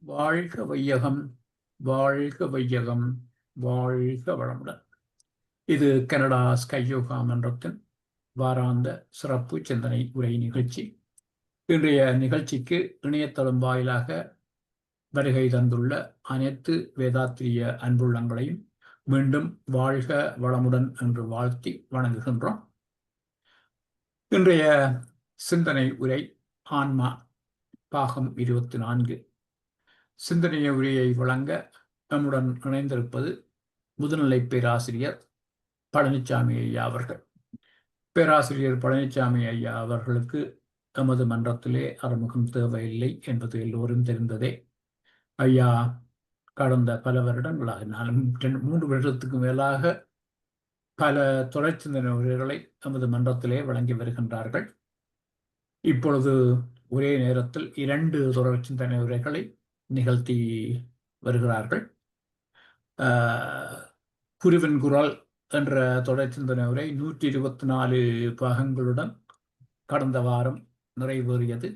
வாழ்க வையகம், வாழ்க வையகம், வாழ்க வளமுடன். இது கனடா ஸ்கை யோகா மன்றத்தின் வாராந்த சிறப்பு சிந்தனை உரை நிகழ்ச்சி. இன்றைய நிகழ்ச்சிக்கு இணையதளம் வாயிலாக வருகை தந்துள்ள அனைத்து வேதாத்திரிய அன்புள்ளங்களையும் மீண்டும் வாழ்க வளமுடன் என்று வாழ்த்தி வணங்குகின்றோம். இன்றைய சிந்தனை உரை ஆன்மா பாகம் 24. சிந்தனை உரையை வழங்க நம்முடன் இணைந்திருப்பது முதுநிலை பேராசிரியர் பழனிசாமி ஐயா அவர்கள். பேராசிரியர் பழனிசாமி ஐயா அவர்களுக்கு எமது மன்றத்திலே அறிமுகம் தேவையில்லை என்பது எல்லோரும் தெரிந்ததே. ஐயா கடந்த பல வருடங்களாக, 3 வருடத்துக்கு மேலாக பல தொடர்ச்சிந்தனை உரைகளை எமது மன்றத்திலே வழங்கி வருகின்றார்கள். இப்பொழுது ஒரே நேரத்தில் 2 தொடர்ச்சிந்தனை உரைகளை நிகழ்த்தி வருகிறார்கள். குருவின் குரல் என்ற தொடர் சிந்தனை உரை 124 பாகங்களுடன் கடந்த வாரம் நிறைவேறியது.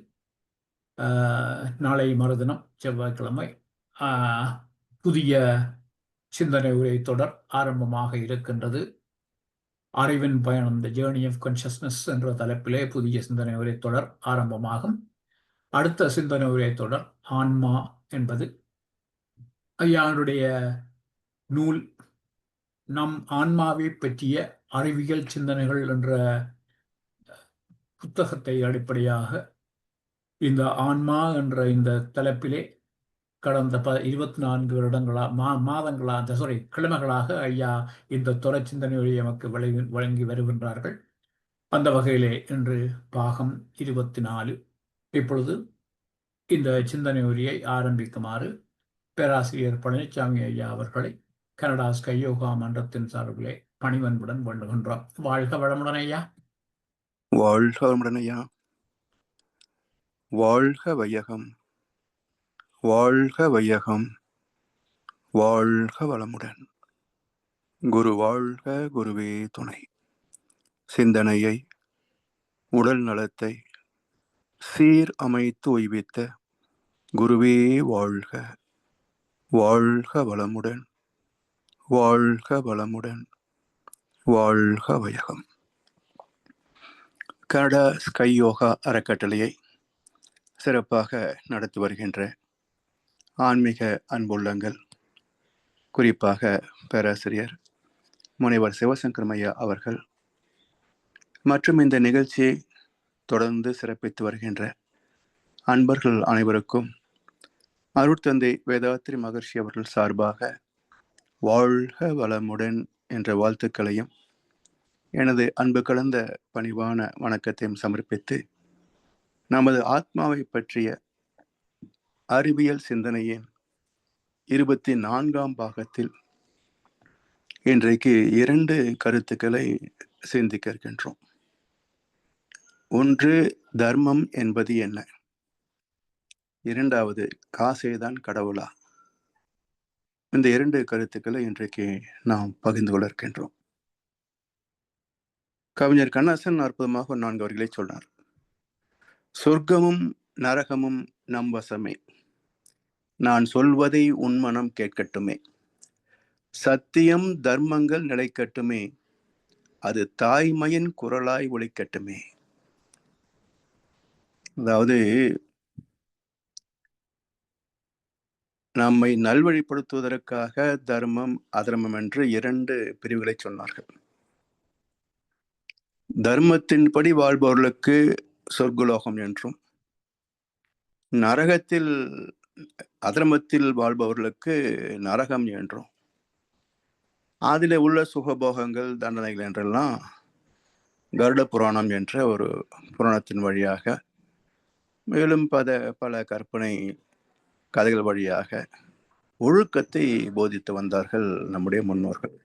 நாளை மறுதினம் செவ்வாய்க்கிழமை புதிய சிந்தனை உரை தொடர் ஆரம்பமாக இருக்கின்றது. அறிவின் பயணம், த ஜேர்னி ஆஃப் கான்ஷியஸ்னஸ் என்ற தலைப்பிலே புதிய சிந்தனை உரை தொடர் ஆரம்பமாகும். அடுத்த சிந்தனை உரை தொடர் ஆன்மா என்பது. ஐயாவுடைய நூல் நம் ஆன்மாவை பற்றிய அறிவியல் சிந்தனைகள் என்ற புத்தகத்தை அடிப்படையாக இந்த ஆன்மா என்ற இந்த தலைப்பிலே கடந்த 24 கிழமைகளாக ஐயா இந்த தொடர் சிந்தனையை எமக்கு வழங்கி வருகின்றார்கள். அந்த வகையிலே இன்று பாகம் 24. இப்பொழுது இந்த சிந்தனை உரையை ஆரம்பிக்குமாறு பேராசிரியர் பழனிசாமி ஐயா அவர்களை கனடா ஸ்கை யோகா மன்றத்தின் சார்பிலே பணிவன்புடன் வேண்டுகின்றோம். வாழ்க வளமுடன் ஐயா. வாழ்க வளமுடன் ஐயா. வாழ்க வையகம், வாழ்க வையகம், வாழ்க வளமுடன். குரு வாழ்க, குருவே துணை. சிந்தனையை, உடல் நலத்தை சீர் அமைத்து உய்வித்த குருவே வாழ்க. வாழ்க வளமுடன், வாழ்க வளமுடன், வாழ்க வையகம். கனடா ஸ்கை யோகா அறக்கட்டளையை சிறப்பாக நடத்தி வருகின்ற ஆன்மீக அன்புள்ளங்கள், குறிப்பாக பேராசிரியர் முனைவர் சிவசங்கர் ஐயா அவர்கள் மற்றும் இந்த நிகழ்ச்சியை தொடர்ந்து சிறப்பித்து வருகின்ற அன்பர்கள் அனைவருக்கும் அருட்தந்தை வேதாத்திரி மகர்ஷி அவர்கள் சார்பாக வாழ்க வளமுடன் என்ற வாழ்த்துக்களையும் எனது அன்பு கலந்த பணிவான வணக்கத்தையும் சமர்ப்பித்து நமது ஆத்மாவை பற்றிய அறிவியல் சிந்தனையின் 24ஆம் பாகத்தில் இன்றைக்கு 2 கருத்துக்களை சிந்திக்க இருக்கின்றோம். ஒன்று, தர்மம் என்பது என்ன? 2வது, காசேதான் கடவுளா? இந்த 2 கருத்துக்களை இன்றைக்கு நாம் பகிர்ந்து கொள்ள இருக்கின்றோம். கவிஞர் கண்ணதாசன் அற்புதமாக 4 வரிகளை சொன்னார். சொர்க்கமும் நரகமும் நம் வசமே, நான் சொல்வதை உன் மனம் கேட்கட்டுமே, சத்தியம் தர்மங்கள் நிலைக்கட்டுமே, அது தாய்மையின் குரலாய் ஒலிக்கட்டுமே. அதாவது நம்மை நல்வழிப்படுத்துவதற்காக தர்மம் அதர்மம் என்று 2 பிரிவுகளை சொன்னார்கள். தர்மத்தின்படி வாழ்பவர்களுக்கு சொர்க்கலோகம் என்றும், நரகத்தில் அதர்மத்தில் வாழ்பவர்களுக்கு நரகம் என்றும், அதில் உள்ள சுகபோகங்கள் தண்டனைகள் என்றெல்லாம் கருட புராணம் என்ற ஒரு புராணத்தின் வழியாக, மேலும் பல கற்பனை கதைகள் வழியாக ஒழுக்கத்தை போதித்து வந்தார்கள் நம்முடைய முன்னோர்கள்.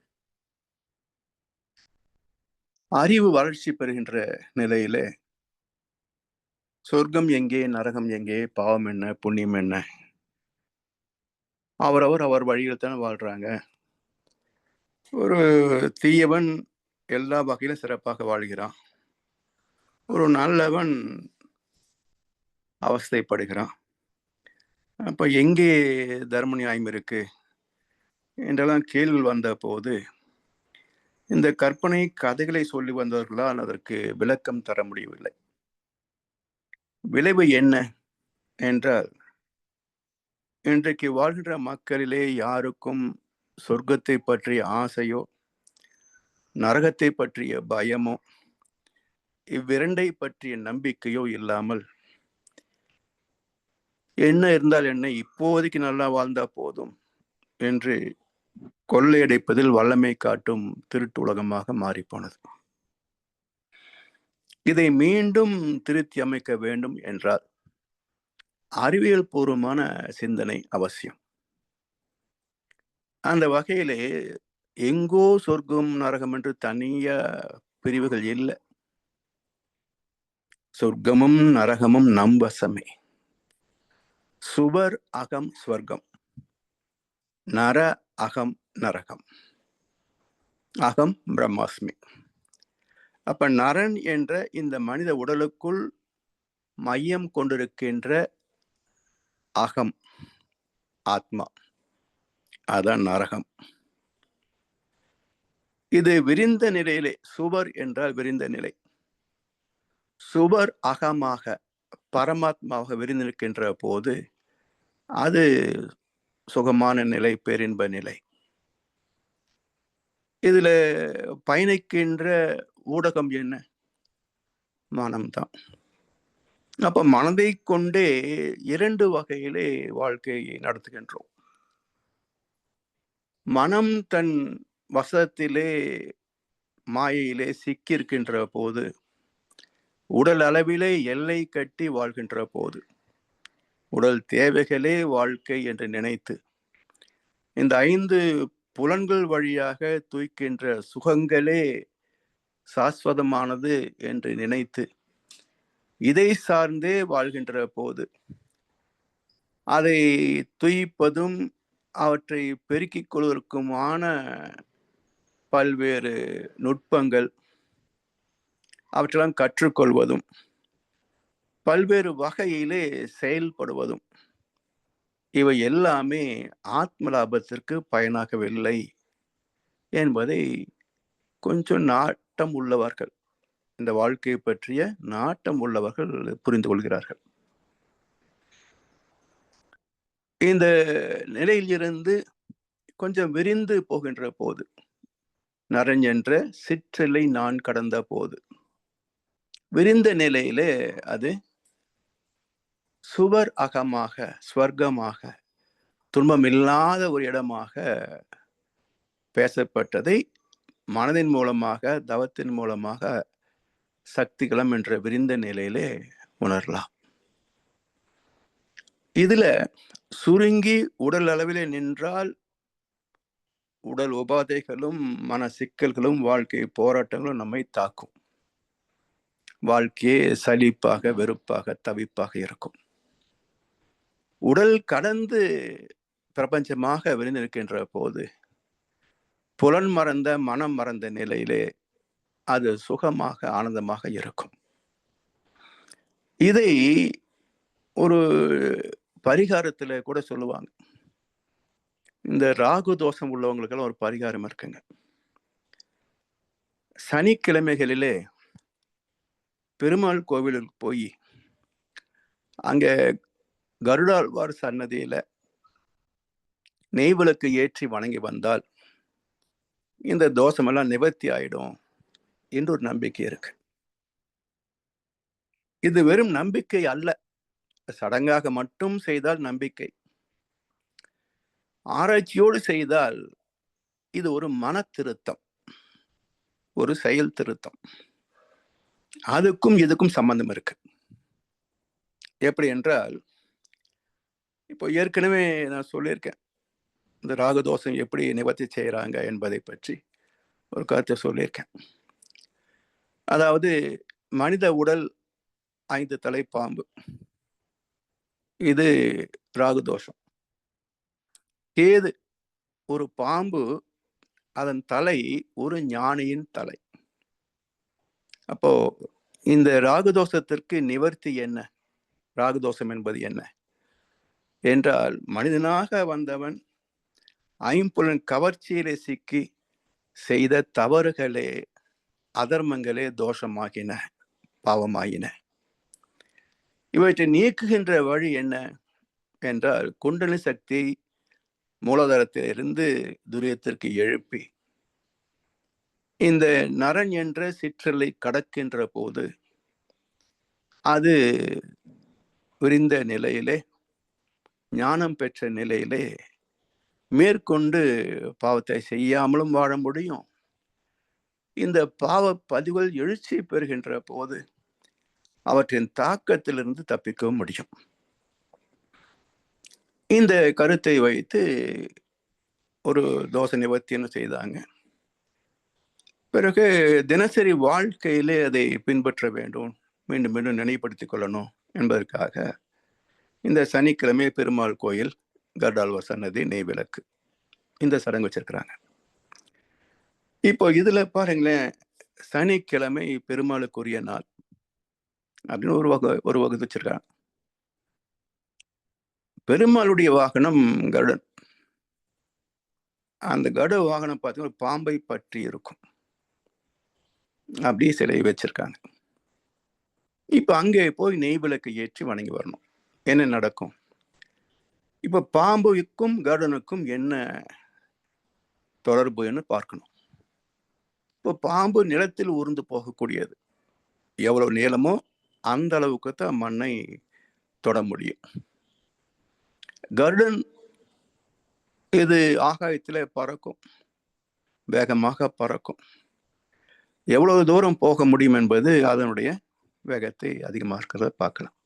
அறிவு வளர்ச்சி பெறுகின்ற நிலையிலே சொர்க்கம் எங்கே, நரகம் எங்கே, பாவம் என்ன, புண்ணியம் என்ன, அவர் வழியில் தான் வாழ்றாங்க. ஒரு தீயவன் எல்லா வகையிலும் சிறப்பாக வாழ்கிறான், ஒரு நல்லவன் அவஸ்தைப்படுகிறான். அப்ப எங்கே தர்ம நியாயம் இருக்கு என்றெல்லாம் கேள்வி வந்த போது, இந்த கற்பனை கதைகளை சொல்லி வந்தவர்களால் அதற்கு விளக்கம் தர முடியவில்லை. விளைவு என்ன என்றால், இன்றைக்கு வாழ்கின்ற மக்களிலே யாருக்கும் சொர்க்கத்தை பற்றிய ஆசையோ, நரகத்தை பற்றிய பயமோ, இவ்விரண்டை பற்றிய நம்பிக்கையோ இல்லாமல், என்ன இருந்தால் என்ன, இப்போதைக்கு நல்லா வாழ்ந்தா போதும் என்று கொள்ளையடிப்பதில் வல்லமை காட்டும் திருட்டு உலகமாக மாறிப்போனது. இதை மீண்டும் திருத்தி அமைக்க வேண்டும் என்றால் அறிவியல் பூர்வமான சிந்தனை அவசியம். அந்த வகையிலே எங்கோ சொர்க்கம் நரகம் என்று தனியா பிரிவுகள் இல்லை. சொர்க்கமும் நரகமும் நம் வசமே. சுவர் அகம் ஸ்வர்க்கம், நர அகம் நரகம், அகம் பிரம்மாஸ்மி. அப்ப நரன் என்ற இந்த மனித உடலுக்குள் மையம் கொண்டிருக்கின்ற அகம், ஆத்மா, அதான் நரகம். இது விரிந்த நிலையிலே, சுவர் என்றால் விரிந்த நிலை, சுவர் அகமாக பரமாத்மாவாக விரிந்திருக்கின்ற போது அது சுகமான நிலை, பேரின்ப நிலை. இதுல பயணிக்கின்ற ஊடகம் என்ன? மனம்தான். அப்ப மனதை கொண்டே இரண்டு வகையிலே வாழ்க்கையை நடத்துகின்றோம். மனம் தன் வசத்திலே மாயையிலே சிக்கியிருக்கின்ற போது, உடல் அளவிலே எல்லை கட்டி வாழ்கின்ற போது, உடல் தேவைகளே வாழ்க்கை என்று நினைத்து, இந்த 5 புலன்கள் வழியாக தூய்க்கின்ற சுகங்களே சாஸ்வதமானது என்று நினைத்து இதை சார்ந்தே வாழ்கின்ற போது, அதை துய்ப்பதும் அவற்றை பெருக்கிக் கொள்வதற்குமான பல்வேறு நுட்பங்கள், அவற்றெல்லாம் கற்றுக்கொள்வதும், பல்வேறு வகையிலே செயல்படுவதும், இவை எல்லாமே ஆத்ம லாபத்திற்கு பயனாகவில்லை என்பதை கொஞ்சம் நாட்டம் உள்ளவர்கள், இந்த வாழ்க்கையை பற்றிய நாட்டம் உள்ளவர்கள் புரிந்து கொள்கிறார்கள். இந்த நிலையிலிருந்து கொஞ்சம் விரிந்து போகின்ற போது, நரன் என்ற சிற்றலை நான் கடந்த போது, விரிந்த நிலையிலே அது சுவர் அகமாக, ஸ்வர்க்கமாக, துன்பமில்லாத ஒரு இடமாக பேசப்பட்டதை மனதின் மூலமாக, தவத்தின் மூலமாக சக்திகளம் என்ற விரிந்த நிலையிலே உணரலாம். இதுல சுருங்கி உடல் அளவிலே நின்றால் உடல் உபாதைகளும் மன சிக்கல்களும் வாழ்க்கை போராட்டங்களும் நம்மை தாக்கும். வாழ்க்கையே சலிப்பாக, வெறுப்பாக, தவிப்பாக இருக்கும். உடல் கடந்து பிரபஞ்சமாக விரிந்திருக்கின்ற போது, புலன் மறந்த மனம் மறந்த நிலையிலே அது சுகமாக ஆனந்தமாக இருக்கும். இதை ஒரு பரிகாரத்துல கூட சொல்லுவாங்க. இந்த ராகு தோஷம் உள்ளவங்களுக்கெல்லாம் ஒரு பரிகாரம் இருக்குங்க. சனிக்கிழமைகளிலே பெருமாள் கோவிலுக்கு போய் அங்க கருடாழ்வார் சன்னதியில நெய் விளக்கு ஏற்றி வணங்கி வந்தால் இந்த தோஷமெல்லாம் நிவர்த்தி ஆயிடும் என்று ஒரு நம்பிக்கை இருக்கு. இது வெறும் நம்பிக்கை அல்ல, சடங்காக மட்டும் செய்தால் நம்பிக்கை. ஆராய்ச்சியோடு செய்தால் இது ஒரு மன திருத்தம், ஒரு செயல் திருத்தம். அதுக்கும் இதுக்கும் சம்பந்தம் இருக்கு. எப்படி என்றால், இப்போ ஏற்கனவே நான் சொல்லியிருக்கேன், இந்த ராகதோஷம் எப்படி நிவர்த்தி செய்யறாங்க என்பதை பற்றி ஒரு கருத்தை சொல்லியிருக்கேன். அதாவது மனித உடல் 5 தலை பாம்பு, இது ராகுதோஷம். கேது ஒரு பாம்பு, அதன் தலை ஒரு ஞானியின் தலை. அப்போ இந்த ராகுதோஷத்திற்கு நிவர்த்தி என்ன? ராகுதோஷம் என்பது என்ன? என்றால் மனிதனாக வந்தவன் ஐம்புலன் கவர்ச்சியிலே சிக்கி செய்த தவறுகளே, அதர்மங்களே தோஷமாகின, பாவமாகின. இவற்றை நீக்குகின்ற வழி என்ன என்றால், குண்டலினி சக்தி மூலாதாரத்திலிருந்து துரியத்திற்கு எழுப்பி இந்த நரன் என்ற சிற்றலை கடக்கின்ற போது அது விரிந்த நிலையிலே, ஞானம் பெற்ற நிலையிலே மேற்கொண்டு பாவத்தை செய்யாமலும் வாழ முடியும். இந்த பாவ பதிவுகள் எழுச்சி பெறுகின்ற போது அவற்றின் தாக்கத்திலிருந்து தப்பிக்கவும் முடியும். இந்த கருத்தை வைத்து ஒரு தோஷ நிவர்த்தின்னு செய்தாங்க. பிறகு தினசரி வாழ்க்கையிலே அதை பின்பற்ற வேண்டும், மீண்டும் மீண்டும் நினைவுபடுத்திக் கொள்ளணும் என்பதற்காக இந்த சனிக்கிழமை பெருமாள் கோயில், கருடாழ்வார் சன்னதி, நெய் விளக்கு, இந்த சடங்கு வச்சிருக்கிறாங்க. இப்போ இதுல பாருங்களேன், சனிக்கிழமை பெருமாளுக்குரிய நாள் அப்படின்னு ஒரு வகுத்து வச்சிருக்காங்க. பெருமாளுடைய வாகனம் கருடன். அந்த கருட வாகனம் பார்த்தீங்கன்னா பாம்பை பற்றி இருக்கும், அப்படியே சிலை வச்சிருக்காங்க. இப்ப அங்கே போய் நெய் விளக்கு ஏற்றி வணங்கி வரணும். என்ன நடக்கும்? இப்ப பாம்புக்கும் கருடனுக்கும் என்ன தொடர்புன்னு பார்க்கணும். இப்போ பாம்பு நிலத்தில் ஊர்ந்து போகக்கூடியது, எவ்வளவு நீளமோ அந்த அளவுக்கு தான் மண்ணை தொட முடியும். கருடன் இது ஆகாயத்துல பறக்கும், வேகமாக பறக்கும். எவ்வளவு தூரம் போக முடியும் என்பது அதனுடைய வேகத்தை அதிகமாக இருக்கிறத பார்க்கலாம்.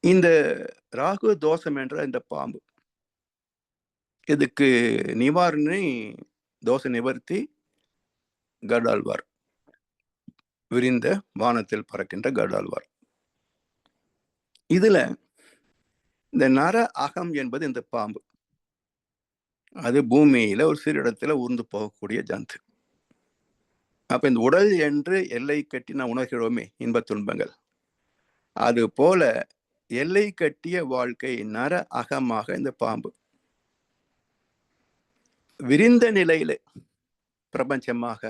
இந்த ராகு தோஷம் என்ற இந்த பாம்பு, இதுக்கு நிவாரணி தோஷ நிவர்த்தி கருடாழ்வார், விரிந்த வானத்தில் பறக்கின்ற கருடாழ்வார். இதுல இந்த நர அகம் என்பது இந்த பாம்பு, அது பூமியில ஒரு சிறு இடத்துல ஊர்ந்து போகக்கூடிய ஜந்து. அப்ப இந்த உடல் என்று எல்லை கட்டி நான் உணர்கிறோமே இன்ப துன்பங்கள், அது போல எல்லை கட்டிய வாழ்க்கை நர அகமாக இந்த பாம்பு விரிந்த நிலையில பிரபஞ்சமாக,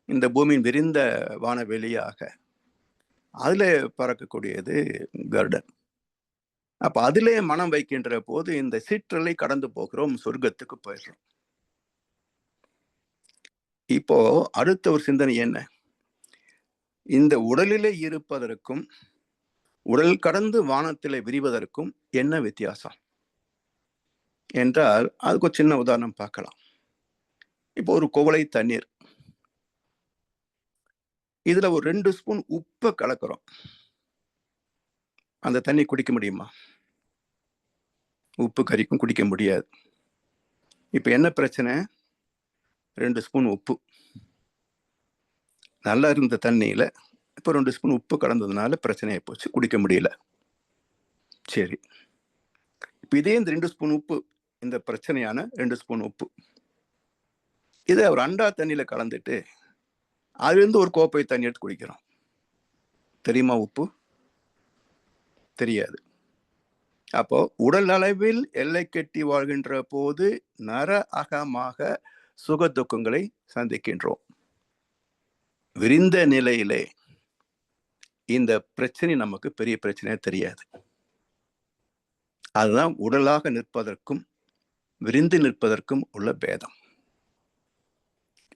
இந்த பூமியின் விரிந்த வானவெளியாக அதுல பறக்கக்கூடியது கருடன். அப்ப அதிலே மனம் வைக்கின்ற போது இந்த சிற்றலை கடந்து போகிறோம், சொர்க்கத்துக்கு போயிடுறோம். இப்போ அடுத்த ஒரு சிந்தனை என்ன? இந்த உடலிலே இருப்பதற்கும் உடல் கடந்து வானத்திலே விரிவதற்கும் என்ன வித்தியாசம் என்றால், அதுக்கு ஒரு சின்ன உதாரணம் பார்க்கலாம். இப்போ ஒரு குவளை தண்ணீர், இதுல ஒரு 2 ஸ்பூன் உப்பை கலக்கிறோம். அந்த தண்ணி குடிக்க முடியுமா? உப்பு கறிக்கும் குடிக்க முடியாது. இப்ப என்ன பிரச்சனை? 2 ஸ்பூன் உப்பு, நல்லா இருந்த தண்ணியில இப்போ 2 ஸ்பூன் உப்பு கலந்ததுனால பிரச்சனையை போச்சு, குடிக்க முடியல. சரி, இப்ப இதே இந்த 2 ஸ்பூன் உப்பு, இந்த பிரச்சனையான 2 ஸ்பூன் உப்பு, இதை ஒரு அண்டா தண்ணியில கலந்துட்டு அதுலேருந்து ஒரு கோப்பை தண்ணி எடுத்து குடிக்கிறோம். தெரியுமா உப்பு? தெரியாது. அப்போ உடல் அளவில் எல்லை கட்டி வாழ்கின்ற போது நர அகமாக சுக துக்கங்களை சந்திக்கின்றோம். விரிந்த நிலையிலே இந்த பிரச்சனை நமக்கு பெரிய பிரச்சனையா தெரியாது. அதுதான் உடலாக நிற்பதற்கும் விரிந்து நிற்பதற்கும் உள்ள பேதம்.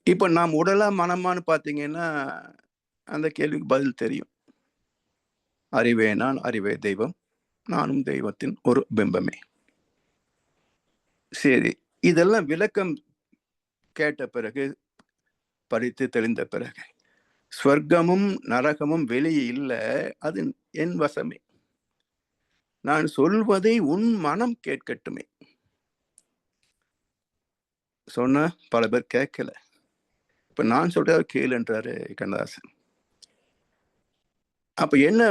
இப்ப நாம் உடலா மனமானு பார்த்தீங்கன்னா அந்த கேள்விக்கு பதில் தெரியும். அறிவே நான், அறிவே தெய்வம், நானும் தெய்வத்தின் ஒரு பிம்பமே. சரி, இதெல்லாம் விளக்கம் கேட்ட பிறகு, படித்து தெளிந்த பிறகு, ஸ்வர்க்கமும் நரகமும் வெளியே இல்லை, அது என் வசமே. நான் சொல்வதை உன் மனம் கேட்கட்டுமே. சொன்ன பல பேர் கேட்கல. இப்ப நான் சொல்றத கேளுன்றாரு கண்ணதாசன். அப்ப என்ன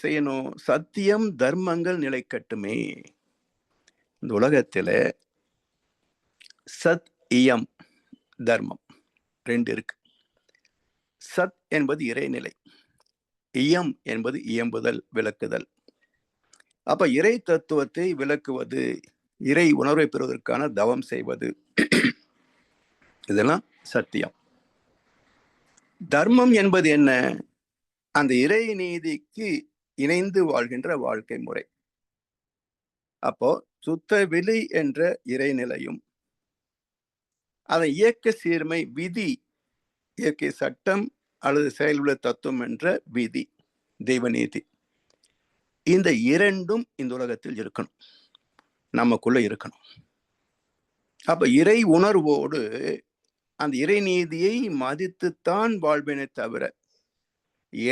செய்யணும்? சத்தியம் தர்மங்கள் நிலைக்கட்டுமே. இந்த உலகத்துல சத் இயம் தர்மம் 2 இருக்கு. சத் என்பது இறைநிலை, இயம் என்பது இயம்புதல், விளக்குதல். அப்ப இறை தத்துவத்தை விளக்குவது, இறை உணர்வை பெறுவதற்கான தவம் செய்வது, இதெல்லாம் சத்தியம். தர்மம் என்பது என்ன? அந்த இறை நீதிக்கு இணைந்து வாழ்கின்ற வாழ்க்கை முறை. அப்போ சுத்த வெளி என்ற இறைநிலையும், அதன் இயக்க சீர்மை விதி, இயற்கை சட்டம் அல்லது செயலுள்ள தத்துவம் என்ற விதி, தெய்வ நீதி, இந்த இரண்டும் இந்த உலகத்தில் இருக்கணும், நமக்குள்ள இருக்கணும். அப்ப இறை உணர்வோடு அந்த இறை நீதியை மதித்துத்தான் வாழ்வேனே தவிர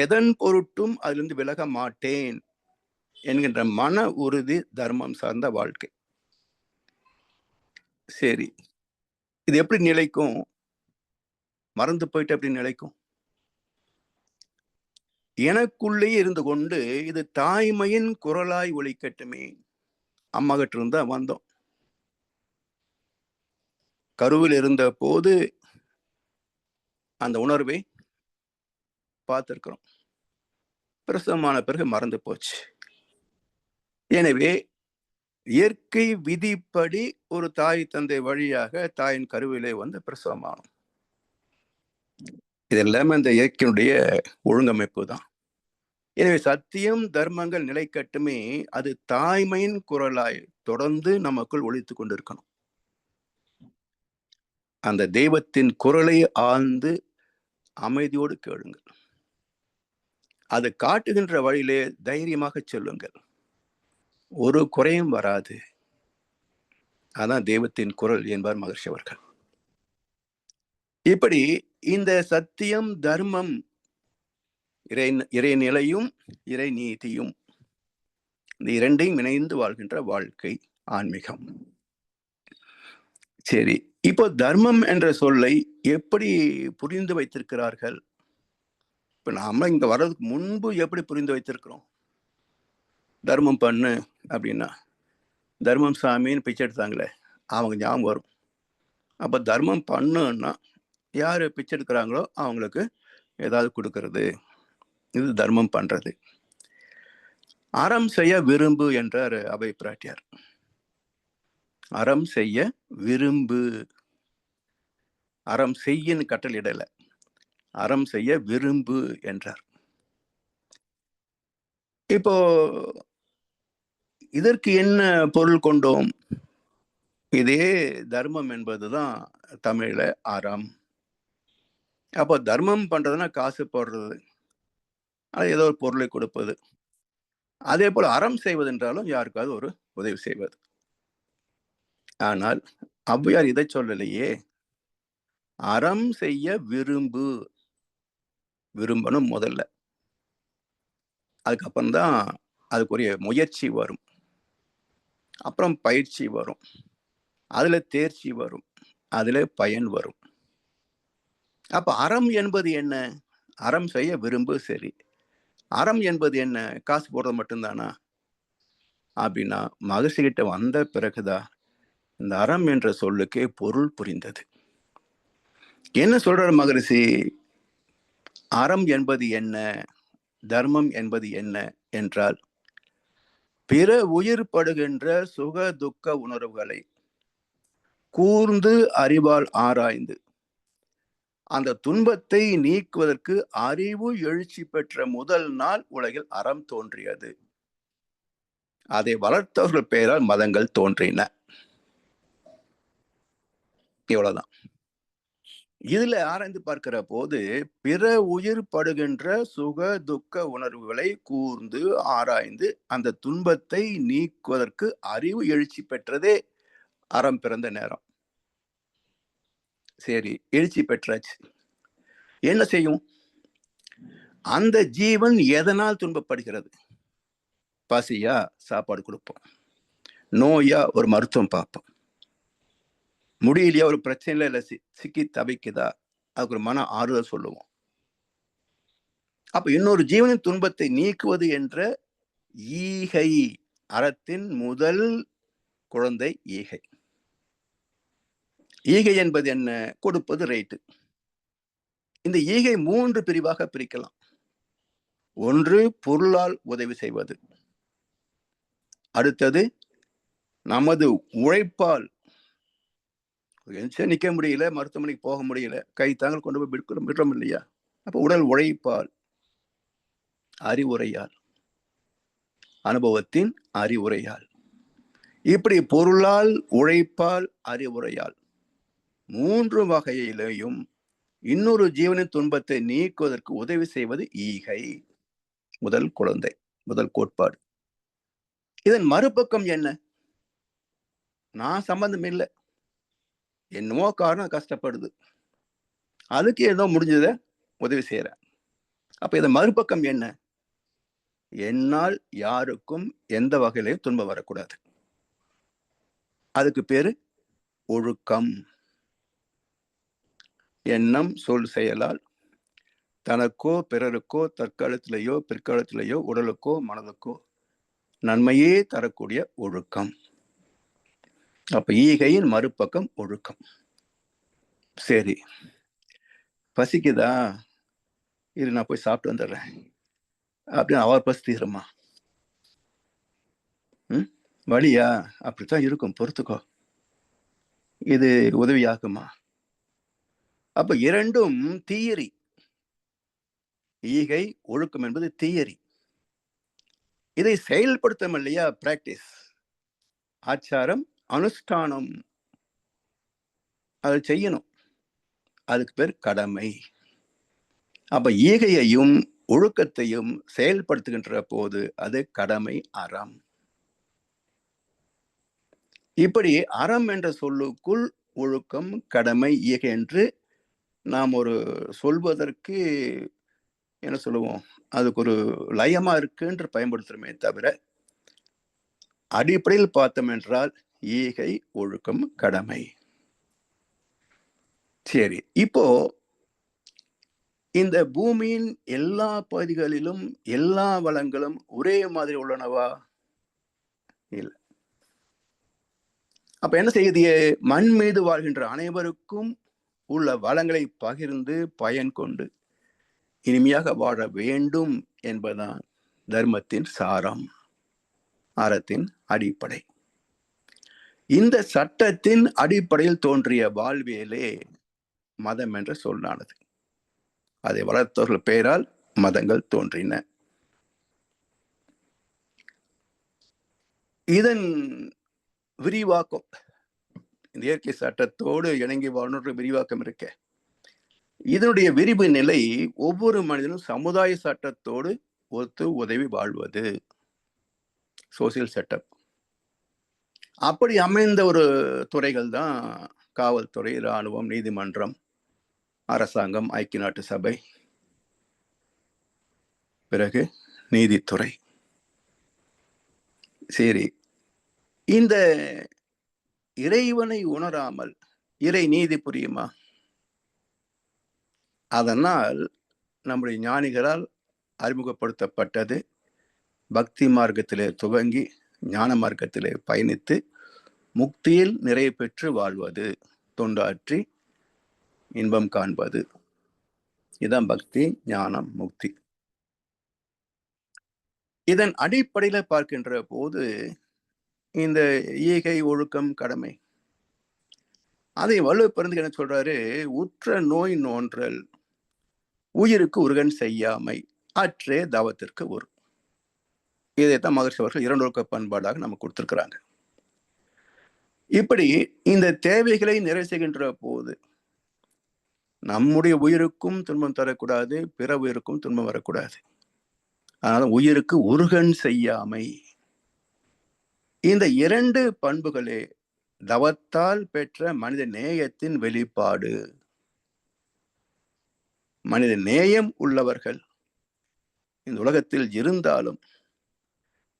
எதன் பொருட்டும் அதிலிருந்து விலக மாட்டேன் என்கின்ற மன உறுதி தர்மம் சார்ந்த வாழ்க்கை. சரி, இது எப்படி நிலைக்கும்? மறந்து போயிட்டு எப்படி நிலைக்கும்? எனக்குள்ளேயே இருந்து கொண்டு இது தாய்மையின் குரலாய் ஒலிக்கட்டுமே. அம்மா கிட்ட இருந்தா வந்தோம். கருவில் இருந்த போது அந்த உணர்வை பார்த்திருக்கிறோம். பிரசவமான பிறகு மறந்து போச்சு. எனவே இயற்கை விதிப்படி ஒரு தாய் தந்தை வழியாக தாயின் கருவிலே வந்து பிரசவமானோம். இது எல்லாமே இந்த இயற்கையினுடைய ஒழுங்கமைப்பு தான். எனவே சத்தியம் தர்மங்கள் நிலைக்கட்டுமே, அது தாய்மையின் குரலாய் தொடர்ந்து நமக்குள் ஒலித்துக் கொண்டிருக்கணும். அந்த தெய்வத்தின் குரலை ஆழ்ந்து அமைதியோடு கேளுங்கள். அது காட்டுகின்ற வழியிலே தைரியமாக செல்லுங்கள். ஒரு குறையும் வராது. அதான் தெய்வத்தின் குரல் என்பார் மகர்ஷி அவர்கள். இப்படி இந்த சத்தியம் தர்மம், இறைநிலையும் இறை நீதியும், இந்த இரண்டையும் இணைந்து வாழ்கின்ற வாழ்க்கை ஆன்மீகம். சரி, இப்போ தர்மம் என்ற சொல்லை எப்படி புரிந்து வைத்திருக்கிறார்கள்? இப்ப நாம இங்க வர்றதுக்கு முன்பு எப்படி புரிந்து வைத்திருக்கிறோம்? தர்மம் பண்ணு அப்படின்னா, தர்மம் சாமின்னு பிச்சை எடுத்தாங்களே, அவங்க ஞாபகம் வரும். அப்ப தர்மம் பண்ணுன்னா யாரு பிச்சை எடுக்கிறாங்களோ அவங்களுக்கு ஏதாவது கொடுக்கறது, இது தர்மம் பண்றது. அறம் செய்ய விரும்பு என்றார் அபய பிராட்டியார். அறம் செய்ய விரும்பு, அறம் செய்யின்னு கட்டளையிடல, அறம் செய்ய விரும்பு என்றார். இப்போ இதற்கு என்ன பொருள் கொண்டோம்? இதே தர்மம் என்பதுதான் தமிழ்ல அறம். அப்போ தர்மம் பண்றதுன்னா காசு போடுறது, அது ஏதோ ஒரு பொருளை கொடுப்பது. அதே போல அறம் செய்வது என்றாலும் யாருக்காவது ஒரு உதவி செய்வது. ஆனால் ஔவையார் இதை சொல்லலையே. அறம் செய்ய விரும்பு, விரும்பணும் முதல்ல. அதுக்கப்புறம் தான் அதுக்குரிய முயற்சி வரும், அப்புறம் பயிற்சி வரும், அதுல தேர்ச்சி வரும், அதுல பயன் வரும். அப்ப அறம் என்பது என்ன? அறம் செய்ய விரும்பு. சரி, அறம் என்பது என்ன? காசு போடுறது மட்டும்தானா அப்படின்னா, மகர்ஷி கிட்ட வந்த பிறகுதான் இந்த அறம் என்ற சொல்லுக்கே பொருள் புரிந்தது. என்ன சொல்றார் மகரிஷி? அறம் என்பது என்ன, தர்மம் என்பது என்ன என்றால், பிற உயிர் படுகின்ற சுக துக்க உணர்வுகளை கூர்ந்து அறிவால் ஆராய்ந்து அந்த துன்பத்தை நீக்குவதற்கு அறிவு எழுச்சி பெற்ற முதல் நாள் உலகில் அறம் தோன்றியது. அதை வளர்த்தவர்கள் பெயரால் மதங்கள் தோன்றின. இவ்வளவுதான். இதுல ஆராய்ந்து பார்க்கிற போது பிற உயிர் படுகின்ற சுக துக்க உணர்வுகளை கூர்ந்து ஆராய்ந்து அந்த துன்பத்தை நீக்குவதற்கு அறிவு எழுச்சி பெற்றதே அறம் பிறந்த நேரம். சரி, எழுச்சி பெற்றாச்சு, என்ன செய்யும்? அந்த ஜீவன் எதனால் துன்பப்படுகிறது? பசியா சாப்பாடு கொடுப்போம், நோயா ஒரு மருத்துவம் பார்ப்போம், முடியலையா ஒரு பிரச்சனையில சிக்கி தவிக்குதா அதுக்கு ஒரு மன ஆறுதல் சொல்லுவோம். அப்ப இன்னொரு ஜீவனின் துன்பத்தை நீக்குவது என்ற ஈகை, அறத்தின் முதல் குழந்தை ஈகை. ஈகை என்பது என்ன? கொடுப்பது, ரைட்டு. இந்த ஈகை 3 பிரிவாக பிரிக்கலாம். ஒன்று பொருளால் உதவி செய்வது, அடுத்தது நமது உழைப்பால் நிக்க முடியல, மருத்துவமனைக்கு போக முடியல, கை தாங்கள் கொண்டு போய் விடுறோம் இல்லையா? அப்ப உடல் உழைப்பால், அறிவுரையால், அனுபவத்தின் அறிவுரையால், இப்படி பொருளால், உழைப்பால், அறிவுரையால் 3 வகையிலேயும் இன்னொரு ஜீவனின் துன்பத்தை நீக்குவதற்கு உதவி செய்வது ஈகை. முதல் குழந்தை, முதல் கோட்பாடு. இதன் மறுபக்கம் என்ன? நான் சம்பந்தம் இல்லை, என்னமோ காரணம் கஷ்டப்படுது, அதுக்கு ஏதோ முடிஞ்சத உதவி செய்யறேன். அப்ப இதன் மறுபக்கம் என்ன? என்னால் யாருக்கும் எந்த வகையிலையும் துன்பம் வரக்கூடாது. அதுக்கு பேரு ஒழுக்கம். எண்ணம், சொல், செயலால் தனக்கோ பிறருக்கோ தற்காலத்திலேயோ பிற்காலத்திலேயோ உடலுக்கோ மனதுக்கோ நன்மையே தரக்கூடிய ஒழுக்கம். அப்ப ஈகையின் மறுபக்கம் ஒழுக்கம். சரி, பசிக்குதா, இது நான் போய் சாப்பிட்டு வந்துடுறேன் அப்படின்னு அவர் பசி தீருமா? வழியா அப்படித்தான் இருக்கும், பொறுத்துக்கோ, இது உதவியாகுமா? அப்ப இரண்டும் தியரி. ஈகை ஒழுக்கம் என்பது தியரி. இதை செயல்படுத்தணும் இல்லையா? பிராக்டிஸ், ஆச்சாரம், அனுஷ்டானம், அதை செய்யணும். அதுக்கு பேர் கடமை. அப்ப ஈகையையும் ஒழுக்கத்தையும் செயல்படுத்துகின்ற போது அது கடமை, அறம். இப்படி அறம் என்ற சொல்லுக்குள் ஒழுக்கம், கடமை, ஈகை என்று நாம் ஒரு சொல்வதற்கு என்ன சொல்லுவோம், அதுக்கு ஒரு லயமா இருக்குன்று பயன்படுத்துறோமே தவிர, அடிப்படையில் பார்த்தோம் என்றால் ஈகை, ஒழுக்கம், கடமை. சரி, இப்போ இந்த பூமியின் எல்லா பகுதிகளிலும் எல்லா வளங்களும் ஒரே மாதிரி உள்ளனவா? இல்லை. அப்ப என்ன செய்யுது? மண் மீது வாழ்கின்ற அனைவருக்கும் உள்ள வளங்களை பகிர்ந்து பயன் கொண்டு இனிமையாக வாழ வேண்டும் என்பதுதான் தர்மத்தின் சாரம், அறத்தின் அடிப்படை. இந்த சட்டத்தின் அடிப்படையில் தோன்றிய வாழ்வியலே மதம் என்ற சொல்லானது. அதை வளர்த்தவர்கள் பெயரால் மதங்கள் தோன்றின. இதன் விரிவாக்கம், இந்த இயற்கை சட்டத்தோடு இணங்கி வாழணுன்ற விரிவாக்கம் இருக்க, இதனுடைய விரிவு நிலை ஒவ்வொரு மனிதனும் சமுதாய சட்டத்தோடு ஒத்து உதவி வாழ்வது, சோசியல் செட்டப். அப்படி அமைந்த ஒரு துறைகள் தான் காவல்துறை, இராணுவம், நீதிமன்றம், அரசாங்கம், ஐக்கிய நாட்டு சபை, பிறகு நீதித்துறை. சரி, இந்த இறைவனை உணராமல் இறை நீதி புரியுமா? அதனால் நம்முடைய ஞானிகளால் அறிமுகப்படுத்தப்பட்டது பக்தி மார்க்கத்திலே துவங்கி ஞான மார்க்கத்திலே பயணித்து முக்தியில் நிறைவு பெற்று வாழ்வது, தொண்டாற்றி இன்பம் காண்பது. இதான் பக்தி, ஞானம், முக்தி. இதன் அடிப்படையில பார்க்கின்ற போது இந்த ஈகை, ஒழுக்கம், கடமை, அதை வலுப்பெருந்து என்ன சொல்றாரு? உற்ற நோய் நோன்றல், உயிருக்கு உருகன் செய்யாமை, அற்றே தவத்திற்கு ஒரு. இதைத்தான் மகர்ஷி அவர்கள் இரண்டொழுக்க பண்பாடாக நமக்கு கொடுத்திருக்கிறாங்க. இப்படி இந்த தேவைகளை நிறைவு செய்கின்ற போது நம்முடைய உயிருக்கும் துன்பம் தரக்கூடாது, பிற உயிருக்கும் துன்பம் வரக்கூடாது. அதனால உயிருக்கு உருகன் செய்யாமை. இந்த 2 பண்புகளே தவத்தால் பெற்ற மனித நேயத்தின் வெளிப்பாடு. மனித நேயம் உள்ளவர்கள் இந்த உலகத்தில் இருந்தாலும்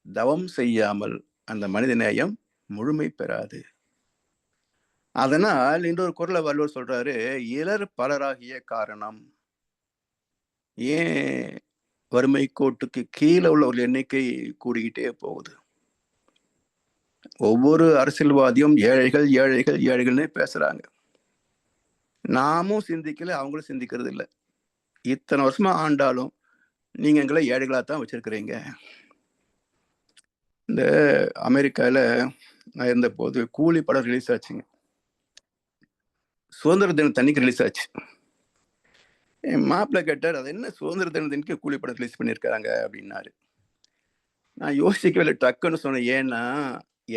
தவம் செய்யாமல் அந்த மனித நேயம் முழுமை பெறாது. அதனால் இன்னொரு குறளை வள்ளுவர் சொல்றாரு, இலர் பலராகிய காரணம். ஏன் வறுமை கோட்டுக்கு கீழே உள்ள ஒரு எண்ணிக்கை கூடிக்கிட்டே போகுது? ஒவ்வொரு அரசியல்வாதியும் ஏழைகள் ஏழைகள் ஏழைகள்னு பேசுறாங்க. நாமும் சிந்திக்கல, அவங்களும் சிந்திக்கிறது இல்லை. இத்தனை வருஷமா ஆண்டாலும் நீங்க எங்களை ஏழைகளா தான் வச்சிருக்கிறீங்க. இந்த அமெரிக்காவில் நான் இருந்தபோது கூலி படம் ரிலீஸ் ஆச்சுங்க. சுதந்திர தினம் தண்ணிக்கு ரிலீஸ் ஆச்சு. என் மாப்பிள்ளை கேட்டார், அது என்ன சுதந்திர தினத்திற்கு கூலி படம் ரிலீஸ் பண்ணியிருக்காங்க அப்படின்னாரு. நான் யோசிக்கவே இல்லை, டக்குன்னு சொன்னேன். ஏன்னா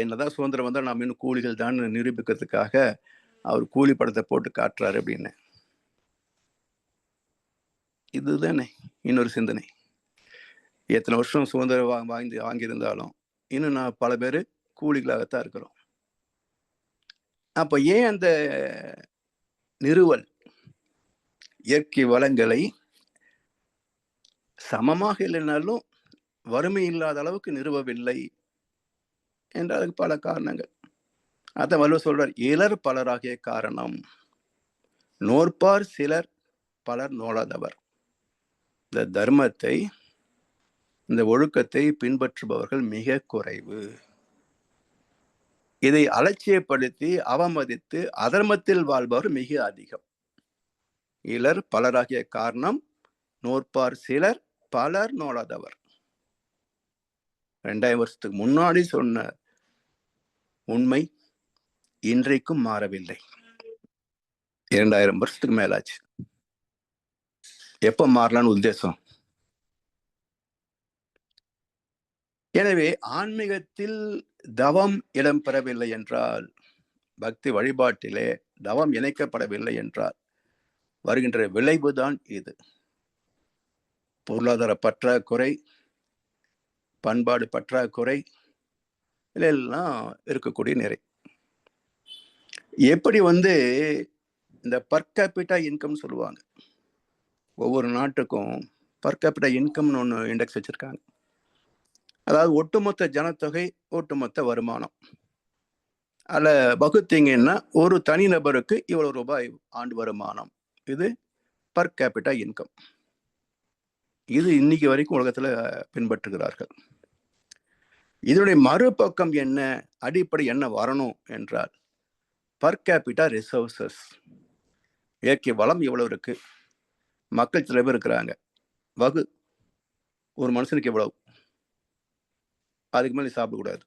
என்னதான் சுதந்திரம் வந்தால் நாம் இன்னும் கூலிகள் தான் நிரூபிக்கிறதுக்காக அவர் கூலி படத்தை போட்டு காட்டுறாரு அப்படின்னு. இதுதானே இன்னொரு சிந்தனை. எத்தனை வருஷம் சுதந்திரம் வாங்கியிருந்தாலும் இன்னும் நான் பல பேர் கூலிகளாகத்தான் இருக்கிறோம். அப்போ ஏன் அந்த நிறுவல் இயற்கை வளங்களை சமமாக இல்லைனாலும் வறுமை இல்லாத அளவுக்கு நிறுவவில்லை என்றதுக்கு பல காரணங்கள். அதான் வள்ளுவர் சொல்றார், இலர் பலராகிய காரணம் நோற்பார் சிலர் பலர் நோலாதவர். இந்த தர்மத்தை, இந்த ஒழுக்கத்தை பின்பற்றுபவர்கள் மிக குறைவு. இதை அலட்சியப்படுத்தி அவமதித்து அதர்மத்தில் வாழ்பவர் மிக அதிகம். இலர் பலராகிய காரணம் நோற்பார் சிலர் பலர் நோலாதவர். 2000 வருஷத்துக்கு முன்னாடி சொன்ன உண்மை இன்றைக்கும் மாறவில்லை. 2000 வருஷத்துக்கு மேலாச்சு. எப்ப மாறலான்னு உத்தேசம்? எனவே ஆன்மீகத்தில் தவம் இடம் பெறவில்லை என்றால், பக்தி வழிபாட்டிலே தவம் இணைக்கப்படவில்லை என்றால் வருகின்ற விளைவுதான் இது. பொருளாதார பற்றாக்குறை, பண்பாடு பற்றாக்குறை, இதெல்லாம் இருக்கக்கூடிய நிறை. எப்படி இந்த பர் கேபிட்டா இன்கம் சொல்லுவாங்க, ஒவ்வொரு நாட்டுக்கும் பர் கேபிட்டா இன்கம்னு ஒன்று இண்டெக்ஸ் வச்சிருக்காங்க. அதாவது ஒட்டுமொத்த ஜனத்தொகை, ஒட்டுமொத்த வருமானம். அதில் வகுத்தீங்கன்னா ஒரு தனிநபருக்கு இவ்வளவு ரூபாய் ஆண்டு வருமானம். இது பர் கேபிட்டா இன்கம். இது இன்னைக்கு வரைக்கும் உலகத்தில் பின்பற்றுகிறார்கள். இதனுடைய மறுபக்கம் என்ன, அடிப்படை என்ன வரணும் என்றால் பர் கேபிட்டா ரிசோர்சஸ். இயற்கை வளம் இவ்வளவு இருக்கு, மக்கள் சில பேர் இருக்கிறாங்க, ஒரு மனுஷனுக்கு எவ்வளவு, அதுக்கு மேலே நீ சாப்பிடக்கூடாது,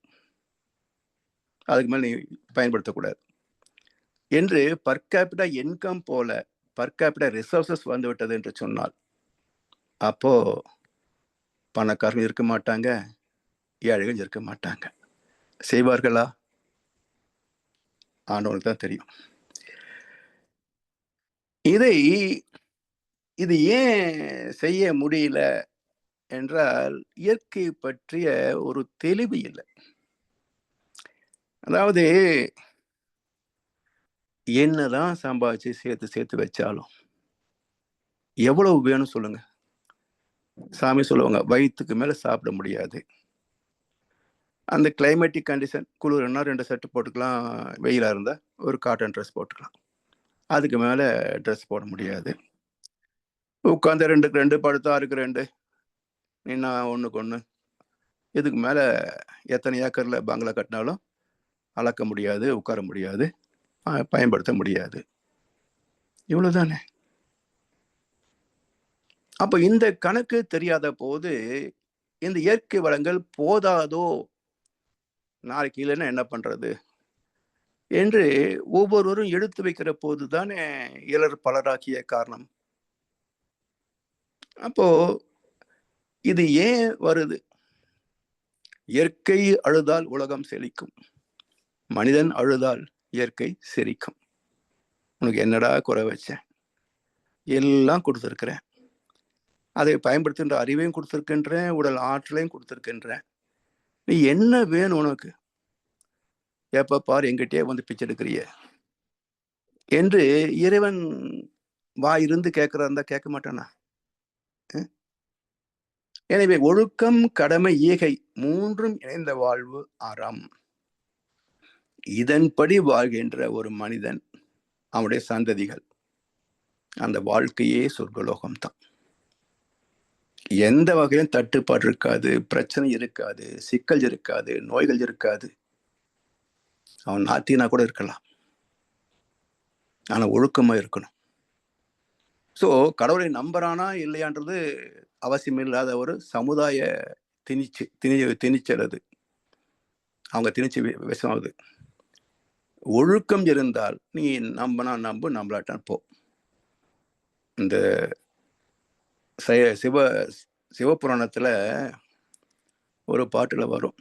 அதுக்கு மேலே நீ பயன்படுத்தக்கூடாது என்று பர் கேபிட்டா இன்கம் போல பர் கேபிட்டா ரிசோர்சஸ் வந்துவிட்டது என்று சொன்னால், அப்போ பணக்காரர்கள் இருக்க மாட்டாங்க, ஏழைகள் இருக்க மாட்டாங்க. செய்வார்களா? ஆண்டவனுக்கு தான் தெரியும். இது ஏன் செய்ய முடியல என்றால் இயற்கை பற்றிய ஒரு தெளிவு இல்லை. அதாவது என்னதான் சம்பாதிச்சு சேர்த்து வச்சாலும் எவ்வளவு வேணும் சொல்லுங்க. சாமி சொல்லுவாங்க, வயிற்றுக்கு மேல சாப்பிட முடியாது. அந்த கிளைமேட்டிக் கண்டிஷன், குளிர்னா 2 செட்டு போட்டுக்கலாம், வெயிலா இருந்தா ஒரு காட்டன் ட்ரெஸ் போட்டுக்கலாம், அதுக்கு மேல ட்ரெஸ் போட முடியாது. உட்காந்து 2க்கு 2, படுத்தா 6க்கு 2, நின்னா 1க்கு 1, இதுக்கு மேல எத்தனை ஏக்கர்ல பங்களா கட்டினாலும் அளக்க முடியாது, உட்கார முடியாது, பயன்படுத்த முடியாது. இவ்வளவுதானே. அப்ப இந்த கணக்கு தெரியாத போது இந்த இயற்கை வளங்கள் போதாதோ, நாளைக்கு இல்லைன்னா என்ன பண்றது என்று ஒவ்வொருவரும் எடுத்து வைக்கிற போதுதானே இலர் பலராகிய காரணம். அப்போ இது ஏன் வருது? இயற்கை அழுதால் உலகம் செழிக்கும், மனிதன் அழுதால் இயற்கை சிரிக்கும். உனக்கு என்னடா குறை வச்சேன்? எல்லாம் கொடுத்துருக்கிறேன், அதை பயன்படுத்துகின்ற அறிவையும் கொடுத்துருக்கின்றேன், உடல் ஆற்றலையும் கொடுத்துருக்கின்றேன், நீ என்ன வேணும் உனக்கு? எப்ப பாரு எங்கிட்டே பிச்சை எடுக்கிறிய என்று இறைவன் வாயிருந்து கேட்கிறா இருந்தா கேட்க மாட்டானா? எனவே ஒழுக்கம், கடமை, ஈகை மூன்றும் இணைந்த வாழ்வு அறம். இதன்படி வாழ்கின்ற ஒரு மனிதன், அவனுடைய சந்ததிகள், அந்த வாழ்க்கையே சொர்க்கலோகம்தான். எந்த வகையிலும் தட்டுப்பாடு இருக்காது, பிரச்சனை இருக்காது, சிக்கல் இருக்காது, நோய்கள் இருக்காது. அவன் நாத்தினா கூட இருக்கலாம், ஆனா ஒழுக்கமா இருக்கணும். ஸோ கடவுளை நம்புறானா இல்லையான்றது அவசியம் இல்லாத ஒரு சமுதாய திணிச்சல் அது. அவங்க திணிச்சு விஷமாகுது. ஒழுக்கம் இருந்தால் நீ நம்பினா நம்பு, நம்பலாட்டான் போ. இந்த சிவபுராணத்துல ஒரு பாட்டுல வரும்,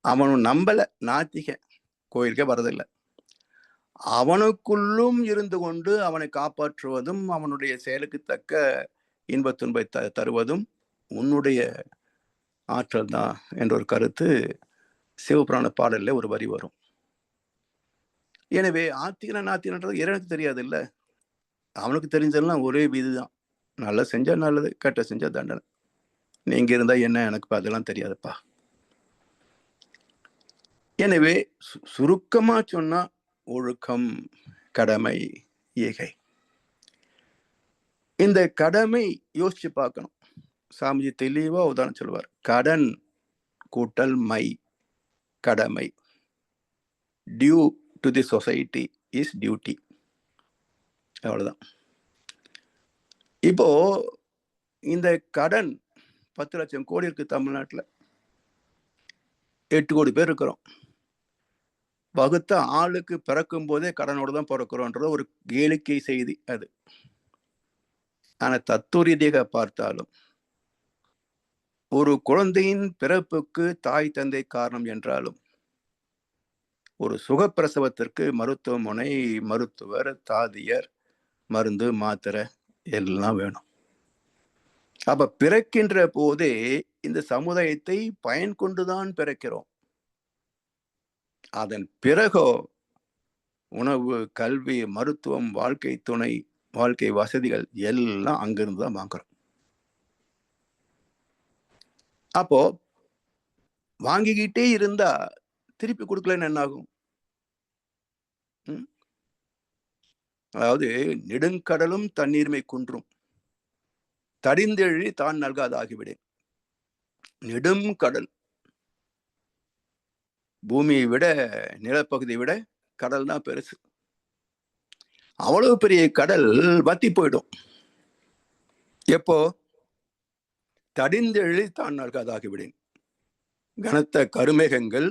அவனும் நம்பல, நாத்திக, கோயிலுக்கே வரதில்லை, அவனுக்குள்ளும் இருந்து கொண்டு அவனை காப்பாற்றுவதும் அவனுடைய செயலுக்கு தக்க இன்ப துன்பை தருவதும் உன்னுடைய ஆற்றல் தான் என்ற ஒரு கருத்து சிவபுராண பாடல்ல ஒரு வரி வரும். எனவே ஆத்திகன நாத்திகன்றது இறைவனுக்கு தெரியாது இல்ல, அவனுக்கு தெரிஞ்சதெல்லாம் ஒரே விதிதான், நல்லா செஞ்சா நல்லது, கெட்ட செஞ்சா தண்டனை. நீங்க இருந்தா என்ன, எனக்கு அதெல்லாம் தெரியாதுப்பா. எனவே சுருக்கமா சொன்னா ஒழுக்கம், கடமை, ஈகை. இந்த கடமை யோசிச்சு பார்க்கணும். சாமிஜி தெளிவா உதாரணம் சொல்லுவார், கடன் கூட்டல் மை கடமை, due to the society is duty. அவ்வளவுதான். இப்போ இந்த கடன் 10 லட்சம் கோடி இருக்கு தமிழ்நாட்டில், 8 கோடி பேர் இருக்கிறோம். வகுத்த ஆளுக்கு பிறக்கும் போதே கடனோடு தான் பிறக்கிறோன்ற ஒரு கேளிக்கை செய்தி அது. ஆனா தத்துவ ரீதியாக பார்த்தாலும் ஒரு குழந்தையின் பிறப்புக்கு தாய் தந்தை காரணம் என்றாலும் ஒரு சுகப்பிரசவத்திற்கு மருத்துவமனை, மருத்துவர், தாதியர், மருந்து, மாத்திரை எல்லாம் வேணும். அப்ப பிறக்கின்ற போதே இந்த சமுதாயத்தை பயன் கொண்டுதான் பிறக்கிறோம். அதன் பிறகோ உணவு, கல்வி, மருத்துவம், வாழ்க்கை துணை, வாழ்க்கை வசதிகள் எல்லாம் அங்கிருந்து தான் வாங்குறோம். அப்போ வாங்கிக்கிட்டே இருந்தா திருப்பி கொடுக்கலன்னு என்ன ஆகும்? அதாவது நெடுங்கடலும் தண்ணீர்மை குன்றும், தடிந்தெழி தான் நல்காதாகிவிடேன். நெடும் கடல், பூமியை விட நிலப்பகுதியை விட கடல் தான் பெருசு. அவ்வளவு பெரிய கடல் வத்தி போயிடும். எப்போ? தடிந்தெழி தான் நல்காதாகிவிடேன். கனத்த கருமேகங்கள்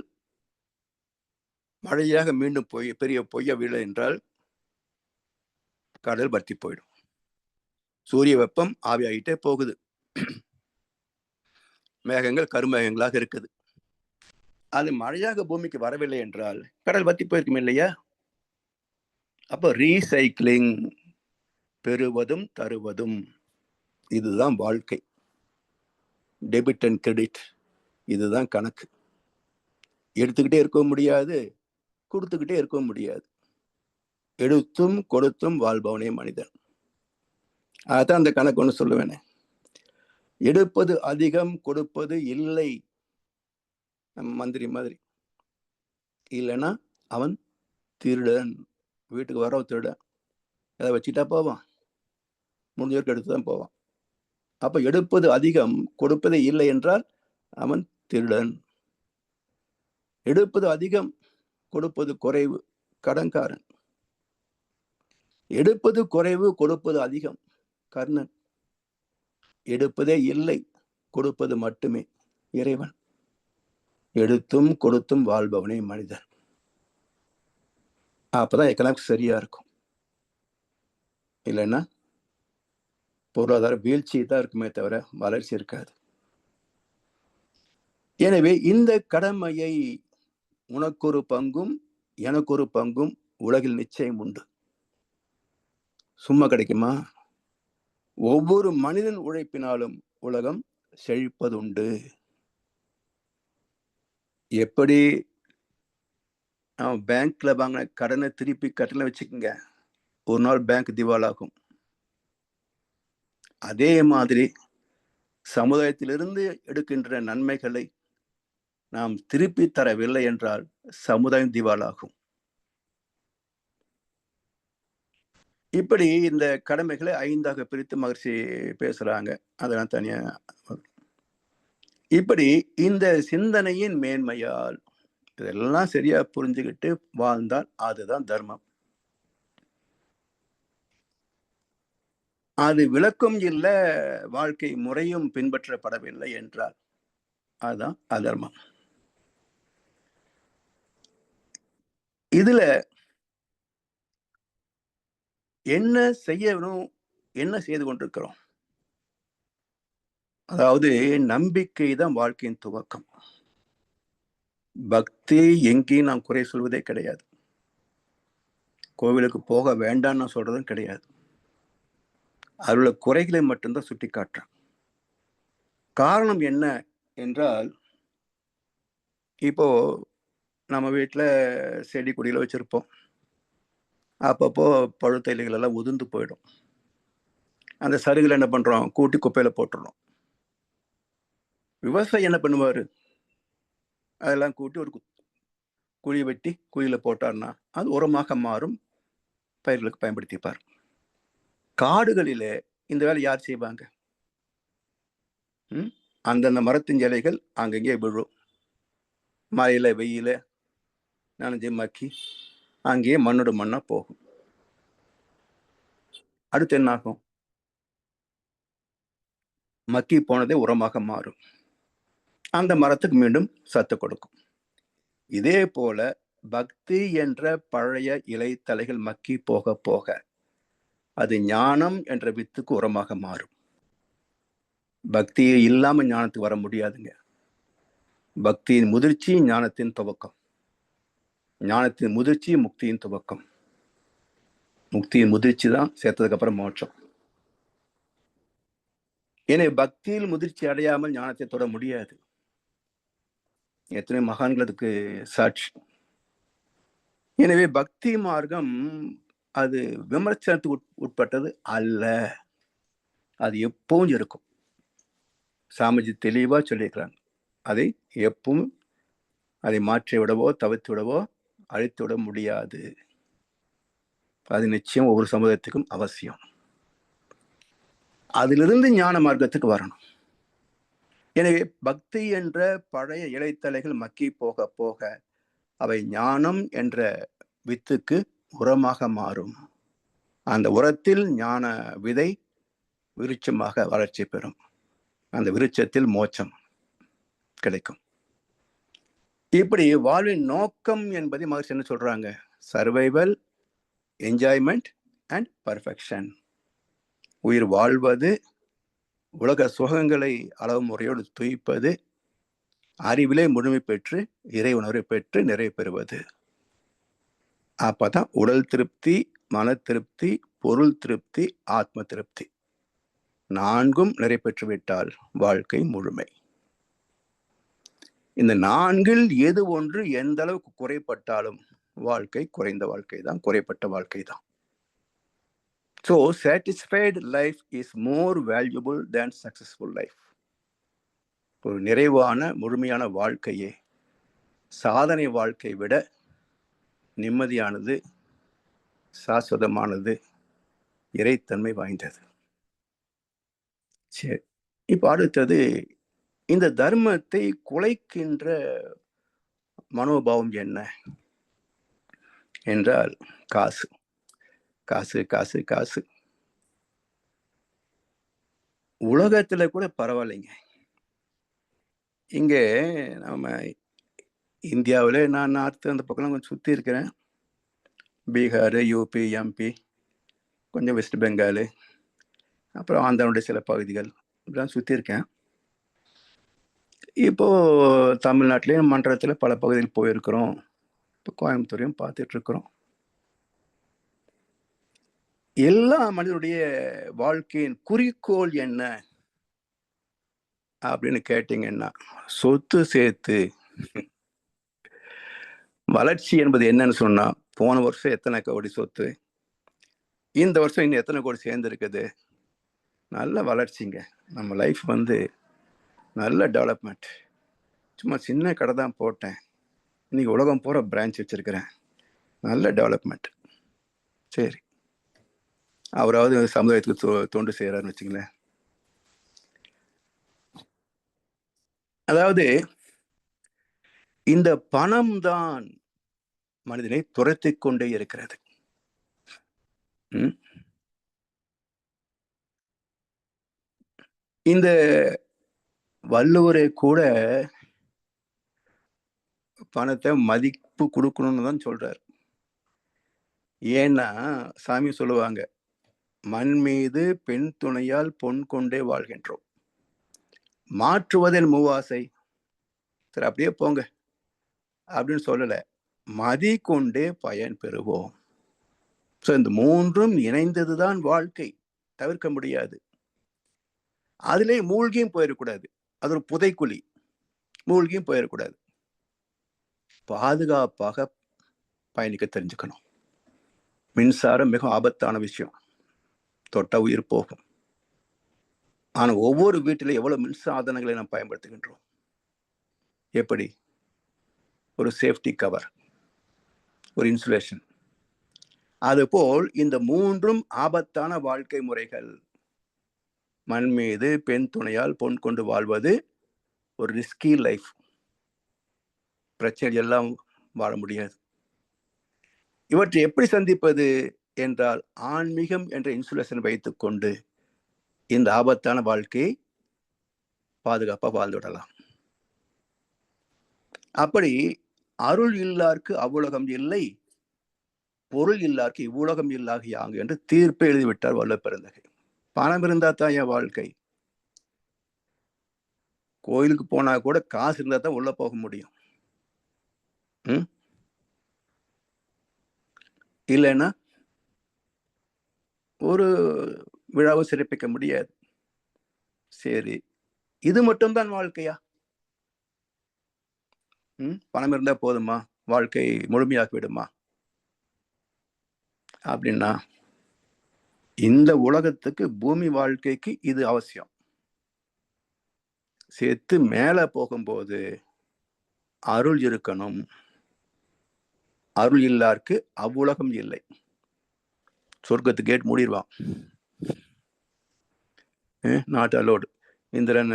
மழையாக மீண்டும் பெரிய பொய்ய விழ என்றால் கடல் வத்தி போயிடும். சூரிய வெப்பம் ஆவியாகிட்டே போகுது, மேகங்கள் கருமேகங்களாக இருக்குது. அது மழையாக பூமிக்கு வரவில்லை என்றால் கடல் வத்தி போயிருக்கும் இல்லையா? அப்போ ரீசைக்கிளிங், பெறுவதும் தருவதும், இதுதான் வாழ்க்கை. டெபிட் அண்ட் கிரெடிட், இதுதான் கணக்கு. எடுத்துக்கிட்டே இருக்க முடியாது, கொடுத்துக்கிட்டே இருக்க முடியாது. எடுத்தும் கொடுத்தும் வாழ்பவனே மனிதன். அதான் அந்த கணக்கு ஒன்று சொல்லுவேனே, எடுப்பது அதிகம், கொடுப்பது இல்லை. நம்ம மந்திரி மாதிரி. இல்லைன்னா அவன் திருடன். வீட்டுக்கு வர திருடன், அதை வச்சுட்டா போவான், முடிஞ்சவருக்கு எடுத்து தான் போவான். அப்ப எடுப்பது அதிகம், கொடுப்பதே இல்லை என்றால் அவன் திருடன். எடுப்பது அதிகம், கொடுப்பது குறைவு, கடன்காரன். எடுப்பது குறைவு, கொடுப்பது அதிகம், கர்ணன். எடுப்பதே இல்லை, கொடுப்பது மட்டுமே இறைவன். எடுத்தும் கொடுத்தும் வாழ்பவனே மனிதன். அப்பதான் எக்கனாமிக்ஸ் சரியா இருக்கும். இல்லைன்னா பொருளாதார வீழ்ச்சி தான் இருக்குமே தவிர வளர்ச்சி இருக்காது. எனவே இந்த கடமையை உனக்கு ஒரு பங்கும் எனக்கு ஒரு பங்கும் உலகில் நிச்சயம் உண்டு. சும்மா கிடைக்குமா? ஒவ்வொரு மனிதன் உழைப்பினாலும் உலகம் செழிப்பதுண்டு. எப்படி பேங்க்ல வாங்கின கடனை திருப்பி கட்டல வச்சுக்கோங்க, ஒரு நாள் பேங்க் திவாலாகும். அதே மாதிரி சமுதாயத்திலிருந்து எடுக்கின்ற நன்மைகளை நாம் திருப்பி தரவில்லை என்றால் சமுதாயம் திவாலாகும். இப்படி இந்த கடமைகளை 5ஆக பிரித்து மகிழ்ச்சி பேசுறாங்க. அதெல்லாம் தனியா. இப்படி இந்த சிந்தனையின் மேன்மையால் இதெல்லாம் சரியா புரிஞ்சுக்கிட்டு வாழ்ந்தால் அதுதான் தர்மம். அது விளக்கம் இல்லை, வாழ்க்கை முறையும் பின்பற்றப்படவில்லை என்றால் அதுதான் அதர்மம். இதுல என்ன செய்யணும், என்ன செய்து கொண்டிருக்கிறோம்? அதாவது நம்பிக்கை தான் வாழ்க்கையின் துவக்கம். பக்தி எங்கேயும் நாம் குறை சொல்வதே கிடையாது. கோவிலுக்கு போக வேண்டாம்னு நான் சொல்றதும் கிடையாது. அதுல குறைகளை மட்டும்தான் சுட்டி காட்டுறேன். காரணம் என்ன என்றால், இப்போ நம்ம வீட்டுல செடி கொடியில வச்சிருப்போம். அப்பப்போ பழுத்த இலைகள் எல்லாம் உதிர்ந்து போயிடும். அந்த சருகுல என்ன பண்றோம்? கூட்டி குப்பையில போட்டுறோம். விவசாயி என்ன பண்ணுவாரு? அதெல்லாம் கூட்டி ஒரு குழி வெட்டி குழியில போட்டார்னா அது உரமாக மாறும், பயிர்களுக்கு பயன்படுத்திப்பார். காடுகளிலே இந்த வேலை யார் செய்வாங்க? அந்தந்த மரத்தின் இலைகள் அங்கங்கே விழும். மழையில வெயில நனைஞ்சு மக்கி அங்கேயே மண்ணோட மண்ணா போகும். அடுத்து என்ன ஆகும்? மக்கி போனதே உரமாக மாறும். அந்த மரத்துக்கு மீண்டும் சத்து கொடுக்கும். இதே போல பக்தி என்ற பழைய இலை தலைகள் மக்கி போக போக அது ஞானம் என்ற வித்துக்கு உரமாக மாறும். பக்தியே இல்லாம ஞானத்துக்கு வர முடியாதுங்க. பக்தியின் முதிர்ச்சி ஞானத்தின் துவக்கம். ஞானத்தின் முதிர்ச்சி முக்தியின் துவக்கம். முக்தியின் முதிர்ச்சி தான் சேர்த்ததுக்கு அப்புறம் மோட்சம். எனவே பக்தியில் முதிர்ச்சி அடையாமல் ஞானத்தை தொட முடியாது. எத்தனை மகான்களுக்கு சாட்சி. எனவே பக்தி மார்க்கம் அது விமர்சனத்துக்கு உட்பட்டது அல்ல. அது எப்பவும் இருக்கும். சாமிஜி தெளிவா சொல்லியிருக்கிறாங்க. அதை எப்பவும் அதை மாற்றி விடவோ தவிர்த்து விடவோ அழித்து விட முடியாது. அது நிச்சயம் ஒவ்வொரு சமுதாயத்துக்கும் அவசியம். அதிலிருந்து ஞான மார்க்கத்துக்கு வரணும். எனவே பக்தி என்ற பழைய இலைத்தலைகள் மக்கி போக போக அவை ஞானம் என்ற வித்துக்கு உரமாக மாறும். அந்த உரத்தில் ஞான விதை விருட்சமாக வளர்ச்சி பெறும். அந்த விருட்சத்தில் மோட்சம் கிடைக்கும். இப்படி வாழ்வின் நோக்கம் என்பதை மகிழ்ச்சி என்ன சொல்றாங்க? Survival, enjoyment and perfection. உயிர் வாழ்வது, உலக சுகங்களை அளவு முறையோடு துய்ப்பது, அறிவிலே முழுமை பெற்று இறை உணர்வை பெற்று நிறைவு பெறுவது. அப்பதான் உடல் திருப்தி, மன திருப்தி, பொருள் திருப்தி, ஆத்ம திருப்தி நான்கும் நிறைவு பெற்று விட்டால் வாழ்க்கை முழுமை. இந்த நான்கில் எது ஒன்று எந்த அளவுக்கு குறைப்பட்டாலும் வாழ்க்கை குறைந்த வாழ்க்கை தான், குறைப்பட்ட வாழ்க்கை தான். So satisfied life is more valuable than successful life. ஒரு நிறைவான முழுமையான வாழ்க்கையே சாதனை வாழ்க்கை விட நிம்மதியானது, சாஸ்வதமானது, இறைத்தன்மை வாய்ந்தது. சரி, இப்ப அடுத்தது இந்த தர்மத்தை குலைக்கின்ற மனோபாவம் என்ன என்றால் காசு காசு காசு காசு. உலகத்துல கூட பரவாயில்லைங்க. இங்க நம்ம இந்தியாவில் நான் நார்த்து அந்த பக்கம் கொஞ்சம் சுற்றி இருக்கிறேன். பீகார், யூபி, எம்பி, கொஞ்சம் வெஸ்ட் பெங்கால், அப்புறம் ஆந்திராவுடைய சில பகுதிகள் இப்படிலாம் சுற்றி இருக்கேன். இப்போது தமிழ்நாட்டிலேயும் மன்றத்தில் பல பகுதியில் போயிருக்கிறோம். இப்போ கோயம்புத்தூரையும் பார்த்துட்ருக்குறோம். எல்லா மனிதனுடைய வாழ்க்கையின் குறிக்கோள் என்ன அப்படின்னு கேட்டீங்கன்னா, சொத்து சேர்த்து வளர்ச்சி என்பது என்னன்னு சொன்னா, போன வருஷம் எத்தனை கோடி சொத்து, இந்த வருஷம் இன்னும் எத்தனை கோடி சேர்ந்துருக்குது, நல்ல வளர்ச்சிங்க. நம்ம லைஃப் நல்ல டெவலப்மெண்ட். சும்மா சின்ன கடை தான் போட்டேன், இன்னைக்கு உலகம் பூரா பிரான்ச் வச்சிருக்கிறேன், நல்ல டெவலப்மெண்ட். சரி, அவராவது சமுதாயத்துக்கு தொண்டு செய்யறாருன்னு வச்சுங்களேன். அதாவது இந்த பணம் தான் மனிதனை துரத்தி கொண்டே இருக்கிறது. இந்த வள்ளுவரை கூட பணத்தை மதிப்பு கொடுக்கணும்னு தான் சொல்றாரு. ஏன்னா சாமி சொல்லுவாங்க, மண் மீது பெண் துணையால் பொன் கொண்டே வாழ்கின்றோம், மாற்றுவதில் மூவாசை. சரி, அப்படியே போங்க அப்படின்னு சொல்லல, மதி கொண்டே பயன் பெறுவோம். ஸோ இந்த மூன்றும் இணைந்ததுதான் வாழ்க்கை, தவிர்க்க முடியாது. அதிலே மூழ்கியும் போயிடக்கூடாது, அது ஒரு புதைக்குழி, மூழ்கியும் போயிடக்கூடாது. பாதுகாப்பாக பயணிக்க தெரிஞ்சுக்கணும். மின்சாரம் மிக ஆபத்தான விஷயம், தொட்ட உயிர் போகும். ஆனா ஒவ்வொரு வீட்டிலும் எவ்வளவு மின் சாதனங்களை நாம் பயன்படுத்துகின்றோம். எப்படி? ஒரு சேஃப்டி கவர், ஒரு இன்சுலேஷன். அதுபோல் இந்த மூன்றும் ஆபத்தான வாழ்க்கை முறைகள். மண் மீது பெண் துணையால் பொன் கொண்டு வாழ்வது ஒரு ரிஸ்கி லைஃப். பிரச்சனை எல்லாம் வாழ முடியாது. இவற்றை எப்படி சந்திப்பது என்றால், ஆன்மீகம் என்ற இன்சுலேஷன் வைத்துக் கொண்டு இந்த ஆபத்தான வாழ்க்கையை பாதுகாப்பாக வாழ்ந்துவிடலாம். அப்படி அருள் இல்லார்க்கு அவ்வுலகம் இல்லை, பொருள் இல்லார்க்கு இவ்வுலகம் இல்லாக யாங்கு என்று தீர்ப்பை எழுதிவிட்டார் வள்ளுவ பெருந்தகை. பணம் இருந்தா தான் என் வாழ்க்கை. கோயிலுக்கு போனா கூட காசு இருந்தா தான் உள்ள போக முடியும். இல்லைன்னா ஒரு விழாவை சிறப்பிக்க முடியாது. சரி, இது மட்டும்தான் வாழ்க்கையா? பணம் இருந்தா போதுமா, வாழ்க்கை முழுமையாக்கி விடுமா அப்படின்னா, இந்த உலகத்துக்கு, பூமி வாழ்க்கைக்கு இது அவசியம். சேர்த்து மேல போகும்போது அருள் இருக்கணும். அருள் இல்லார்க்கு அவ்வுலகம் இல்லை. சொர்க்கத்து கேட் மூடிடுவான். Not allowed. இந்திரன்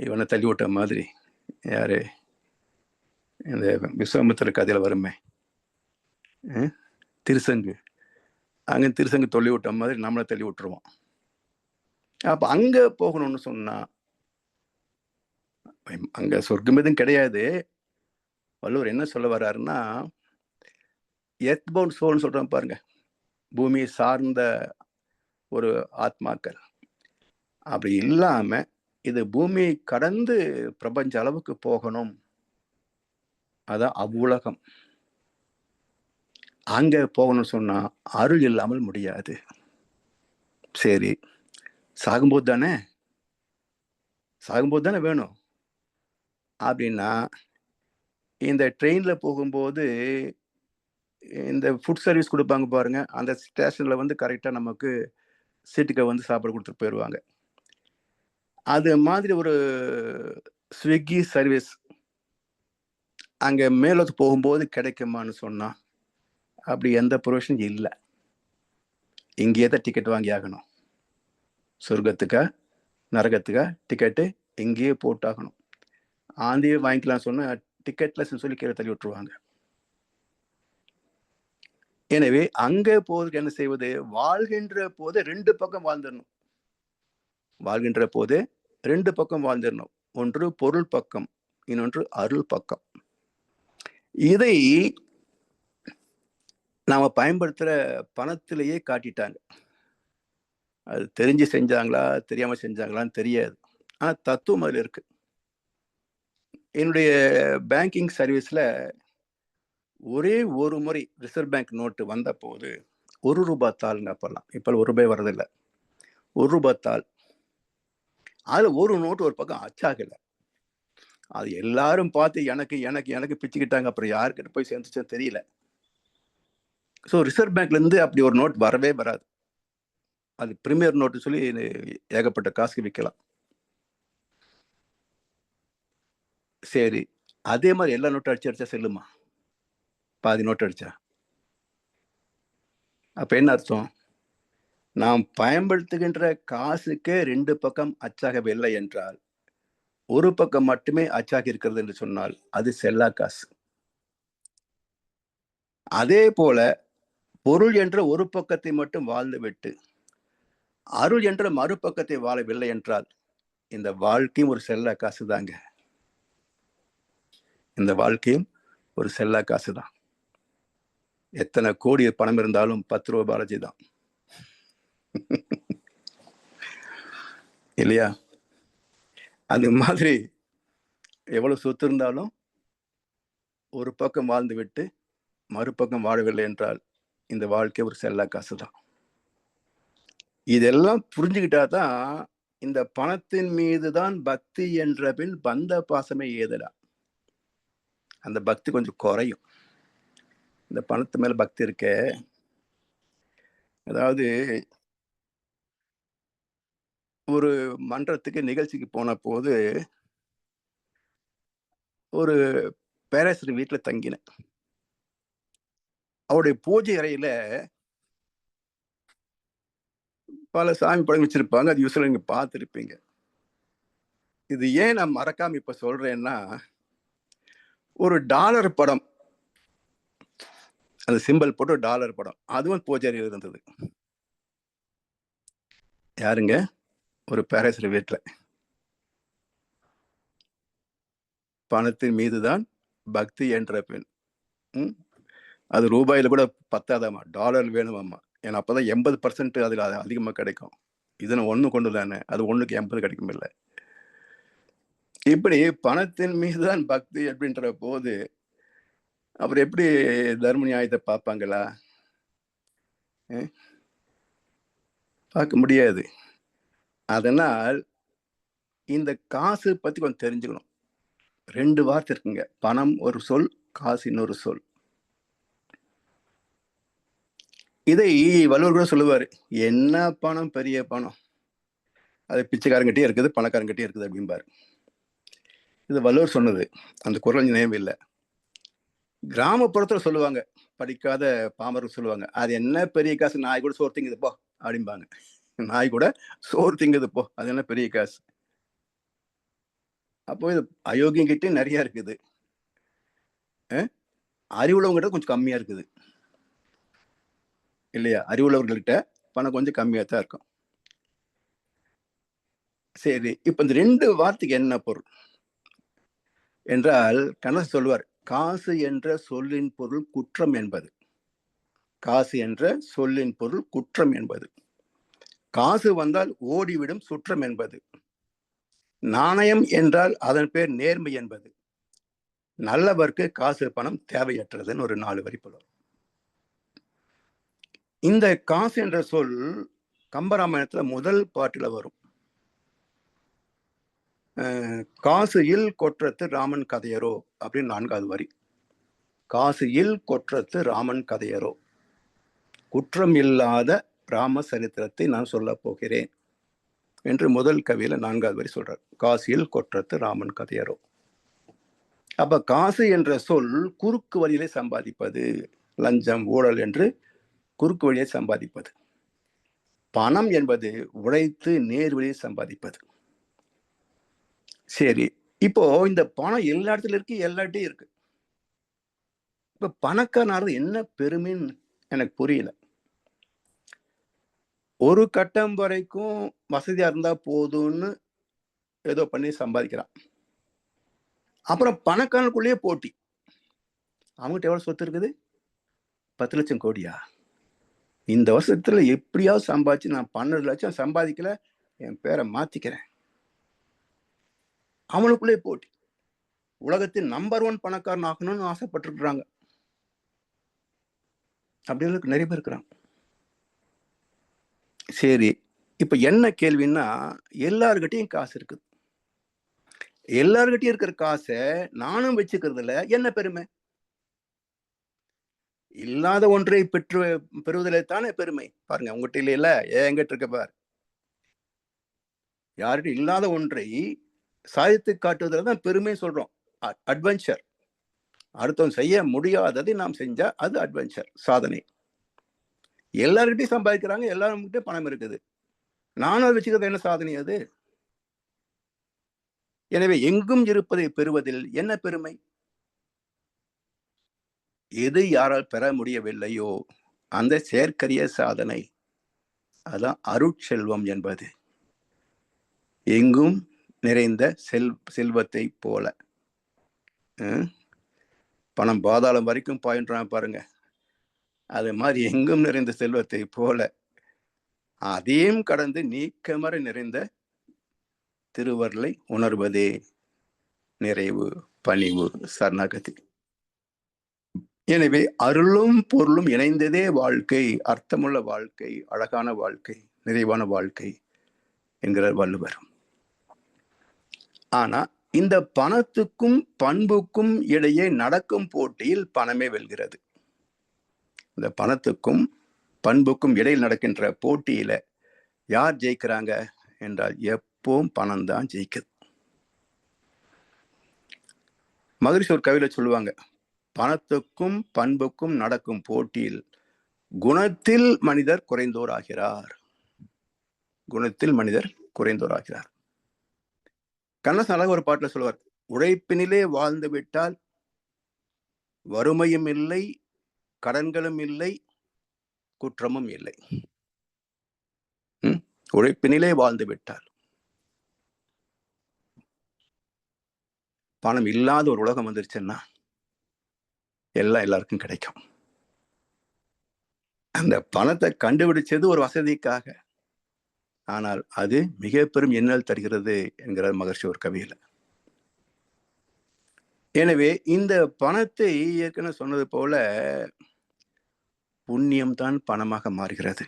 இவனை தள்ளி விட்ட மாதிரி, யாரு இந்த விஸ்வாமித்திர கதையில வருமே, திருசங்கு, அங்க திருசங்கு தள்ளி விட்ட மாதிரி நம்மளை தள்ளி விட்டுருவான். அப்ப அங்க போகணும்னு சொன்னா, அங்க சொர்க்கம் எதுவும் கிடையாது. வள்ளுவர் என்ன சொல்ல வர்றாருன்னா, எர்த் பவுண்ட் சோல்னு சொல்றோம் பாருங்க, பூமி சார்ந்த ஒரு ஆத்மாக்கள். அப்படி இல்லாம இது பூமியை கடந்து பிரபஞ்ச அளவுக்கு போகணும், அதான் அவ்வுலகம். அங்க போகணும்னு சொன்னா அருள் இல்லாமல் முடியாது. சரி, சாகும்போது தானே வேணும் அப்படின்னா, இந்த ட்ரெயின்ல போகும்போது இந்த ஃபுட் சர்வீஸ் கொடுப்பாங்க பாருங்க, அந்த ஸ்டேஷன்ல வந்து கரெக்டா நமக்கு சீட்டுக்கு வந்து சாப்பாடு கொடுத்துட்டு போயிடுவாங்க. அது மாதிரி ஒரு ஸ்விக்கி சர்வீஸ் அங்க மேலோத்து போகும்போது கிடைக்குமான்னு சொன்னா, அப்படி எந்த ப்ரொவிஷன் இல்லை. இங்கேயே தான் டிக்கெட் வாங்கி ஆகணும். சொர்க்கத்துக்கா நரகத்துக்கா டிக்கெட்டு இங்கேயே போட்டாகணும். ஆந்தியே வாங்கிக்கலாம் சொன்னா டிக்கெட்லெஸ் சொல்லி கீழே தள்ளி விட்டுருவாங்க. எனவே அங்க போறதுக்கு என்ன செய்வது? வாழ்கின்ற போது ரெண்டு பக்கம் வாழ்ந்துடணும். வாழ்கின்ற போது ரெண்டு பக்கம் வாழ்ந்துடணும். ஒன்று பொருள் பக்கம், இன்னொன்று அருள் பக்கம். இதை நாம பயன்படுத்துற பணத்திலேயே காட்டிட்டாங்க. அது தெரிஞ்சு செஞ்சாங்களா தெரியாம செஞ்சாங்களான்னு தெரியாது, ஆனா தத்துவம் அதுல இருக்கு. என்னுடைய பேங்கிங் சர்வீஸ்ல ஒரே ஒரு முறை ரிசர்வ் பேங்க் நோட்டு வந்த போது, ₹1 தாள்ங்க அப்பெல்லாம், இப்ப ₹1 வரதில்லை, ₹1 தாள். அதுல ஒரு நோட்டு ஒரு பக்கம் அச்சாகல. அது எல்லாரும் பார்த்து எனக்கு எனக்கு எனக்கு பிச்சுக்கிட்டாங்க. அப்புறம் யாருக்கிட்ட போய் சேர்ந்துச்சுன்னு தெரியல. ஸோ ரிசர்வ் பேங்க்ல இருந்து அப்படி ஒரு நோட் வரவே வராது. அது பிரீமியர் நோட்டு சொல்லி ஏகப்பட்ட காசுக்கு விற்கலாம். சரி, அதே மாதிரி எல்லா நோட்டும் அடிச்சா செல்லுமா? பாதி நோட்டு அடிச்சா அப்ப என்ன அர்த்தம்? நாம் பயன்படுத்துகின்ற காசுக்கே ரெண்டு பக்கம் அச்சாகவில்லை என்றால், ஒரு பக்கம் மட்டுமே அச்சாகி இருக்கிறது என்று சொன்னால் அது செல்லா காசு. அதே போல பொருள் என்ற ஒரு பக்கத்தை மட்டும் வாழ்ந்துவிட்டு அருள் என்ற மறுபக்கத்தை வாழவில்லை என்றால் இந்த வாழ்க்கையும் ஒரு செல்லா காசு தாங்க. இந்த வாழ்க்கையும் ஒரு செல்லா காசு தான். எத்தனை கோடி பணம் இருந்தாலும் 10 ரூபா பாலாஜி தான். இல்லையா? அந்த மாதிரி எவ்வளவு சொத்து இருந்தாலும் ஒரு பக்கம் வாழ்ந்து விட்டு மறுபக்கம் வாழவில்லை என்றால் இந்த வாழ்க்கை ஒரு செல்லா காசு தான். இதெல்லாம் புரிஞ்சுக்கிட்டா தான் இந்த பணத்தின் மீதுதான் பக்தி என்ற பின் பந்த பாசமே ஏதலா. அந்த பக்தி கொஞ்சம் குறையும். இந்த பணத்து மேல பக்தி இருக்க, அதாவது ஒரு மன்றத்துக்கு நிகழ்ச்சிக்கு போன போது ஒரு பேராசிரியர் வீட்டுல தங்கினேன். அவருடைய பூஜை அறையில பல சாமி படம் வச்சிருப்பாங்க. அது யூஸ்வலா நீங்க பார்த்துருப்பீங்க. இது ஏன் நான் மறக்காம இப்ப சொல்றேன்னா, ஒரு டாலர் படம், அந்த சிம்பல் போட்டு டாலர் படம், அதுவும் பூஜை அறையில் இருந்தது. யாருங்க? ஒரு பேராசிரியர் வீட்டுல. பணத்தின் மீதுதான் பக்தி என்ற பெண். அது ரூபாயில கூட பத்தாதாமா, டாலர் வேணுமாமா. ஏன்னா அப்பதான் 80% அதுல அதிகமா கிடைக்கும். இதுன்னு ஒண்ணு கொண்டு தானே, அது 1க்கு 80 கிடைக்கும் இல்லை. இப்படி பணத்தின் மீதுதான் பக்தி அப்படின்ற போது அப்புறம் எப்படி தர்ம நியாயத்தை பார்ப்பாங்களா? பார்க்க முடியாது. அதனால் இந்த காசு பத்தி கொஞ்சம் தெரிஞ்சுக்கணும். 2 வார்த்தை இருக்குங்க. பணம் ஒரு சொல், காசு இன்னொரு சொல். இதை வள்ளுவர் கூட சொல்லுவாரு, என்ன பணம் பெரிய பணம், அது பிச்சைக்காரங்கிட்டே இருக்குது, பணக்காரங்கிட்டே இருக்குது அப்படிம்பாரு. இது வள்ளுவர் சொன்னது. அந்த குரல் நினைவு இல்லை. கிராமப்புறத்துல சொல்லுவாங்க, படிக்காத பாமரர் சொல்லுவாங்க, அது என்ன பெரிய காசு, நாய் கூட சோறு திங்குது போ அப்படிம்பாங்க. நாய் கூட சோறு திங்குது போ, அது என்ன பெரிய காசு. அப்போ இது அயோக்கியங்கிட்ட நிறைய இருக்குது, அறிவுள்ளவங்கிட்ட கொஞ்சம் கம்மியா இருக்குது இல்லையா? அறிவுள்ளவர்கள்கிட்ட பணம் கொஞ்சம் கம்மியா தான் இருக்கும். சரி, இப்ப இந்த 2 வார்த்தைக்கு என்ன பொருள் என்றால், கண்ணன் சொல்லுவார், காசு என்ற சொல்லின் பொருள் குற்றம் என்பது. காசு என்ற சொல்லின் பொருள் குற்றம் என்பது. காசு வந்தால் ஓடிவிடும் சுற்றம் என்பது. நாணயம் என்றால் அதன் பேர் நேர்மை என்பது. நல்லவர்க்கு காசு பணம் தேவையற்றதுன்னு ஒரு 4 வரி புலம். இந்த காசு என்ற சொல் கம்பராமாயணத்துல முதல் பாட்டுல வரும். காசு இல் கொற்றத்து ராமன் கதையரோ அப்படின்னு 4வது வரி. காசு இல் கொற்றத்து ராமன் கதையரோ, குற்றம் இல்லாத ராம சரித்திரத்தை நான் சொல்ல போகிறேன் என்று முதல் கவியில 4வது வரி சொல்றார். காசியில் கொற்றத்து ராமன் கதையரோ. அப்ப காசு என்ற சொல் குறுக்கு வழியிலே சம்பாதிப்பது, லஞ்சம் ஊழல் என்று குறுக்கு வழியை சம்பாதிப்பது. பணம் என்பது உழைத்து நேர் வழியை சம்பாதிப்பது. சரி, இப்போ இந்த பணம் எல்லா இடத்துல இருக்கு, எல்லாட்டையும் இருக்கு. இப்ப பணக்காரனால என்ன பெருமைன்னு எனக்கு புரியல. ஒரு கட்டம் வரைக்கும் வசதியா இருந்தா போதும்னு ஏதோ பண்ணி சம்பாதிக்கிறான். அப்புறம் பணக்காரனுக்குள்ளேயே போட்டி. அவங்ககிட்ட எவ்வளவு சொத்து இருக்குது? 10 லட்சம் கோடியா? இந்த வருஷத்துல எப்படியாவது சம்பாதிச்சு நான் 12 லட்சம் சம்பாதிக்கல, என் பேரை மாத்திக்கிறேன். அவனுக்குள்ளே போட்டி. உலகத்தின் நம்பர் 1 பணக்காரன் ஆகணும்னு ஆசைப்பட்டிருக்கிறாங்க. அப்படி நிறைய பேர் இருக்கிறாங்க. சரி, இப்ப என்ன கேள்வின்னா, எல்லார்கிட்டையும் காசு இருக்குது. எல்லார்கிட்டையும் இருக்கிற காசை நானும் வச்சுக்கிறதுல என்ன பெருமை? இல்லாத ஒன்றை பெறுவதிலே தானே பெருமை. பாருங்க, உங்ககிட்ட இல்ல, என்கிட்ட இருக்க பார். யார்கிட்ட இல்லாத ஒன்றை சாதித்து காட்டுவதில் தான் பெருமை சொல்றோம். அட்வென்ச்சர். அடுத்தவன் செய்ய முடியாததை நாம் செஞ்சா அது அட்வென்ச்சர், சாதனை. எல்லார்கிட்டையும் சம்பாதிக்கிறாங்க, எல்லாருக்கிட்ட பணம் இருக்குது. நானும் அதை வச்சுக்கிறது என்ன சாதனை அது? எனவே எங்கும் இருப்பதை பெறுவதில் என்ன பெருமை? எது யாரால் பெற முடியவில்லையோ அந்த செயற்கரிய சாதனை, அதான் அருட்செல்வம் என்பது. எங்கும் நிறைந்த செல்வத்தை போல. பணம் பாதாளம் வரைக்கும் பாயின்றான் பாருங்க. அது மாதிரி எங்கும் நிறைந்த செல்வத்தை போல அதையும் கடந்து நீக்கமர நிறைந்த திருவருளை உணர்வதே நிறைவு, பணிவு, சரணாகதி. எனவே அருளும் பொருளும் இணைந்ததே வாழ்க்கை, அர்த்தமுள்ள வாழ்க்கை, அழகான வாழ்க்கை, நிறைவான வாழ்க்கை என்கிறார் வள்ளுவர். ஆனா இந்த பணத்துக்கும் பண்புக்கும் இடையே நடக்கும் போட்டியில் பணமே வெல்கிறது. இந்த பணத்துக்கும் பண்புக்கும் இடையில் நடக்கின்ற போட்டியில யார் ஜெயிக்கிறாங்க என்றால் எப்பவும் பணம் தான் ஜெயிக்குது. மகரிஷி ஒரு கவிதை சொல்லுவாங்க, பணத்துக்கும் பண்புக்கும் நடக்கும் போட்டியில் குணத்தில் மனிதர் குறைந்தோர் ஆகிறார். குணத்தில் மனிதர் குறைந்தோர் ஆகிறார். கண்ணதாசன் அழகாக ஒரு பாட்டுல சொல்லுவார், உழைப்பினிலே வாழ்ந்து விட்டால் வறுமையும் இல்லை, கடன்களும் இல்லை, குற்றமும் இல்லை. உழைப்பினிலே வாழ்ந்து விட்டால். பணம் இல்லாத ஒரு உலகம் வந்துருச்சுன்னா எல்லாம் எல்லாருக்கும் கிடைக்கும். அந்த பணத்தை கண்டுபிடிச்சது ஒரு வசதிக்காக, ஆனால் அது மிக பெரும் இன்னல் தருகிறது என்கிறார் மகர்ஷி ஒரு கவியில. எனவே இந்த பணத்தை ஏற்கனவே சொன்னது போல புண்ணியம்தான் பணமாக மாறுகிறது.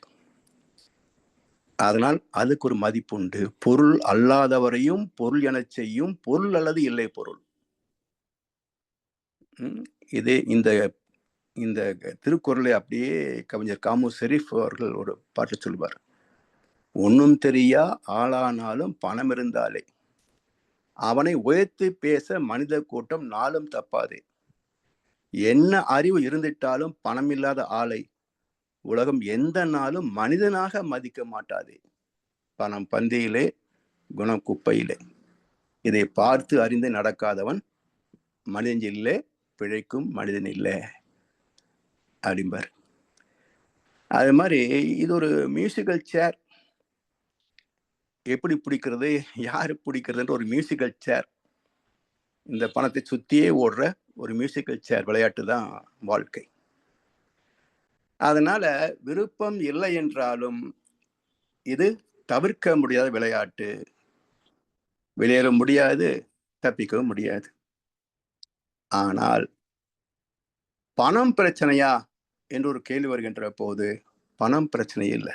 அதனால் அதுக்கு ஒரு மதிப்புண்டு. பொருள் அல்லாதவரையும் பொருள் என செய்யும் பொருள் அல்லது இல்லை பொருள். இதே இந்த இந்த திருக்குறளை அப்படியே கவிஞர் காமு ஷெரீப் அவர்கள் ஒரு பாட்டு சொல்வார், ஒன்னும் தெரியா ஆளானாலும் பணம் இருந்தாலே அவனை உயர்த்து பேச மனித கூட்டம் நாளும் தப்பாதே. என்ன அறிவு இருந்திட்டாலும் பணம் இல்லாத ஆளை உலகம் எந்த நாளும் மனிதனாக மதிக்க மாட்டாதே. பணம் பந்தியிலே, குணம் குப்பையிலே. இதை பார்த்து அறிந்து நடக்காதவன் மனிதன் இல்லை, பிழைக்கும் மனிதன் இல்லை அப்படிம்பார். அது மாதிரி இது ஒரு மியூசிக்கல் சேர். எப்படி பிடிக்கிறது, யாரு பிடிக்கிறதுன்ற ஒரு மியூசிக்கல் சேர். இந்த பணத்தை சுத்தியே ஓடுற ஒரு மியூசிக்கல் சேர் விளையாட்டு தான் வாழ்க்கை. அதனால விருப்பம் இல்லை என்றாலும் இது தவிர்க்க முடியாத விளையாட்டு. வெளியேற முடியாது, தப்பிக்கவும் முடியாது. ஆனால் பணம் பிரச்சனையா என்று ஒரு கேள்வி வருகின்ற போது பணம் பிரச்சனை இல்லை.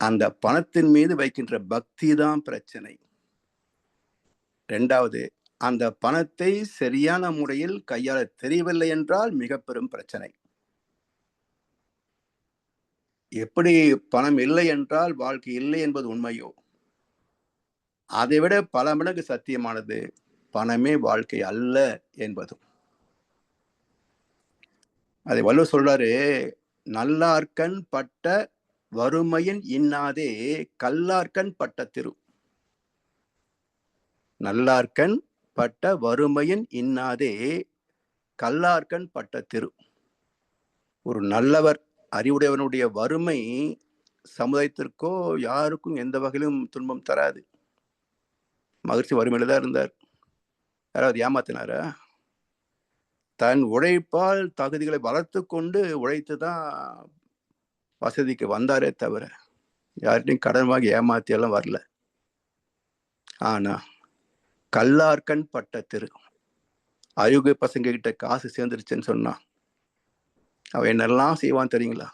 அந்த பணத்தின் மீது வைக்கின்ற பக்தி தான் பிரச்சனை. இரண்டாவது, அந்த பணத்தை சரியான முறையில் கையாள தெரியவில்லை என்றால் மிக பெரும் பிரச்சனை. எப்படி பணம் இல்லை என்றால் வாழ்க்கை இல்லை என்பது உண்மையோ, அதைவிட பல மடங்கு சத்தியமானது பணமே வாழ்க்கை அல்ல என்பதும். அதை வள்ளுவர் சொல்றாரு, நல்லார்கண் பட்ட வறுமையின் இன்னாதே கல்லார்கண் பட்ட திரு. நல்லார்கண் பட்ட வறுமையின் இன்னாதே கல்லார்கண் பட்ட திரு. ஒரு நல்லவர் அறிவுடையவனுடைய வறுமை சமுதாயத்திற்கோ யாருக்கும் எந்த வகையிலும் துன்பம் தராது. மகிழ்ச்சி வறுமையில தான் இருந்தார். யாராவது ஏமாத்தினாரா? தன் உழைப்பால் தகுதிகளை வளர்த்து கொண்டு உழைத்து தான் வசதிக்கு வந்தாரே தவிர யார்கிட்டையும் கடன் வாங்கி ஏமாத்தி எல்லாம் வரல. ஆனா கல்லார்கண் பட்ட திரு. அயுக பசங்க கிட்ட காசு சேர்ந்துருச்சுன்னு சொன்னா அவன் என்னெல்லாம் செய்வான் தெரியுங்களா?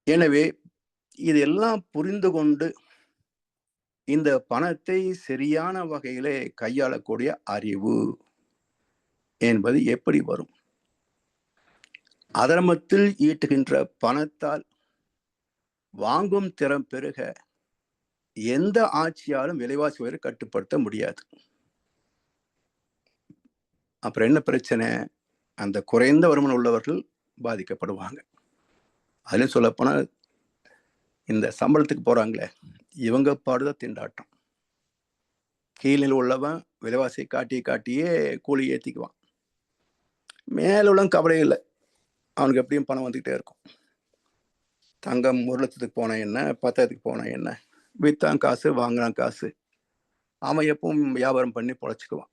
எனவே இதெல்லாம் புரிந்து கொண்டு இந்த பணத்தை சரியான வகையிலே கையாளக்கூடிய அறிவு என்பது எப்படி வரும்? அதர்மத்தில் ஈட்டுகின்ற பணத்தால் வாங்கும் திறம் பெருக எந்த ஆட்சியாலும் விலைவாசி உயர்வை கட்டுப்படுத்த முடியாது. அப்புறம் என்ன பிரச்சனை? அந்த குறைந்த வருமானம் உள்ளவர்கள் பாதிக்கப்படுவாங்க. அதுலயும் சொல்லப்போனா இந்த சம்பளத்துக்கு போறாங்களே, இவங்க பாடுதான் திண்டாட்டம். கீழில் உள்ளவன் விலைவாசியை காட்டியே கூலி ஏத்திக்குவான். மேல உள்ளவன் கவலை இல்லை, அவனுக்கு எப்படியும் பணம் வந்துகிட்டே இருக்கும். தங்கம் 1 லட்சத்துக்கு போனா என்ன, 10,000க்கு போனா என்ன, வித்தான் காசு வாங்கினான் காசு. அவன் எப்பவும் வியாபாரம் பண்ணி பொழைச்சிக்குவான்.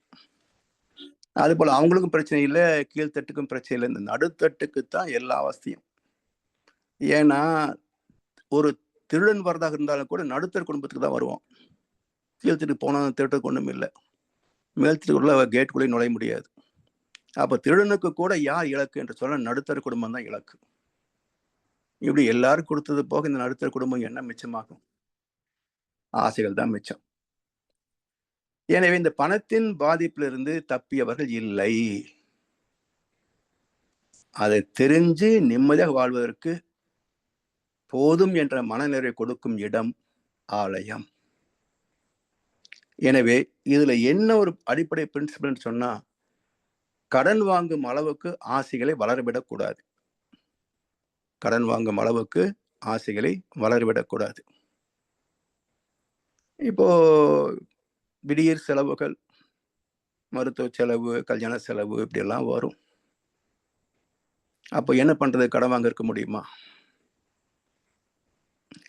அது போல அவங்களுக்கும் பிரச்சனை இல்லை, கீழ்த்தட்டுக்கும் பிரச்சனை இல்லை. இந்த நடுத்தட்டுக்கு தான் எல்லா அவஸ்தையும். ஏன்னா ஒரு திருடன் வரதாக இருந்தாலும் கூட நடுத்தர குடும்பத்துக்கு தான் வருவான். கீழ்த்தட்டுக்கு போனா திருட்டுக்கு ஒன்றும் இல்லை. மேல்த்தட்டுக்குள்ள கேட்டுக்குள்ளே நுழைய முடியாது. அப்ப திருடனுக்கு கூட யார் இலக்கு என்று சொல்ல நடுத்தர குடும்பம் தான் இலக்கு. இப்படி எல்லாரும் கொடுத்தது போக இந்த நடுத்தர குடும்பம் என்ன மிச்சமாகும்? ஆசைகள் தான் மிச்சம். எனவே இந்த பணத்தின் பாதிப்பிலிருந்து தப்பியவர்கள் இல்லை. அதை தெரிஞ்சு நிம்மதியாக வாழ்வதற்கு போதும் என்ற மனநிறைவை கொடுக்கும் இடம் ஆலயம். எனவே இதுல என்ன ஒரு அடிப்படை பிரின்சிபல் சொன்னா, கடன் வாங்கும் அளவுக்கு ஆசைகளை வளரவிடக்கூடாது. கடன் வாங்கும் அளவுக்கு ஆசைகளை வளரவிடக்கூடாது. இப்போ திடீர் செலவுகள், மருத்துவ செலவு, கல்யாண செலவு இப்படி எல்லாம் வரும். அப்போ என்ன பண்றது? கடன் வாங்க இருக்க முடியுமா?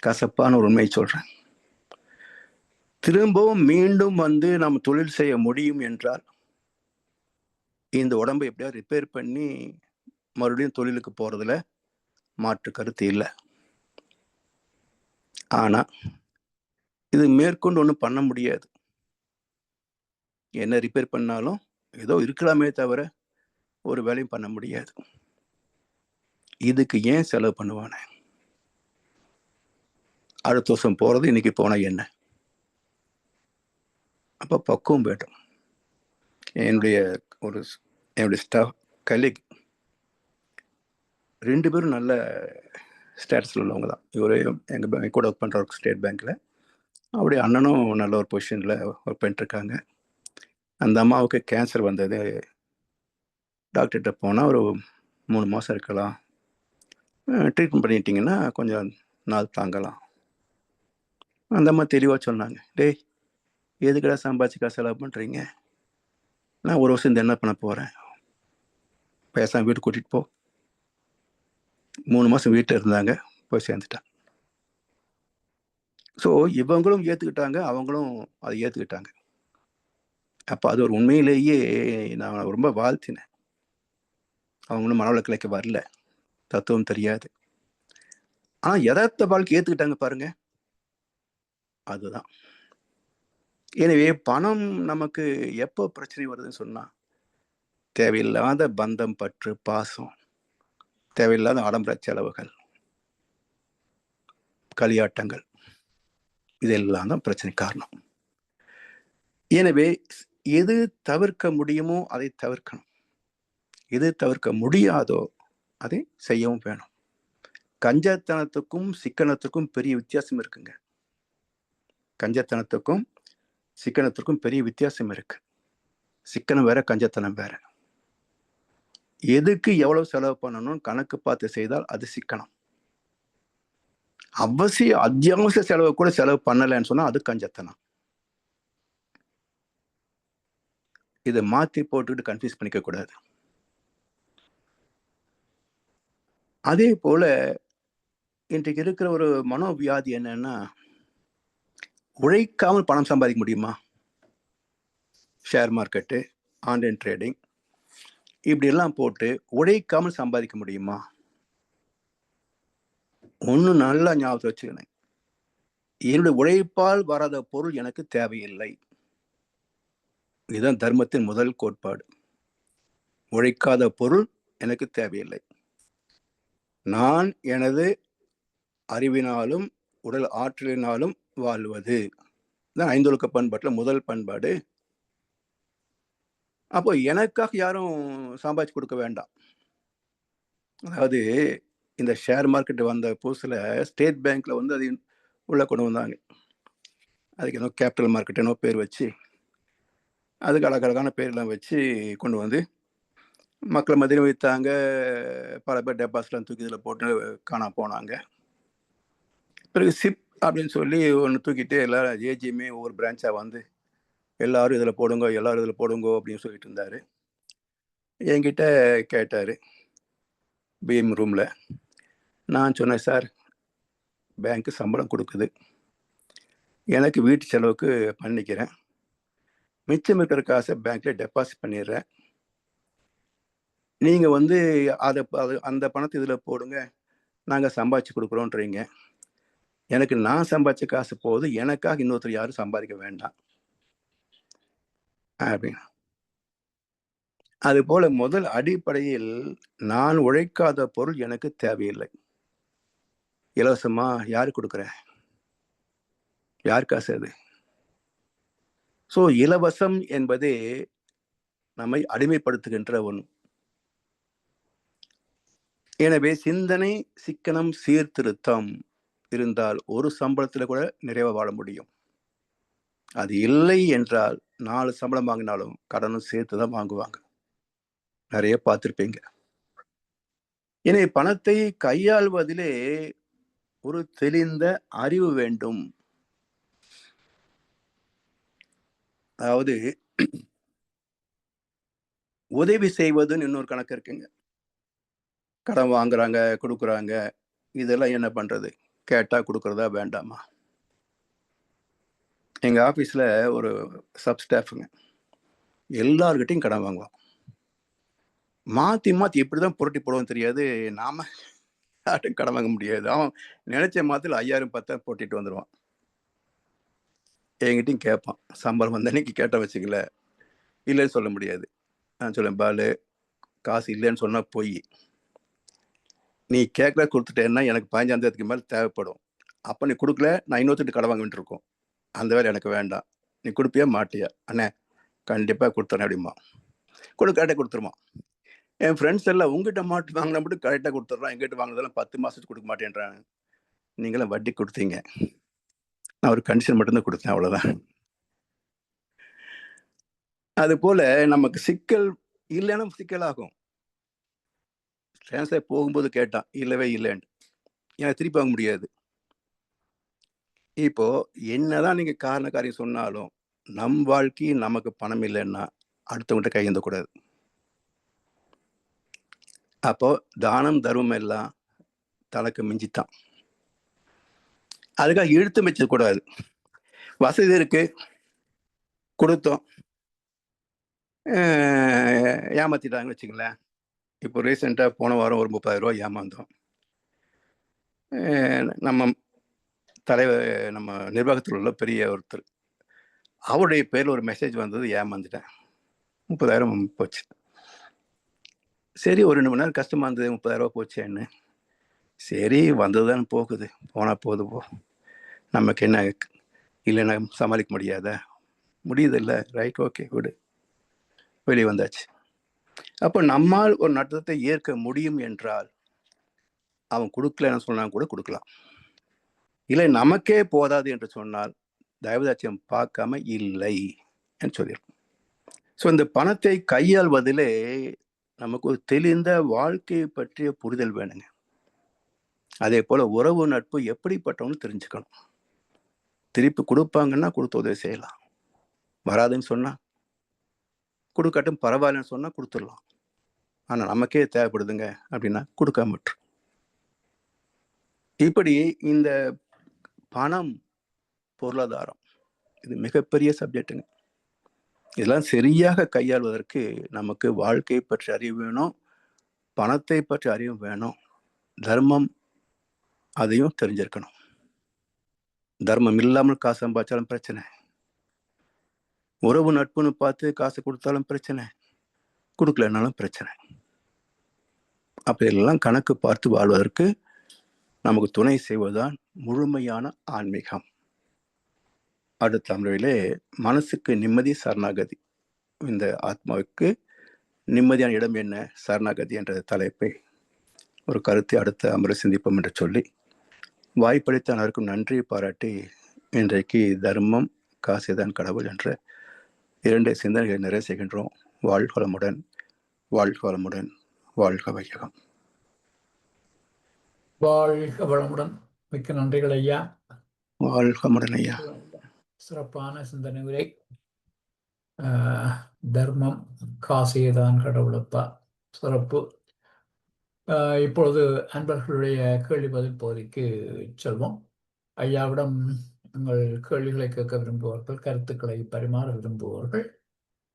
கசப்பான ஒரு உண்மை சொல்றேன். திரும்பவும் மீண்டும் நம்ம தொழில் செய்ய முடியும் என்றால் இந்த உடம்பை எப்படியா ரிப்பேர் பண்ணி மறுபடியும் தொழிலுக்கு போறதுல மாற்று கருத்து இல்லை. ஆனா இது மேற்கொண்டு ஒன்றும் பண்ண முடியாது. என்ன ரிப்பேர் பண்ணாலும் ஏதோ இருக்கலாமே தவிர ஒரு வேலையும் பண்ண முடியாது. இதுக்கு ஏன் செலவு பண்ணுவானே? அடுத்த வருஷம் போறது இன்னைக்கு போனா என்ன? அப்ப பக்குவம் வேண்டும். என்னுடைய ஸ்டாஃப் கலீக் 2 பேரும் நல்ல ஸ்டேட்டஸ்ல உள்ளவங்க தான். இவரு எங்க கூட ஒர்க் பண்ற ஸ்டேட் பேங்க்ல, அவருடைய அண்ணனும் நல்ல ஒரு பொசிஷன்ல ஒர்க் பண்ணிட்டு இருக்காங்க. அந்த அம்மாவுக்கு கேன்சர் வந்தது. டாக்டர்கிட்ட போனா ஒரு 3 மாசம் இருக்கலாம், ட்ரீட்மெண்ட் பண்ணிட்டீங்கன்னா கொஞ்சம் நாள் தாங்கலாம். அந்த அம்மா தெளிவா சொன்னாங்க, டேய் எதுக்கடா சம்பாதிச்சு காசு செலவு பண்றீங்க? நான் ஒரு வருஷம் இந்த என்ன பண்ண போறேன்? பேசாம வீட்டுக்கு கூட்டிட்டு போ. 3 மாசம் வீட்டில் இருந்தாங்க, போய் சேர்ந்துட்டான். ஸோ இவங்களும் ஏத்துக்கிட்டாங்க, அவங்களும் அதை ஏத்துக்கிட்டாங்க. அப்ப அது ஒரு உண்மையிலேயே நான் ரொம்ப வாழ்த்தினேன். அவங்களும் மனவளக்கலைக்கு வரல, தத்துவம் தெரியாது. ஆனா யதார்த்த வாழ்க்கை ஏத்துக்கிட்டாங்க பாருங்க, அதுதான். எனவே பணம் நமக்கு எப்போ பிரச்சனை வருதுன்னு சொன்னா, தேவையில்லாத பந்தம், பற்று, பாசம், தேவையில்லாத ஆடம்பர செலவுகள், களியாட்டங்கள், இதெல்லாம் தான் பிரச்சனை காரணம். எனவே எது தவிர்க்க முடியுமோ அதை தவிர்க்கணும். எது தவிர்க்க முடியாதோ அதை செய்யவும் வேணும். கஞ்சத்தனத்துக்கும் சிக்கனத்துக்கும் பெரிய வித்தியாசம் இருக்குங்க. கஞ்சத்தனத்துக்கும் சிக்கனத்திற்கும் பெரிய வித்தியாசம் இருக்கு. சிக்கனம் வேற, கஞ்சத்தனம் வேற. எதுக்கு எவ்வளவு செலவு பண்ணணும் கணக்கு பார்த்து செய்தால் அது சிக்கனம். அத்தியாவசிய செலவு கூட செலவு பண்ணலன்னு சொன்னா அது கஞ்சத்தனம். இதை மாத்தி போட்டுக்கிட்டு கன்ஃபியூஸ் பண்ணிக்க கூடாது. அதே போல இன்றைக்கு இருக்கிற ஒரு மனோவியாதி என்னன்னா, உழைக்காமல் பணம் சம்பாதிக்க முடியுமா? ஷேர் மார்க்கெட்டு, ஆன்லைன் ட்ரேடிங் இப்படி எல்லாம் போட்டு உழைக்காமல் சம்பாதிக்க முடியுமா? ஒண்ணு நல்லா ஞாபகத்தை வச்சுக்கணும். என்னுடைய உழைப்பால் வராத பொருள் எனக்கு தேவையில்லை. இதுதான் தர்மத்தின் முதல் கோட்பாடு. உழைக்காத பொருள் எனக்கு தேவையில்லை. நான் எனது அறிவினாலும் உடல் ஆற்றலினாலும் வாழ்வது தான் ஐந்தொழுக்க பண்பாட்டுல முதல் பண்பாடு. அப்போ எனக்காக யாரும் சம்பாதிச்சு கொடுக்க வேண்டாம். அதாவது இந்த ஷேர் மார்க்கெட் வந்த புதுசுல ஸ்டேட் பேங்க்ல அது உள்ள கொண்டு வந்தாங்க. அதுக்கு ஏதோ கேபிட்டல் மார்க்கெட் என்னோ பேர் வச்சு, அதுக்கு அழகழகான பேர்லாம் வச்சு கொண்டு வந்து மக்களை மதியம் வைத்தாங்க. பல பேர் டெபாசிட்லாம் தூக்கி இதில் போட்டு காணாம போனாங்க. பிறகு சிப் அப்படின்னு சொல்லி ஒன்று தூக்கிட்டு எல்லாரும் ஏஜியுமே ஒவ்வொரு பிரான்ச்சாக எல்லாரும் இதில் போடுங்க, எல்லாரும் இதில் போடுங்க அப்படின்னு சொல்லிட்டு இருந்தார். என்கிட்ட கேட்டார் பிஎம் ரூமில். நான் சொன்னேன், சார் பேங்க்கு சம்பளம் கொடுக்குது, எனக்கு வீட்டு செலவுக்கு பண்ணிக்கிறேன், மிச்சம் இருக்கிற காசை பேங்க்ல டெபாசிட் பண்ணிடுறேன். நீங்க வந்து அந்த பணத்தை இதுல போடுங்க, நாங்க சம்பாதிச்சு கொடுக்குறோன்றீங்க. எனக்கு நான் சம்பாதிச்ச காசு போது, எனக்காக இன்னொருத்தர் யாரும் சம்பாதிக்க வேண்டாம் அப்படின்னு. அது போல முதல் அடிப்படையில் நான் உழைக்காத பொருள் எனக்கு தேவையில்லை. இலவசமா யாரு கொடுக்குறேன்? யார் காசு அது? ஸோ இலவசம் என்பதே நம்மை அடிமைப்படுத்துகின்ற ஒன்று. எனவே சிந்தனை, சிக்கனம், சீர்திருத்தம் இருந்தால் ஒரு சம்பளத்துல கூட நிறைவா வாழ முடியும். அது இல்லை என்றால் 4 சம்பளம் வாங்கினாலும் கடனும் சேர்த்துதான் வாங்குவாங்க. நிறைய பார்த்திருப்பீங்க. எனவே பணத்தை கையாள்வதிலே ஒரு தெளிந்த அறிவு வேண்டும். அதாவது உதவி செய்வதுன்னு இன்னொரு கணக்கு இருக்குங்க. கடன் வாங்குறாங்க, கொடுக்குறாங்க, இதெல்லாம் என்ன பண்றது? கேட்டா கொடுக்கறதா வேண்டாமா? எங்க ஆபீஸ்ல ஒரு சப் ஸ்டாஃப்ங்க எல்லார்கிட்டையும் கடன் வாங்குவான். மாத்தி மாத்தி எப்படிதான் புரட்டி போடுவோம் தெரியாது. நாம யார்ட்டும் கடன் வாங்க முடியாது. அவன் நினைச்ச மாதத்துல 5000 10,000 போட்டிட்டு வந்துடுவான். என்கிட்டையும் கேட்பான். சம்பளம் வந்த அன்னைக்கு கேட்ட வச்சுக்கல, இல்லைன்னு சொல்ல முடியாது. நான் சொல்லுவேன், பாலு காசு இல்லைன்னு சொன்னா போய் நீ கேட்கல கொடுத்துட்டேன்னா எனக்கு 15ஆம் தேதிக்கு மேலே தேவைப்படும். அப்போ நீ கொடுக்கல, நான் இன்னொருத்திட்டு கடன் வாங்க வேண்டியிருக்கும். அந்த வேலை எனக்கு வேண்டாம். நீ கொடுப்பியா மாட்டியா? அண்ணே கண்டிப்பாக கொடுத்துறேன் அப்படிமா. கரெக்டாக கொடுத்துருமா. என் ஃப்ரெண்ட்ஸ் எல்லாம் உங்ககிட்ட மாட்டு வாங்கினா மட்டும் கரெக்டாக கொடுத்துட்றான், எங்கிட்ட வாங்கினதெல்லாம் 10 மாதத்துக்கு கொடுக்க மாட்டேன்றாங்க. நீங்களாம் வட்டி கொடுத்தீங்க, நான் ஒரு கண்டிஷன் மட்டும்தான் கொடுத்தேன், அவ்வளோதான். அது போல நமக்கு சிக்கல் இல்லைன்னா சிக்கலாகும். டிரான்ஸ்லேட் போகும்போது கேட்டான், இல்லவே இல்லைன்னு. எனக்கு திருப்பி வாங்க முடியாது. இப்போ என்னதான் நீங்க காரண காரியம் சொன்னாலும் நம் வாழ்க்கை நமக்கு பணம் இல்லைன்னா அடுத்தவங்கிட்ட கையேந்தக்கூடாது. அப்போ தானம் தர்மம் எல்லாம் தனக்கு மிஞ்சித்தான். அதுக்காக இழுத்து மிச்ச கூடாது. வசதி இருக்கு, கொடுத்தோம், ஏமாத்திட்டாங்கன்னு வச்சுங்களேன். இப்போ ரீசெண்டா போன வாரம் ஒரு 30,000 ரூபாய் ஏமாந்தோம். நம்ம தலைவர், நம்ம நிர்வாகத்தில் உள்ள பெரிய ஒருத்தர், அவருடைய பேர்ல ஒரு மெசேஜ் வந்தது, ஏமாந்துட்டேன், 30,000 போச்சு. சரி, ஒரு 2 மணி நேரம் கஷ்டமா இருந்தது, 30,000 ரூபாய் போச்சேன்னு. சரி, வந்ததுதான் போகுது, போனா போகுது போ, நமக்கு என்ன இல்லைன்னா சமாளிக்க முடியாத? முடியுது இல்லை, ரைட், ஓகே விடு, வெளியே வந்தாச்சு. அப்போ நம்மால் ஒரு நட்டத்தை ஏற்க முடியும் என்றால் அவன் கொடுக்கலன்னு சொன்னா கூட கொடுக்கலாம். இல்லை நமக்கே போதாது என்று சொன்னால் தயவுதாட்சியம் பார்க்காம இல்லை என்று சொல்லியிருக்கோம். ஸோ இந்த பணத்தை கையாள்வதிலே நமக்கு ஒரு தெளிந்த வாழ்க்கையை பற்றிய புரிதல் வேணுங்க. அதே போல உறவு நட்பு எப்படிப்பட்டவன்னு தெரிஞ்சுக்கணும். திருப்பி கொடுப்பாங்கன்னா கொடுத்து உதவி செய்யலாம், வராதுன்னு சொன்னா கொடுக்கட்டும் பரவாயில்லன்னு சொன்னா கொடுத்துடலாம். ஆனா நமக்கே தேவைப்படுதுங்க அப்படின்னா கொடுக்காம விட்டுரு. இப்படி இந்த பணம், பொருளாதாரம் இது மிகப்பெரிய சப்ஜெக்டுங்க. இதெல்லாம் சரியாக கையாள்வதற்கு நமக்கு வாழ்க்கை பற்றி அறிவு வேணும், பணத்தை பற்றி அறிவு வேணும், தர்மம் அதையும் தெரிஞ்சிருக்கணும். தர்மம் இல்லாமல் காசு சம்பாதிச்சாலும் பிரச்சனை, உறவு நட்புன்னு பார்த்து காசு கொடுத்தாலும் பிரச்சனை, கொடுக்கலனாலும் பிரச்சனை. அப்ப எல்லாம் கணக்கு பார்த்து வாழ்வதற்கு நமக்கு துணை செய்வதுதான் முழுமையான ஆன்மீகம். அடுத்த அமர்விலே மனசுக்கு நிம்மதி சரணாகதி, இந்த ஆத்மாவுக்கு நிம்மதியான இடம் என்ன, சரணாகதி என்ற தலைப்பை ஒரு கருத்தை அடுத்த அமர்வை சிந்திப்போம் என்று சொல்லி வாய்ப்பளித்த அனைவருக்கும் நன்றி பாராட்டி இன்றைக்கு தர்மம் காசுதான் கடவுள் என்ற 2 சிந்தனைகளை நிறைவு செய்கின்றோம். வாழ்க வளமுடன், வாழ்க வளமுடன், வாழ்க வையகம். வாழ்க வளமுடன். மிக்க நன்றிகள் ஐயா. வாழ்க வளமுடன் ஐயா. சிறப்பான சிந்தனை உரை. தர்மம் காசேதான் கடவுளப்பா, சிறப்பு. இப்பொழுது அன்பர்களுடைய கேள்வி பதில் பகுதிக்கு செல்வோம். ஐயாவிடம் உங்கள் கேள்விகளை கேட்க விரும்புபவர்கள், கருத்துக்களை பரிமாற விரும்புபவர்கள்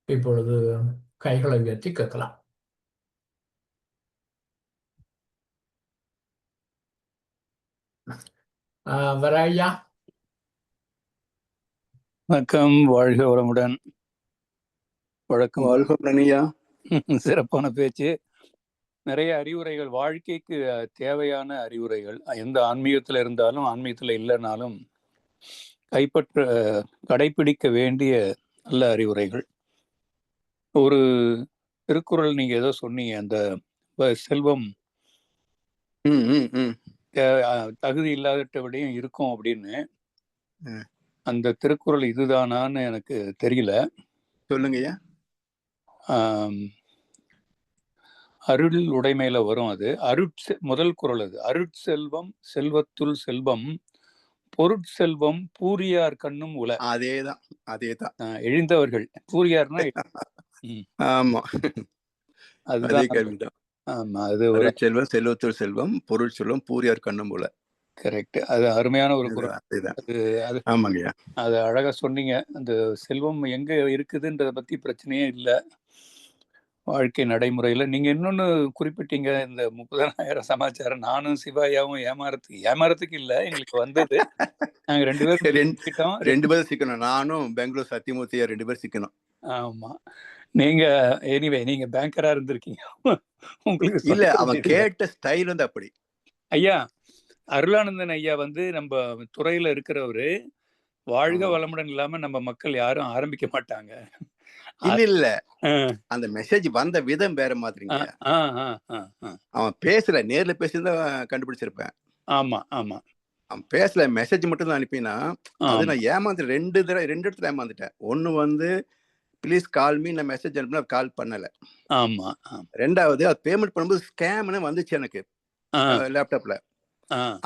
இப்பொழுது கைகளை உயர்த்தி கேட்கலாம். வேற ஐயா? வணக்கம், வாழ்க வளமுடன். வழக்கம் வாழ்க ஐயா. சிறப்பான பேச்சு. நிறைய அறிவுரைகள், வாழ்க்கைக்கு தேவையான அறிவுரைகள். எந்த ஆன்மீகத்தில் இருந்தாலும் ஆன்மீகத்தில் இல்லைனாலும் கடைபிடிக்க வேண்டிய நல்ல அறிவுரைகள். ஒரு திருக்குறள் நீங்க ஏதோ சொன்னீங்க, அந்த செல்வம் தகுதி இல்லாதவிடையும் இருக்கும் அப்படின்னு. அந்த திருக்குறள் இதுதானான்னு எனக்கு தெரியல. சொல்லுங்கய்யா. அருள் உடைமையில வரும் அது. முதல் குறள் அது. அருட்செல்வம் செல்வத்துள் செல்வம் பொருட்செல்வம் பூரியார் கண்ணும் உல. அதேதான் எழுந்தவர்கள். பூரியார்னா ஆமா, அதுதான் கேள்விதான். ஆமா, அது ஒரு செல்வம் செல்வத்துள் செல்வம் பொருள் செல்வம் பூரியார் கண்ணும் உல. கரெக்ட். அது அருமையான ஒரு குறள். அது ஆமாங்கய்யா. அது அழகா சொன்னீங்க. அந்த செல்வம் எங்க இருக்குதுன்றத பத்தி பிரச்சனையே இல்லை வாழ்க்கை நடைமுறையில. நீங்க இன்னொன்னு குறிப்பிட்டீங்க, இந்த 30,000 சமாச்சாரம். நானும் சிவாயாவும் ஏமாறத்துக்கு இல்ல, எங்களுக்கு வந்தது. நாங்க 2 பேரும் ரெண்டு பேரும் சிக்கணும். நானும் பெங்களூர் சத்தியமூர்த்தியா 2 பேரும் சிக்கணும். ஆமா. நீங்க எனிவே நீங்க பேங்கரா இருந்திருக்கீங்க. உங்களுக்கு இல்ல, அவன் கேட்ட ஸ்டைல் வந்து அப்படி. ஐயா அருளானந்தன் ஐயா வந்து நம்ம துறையில இருக்கிறவரு. வாழ்க வளமுடன் இல்லாம நம்ம மக்கள் யாரும் ஆரம்பிக்க மாட்டாங்க. இல்ல அந்த மெசேஜ் வந்த விதம் வேற மாதிரிங்க. அவன் பேசல, நேர்ல பேசியிருந்தா கண்டுபிடிச்சிருப்பேன். ஆமா ஆமா, அவன் பேசல, மெசேஜ் மட்டும் தான் அனுப்பினா. அது நான் ஏமாந்து ரெண்டு இடத்துல ஏமாந்துட்டேன். ஒண்ணு வந்து ப்ளீஸ் கால் மீ, நான் மெசேஜ் அனுப்பினா கால் பண்ணல. ஆமா. ரெண்டாவது அது பேமெண்ட் பண்ணும்போது ஸ்கேம்னு வந்துச்சு எனக்கு லேப்டாப்ல.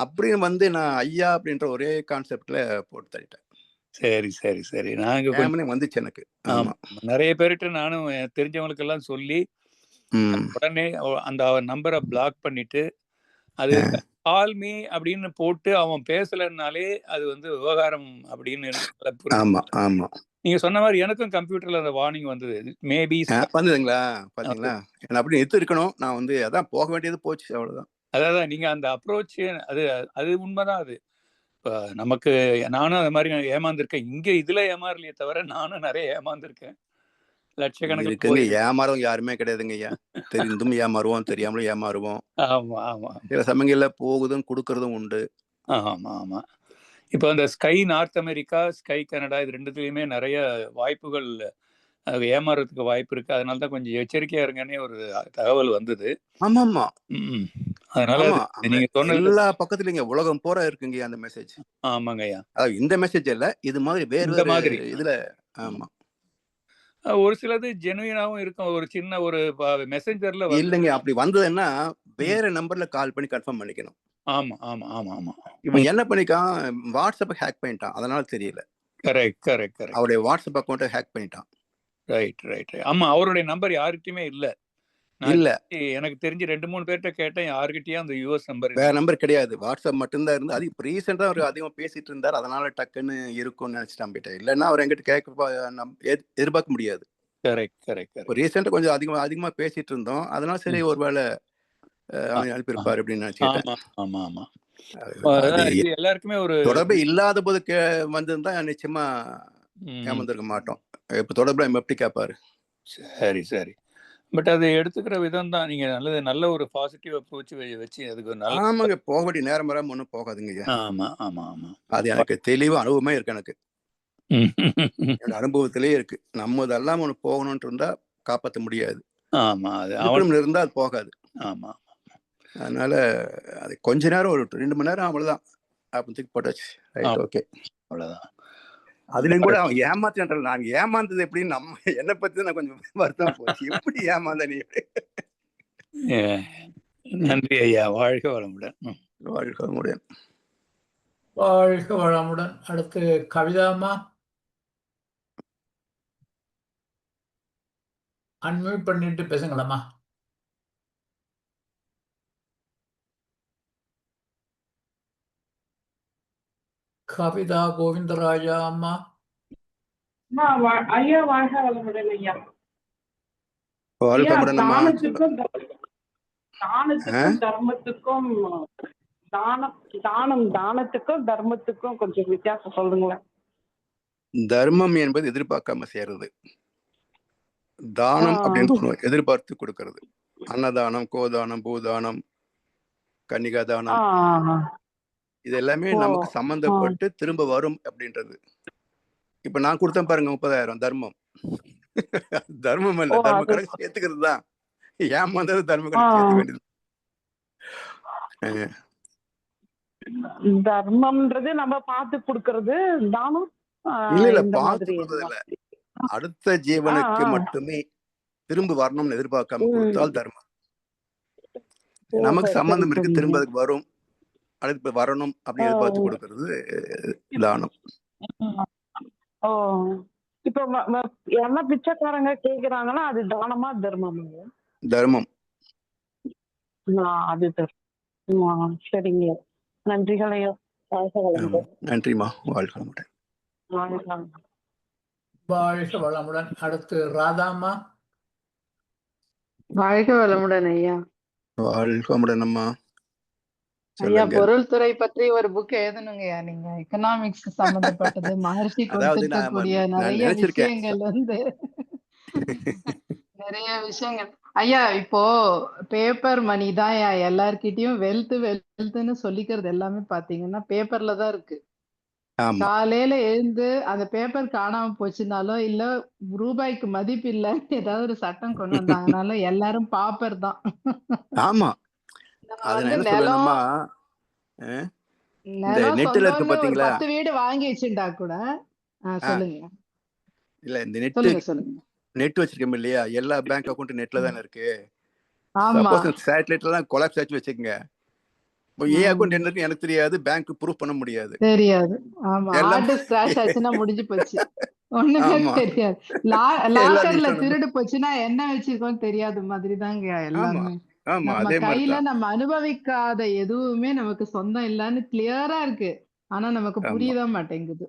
அப்படின்னு வந்து நான் ஐயா அப்படின்ற ஒரே கான்செப்ட்ல போட்டு தள்ளிட்டேன். சரி சரி சரி. நாங்க வந்துச்சு எனக்கு. நிறைய பேர்கிட்ட நானும் தெரிஞ்சவங்களுக்கு எல்லாம் சொல்லி உடனே அந்த நம்பரை பிளாக் பண்ணிட்டு, அது கால் மீ அப்படின்னு போட்டு அவன் பேசலன்னாலே அது வந்து விவகாரம் அப்படின்னு. நீங்க சொன்ன மாதிரி எனக்கும் கம்ப்யூட்டர்ல அந்த வார்னிங் வந்தது. மேபி வந்ததுங்களா? பாத்தீங்களா, அப்படி எடுத்து இருக்கணும். நான் வந்து அதான் போக வேண்டியது போச்சு, அவ்வளவுதான். அதான் நீங்க அந்த அப்ரோச், அது உண்மைதான். அது இப்போ நமக்கு, நானும் அது மாதிரி ஏமாந்துருக்கேன். இங்க இதுல ஏமாறலையே தவிர நானும் நிறைய ஏமாந்துருக்கேன். லட்சக்கணக்கில் ஏமாறவும் யாருமே கிடையாதுங்க ஐயா. தெரிந்தும் ஏமாறுவோம், தெரியாமலும் ஏமாறுவோம். ஆமா ஆமா, சில சமயங்கள்ல போகுதும் கொடுக்கறதும் உண்டு. ஆமா ஆமா. இப்போ அந்த sky north America, sky Canada, இது ரெண்டுத்துலயுமே நிறைய வாய்ப்புகள் ஏமாறதுக்கு வாய்ப்பு இருக்கு. அதனால தான் கொஞ்சம் எச்சரிக்கையா இருங்கன்னே ஒரு தகவல் வந்தது. ஆமாமா. அதனால நீங்க சொன்ன எல்லா பக்கத்துலயும் உலகம் போற இருக்குங்க அந்த மெசேஜ். ஆமாங்கய்யா. இந்த மெசேஜ் இல்ல, இது மாதிரி வேற மாதிரி இதுல. ஆமா, ஒரு சிலது ஜெனுயினாவும் இருக்கும். ஒரு சின்ன ஒரு மெசேஞ்சர்ல இல்லைங்க, அப்படி வந்ததுன்னா வேற நம்பர்ல கால் பண்ணி கன்ஃபார்ம் பண்ணிக்கணும். ஆமா ஆமா ஆமா ஆமா. இவன் என்ன பண்ணிக்கான், வாட்ஸ்அப் ஹேக் பண்ணிட்டான், அதனால தெரியல. கரெக்ட். அவருடைய வாட்ஸ்அப் அக்கௌண்ட்டை ஹேக் பண்ணிட்டான். ரைட். ஆமா, அவருடைய நம்பர் யாருக்கிட்டயுமே இல்ல. எனக்கு தெரிஞ்சு 2-3 பேர்கிட்ட கேட்டேன், யாருக்கிட்டயும் அந்த யூஎஸ் நம்பர் வேற நம்பர் கிடையாது. வாட்ஸ்அப் மட்டும்தான் இருந்து. அது இப்போ ரீசெண்டா அவர் அதிகமா பேசிட்டு இருந்தார், அதனால டக்குன்னு இருக்கும்னு நினைச்சிட்டு நம்பிட்டேன். இல்லைன்னா அவர் எங்கிட்ட எதிர்பார்க்க முடியாது. கரெக்ட். ரீசெண்டா கொஞ்சம் அதிகமா பேசிட்டு இருந்தோம், அதனால சரி ஒருவேளை அனுப்பியிருப்பாரு அப்படின்னு நினைச்சிட்டேன். ஆமா. எல்லாருக்குமே ஒரு தொடர்பு இல்லாத போது வந்திருந்தா நிச்சயமா ஏமாந்துருக்க மாட்டோம். இப்ப தொடர்புல எப்படி கேட்பாரு. சரி. பட் அதை எடுத்துக்கிற விதம் தான். நீங்க நல்ல ஒரு பாசிட்டிவ் அப்ரோச் வச்சு அதுக்கு ஆமாங்க, போக வேண்டிய நேரம் வராம ஒன்றும் போகாதுங்க. ஆமா. அது எனக்கு தெளிவா அனுபவமே இருக்கு. எனக்கு என்னோட அனுபவத்திலேயே இருக்கு. நம்ம இதெல்லாம் ஒன்று போகணும்னு இருந்தா காப்பாற்ற முடியாது. ஆமா, இருந்தா அது போகாது. ஆமா. அதனால அது கொஞ்ச நேரம், ஒரு 2 மணி நேரம், அவ்வளவுதான். அப்ப தூக்கி போட்டாச்சு. ரைட், ஓகே, அவ்வளவுதான். அதுலயும் கூட அவன் ஏமாத்தின்ற, நான் ஏமாந்தது எப்படின்னு என்னை பத்தி நான் கொஞ்சம் வருத்தம் போச்சு. எப்படி ஏமாந்த நீ? நன்றி ஐயா, வாழ்க வளமுடன். வாழ்க வளமுடன். அடுத்து கவிதாமா, அன்மியூட் பண்ணிட்டு பேசுங்களம்மா. கவிதா கோவிந்தராஜா அம்மா. ஐயா வாழ்க வளமுடன் ஐயா. வாழ்க ஐயா வளமுடன்மா. தானத்துக்கும் தர்மத்துக்கும் தானத்துக்கும் தர்மத்துக்கும் கொஞ்சம் வித்தியாசம் சொல்லுங்களேன். தர்மம் என்பது எதிர்பார்க்காம செய்யறது. தானம் அப்படின்னு எதிர்பார்த்து கொடுக்கறது. அன்னதானம், கோதானம், பூதானம், கன்னிகா தானம், இது எல்லாமே நமக்கு சம்பந்தப்பட்டு திரும்ப வரும் அப்படின்றது. இப்ப நான் கொடுத்தேன் பாருங்க 30,000 தர்மம். தர்மம் இல்ல, தர்ம கணக்கு சேர்த்துக்கிறது தான். ஏமாந்தது தர்ம கணக்கு சேர்த்துக்க வேண்டியது. தர்மம்ன்றது நம்ம பார்த்து கொடுக்கறது, தானம் இல்ல பார்த்து கொடுக்கறது இல்ல, அடுத்த ஜீவனுக்கு மட்டுமே திரும்ப வரணும்னு எதிர்பார்க்காம கொடுத்தால் தர்மம். நமக்கு சம்பந்தம் இருக்கு, திரும்ப அதுக்கு வரும், அடுத்து வரணும் அப்படி எதிர்பார்த்து கொடுக்கறது தானம். இப்ப என்ன பிச்சைக்காரங்க கேக்குறாங்கன்னா அது தானமா தர்மமா? தர்மம். அது சரிங்க, நன்றிகள் ஐயா. நன்றிமா, வாழ்க வளமுடன். வாழ்க வளமுடன். அடுத்து ராதாமா. வாழ்க வளமுடன் ஐயா. வாழ்க வளமுடன் அம்மா. ஐயா, பொருள் துறை பற்றி ஒரு புக் எழுதணுங்கய்யா. நீங்க எக்கனாமிக்ஸ் சம்பந்தப்பட்டது மகர்ஷி கொடுத்திருக்கக்கூடிய நிறைய விஷயங்கள் நிறைய விஷயங்கள் ஐயா. இப்போ பேப்பர் மணி தான் எல்லார்கிட்டயும் வெல்த்னு சொல்லிக்கிறது எல்லாமே பாத்தீங்கன்னா பேப்பர்ல தான் இருக்கு. காலையில எழுந்து அந்த பேப்பர் காணாம போச்சுனாலும் இல்ல ரூபாய்க்கு மதிப்பு இல்லன்னு ஏதாவது ஒரு சட்டம் கொண்டு வந்தாங்கனாலும் எல்லாரும் பாப்பர் தான். ஆமா, நிலம் 10 வீடு வாங்கி வச்சுட்டா கூட சொல்லுங்க. இல்ல இந்த நெட் வச்சிருக்கோம் இல்லையா, எல்லா பேங்க் அக்கவுண்ட் நெட்ல தானே இருக்கு. சப்போஸ் சேட்டலைட்ல தான் கொலாப்ஸ் ஆச்சு வச்சுக்கோங்க, ஏ அக்கவுண்ட் என்ன இருக்கு எனக்கு தெரியாது, பேங்க் ப்ரூஃப் பண்ண முடியாது. ஆமா, ஹார்ட் கிராஷ் ஆச்சுன்னா முடிஞ்சு போச்சு, ஒண்ணுமே தெரியாது. லாக்கர்ல திருடு போச்சுன்னா என்ன வச்சிருக்கோம் தெரியாத மாதிரி தாங்க எல்லாமே. நம்ம கையில நம்ம அனுபவிக்காத எதுவுமே நமக்கு சொந்தம் இல்லன்னு கிளியரா இருக்கு. ஆனா நமக்கு புரியதான் மாட்டேங்குது.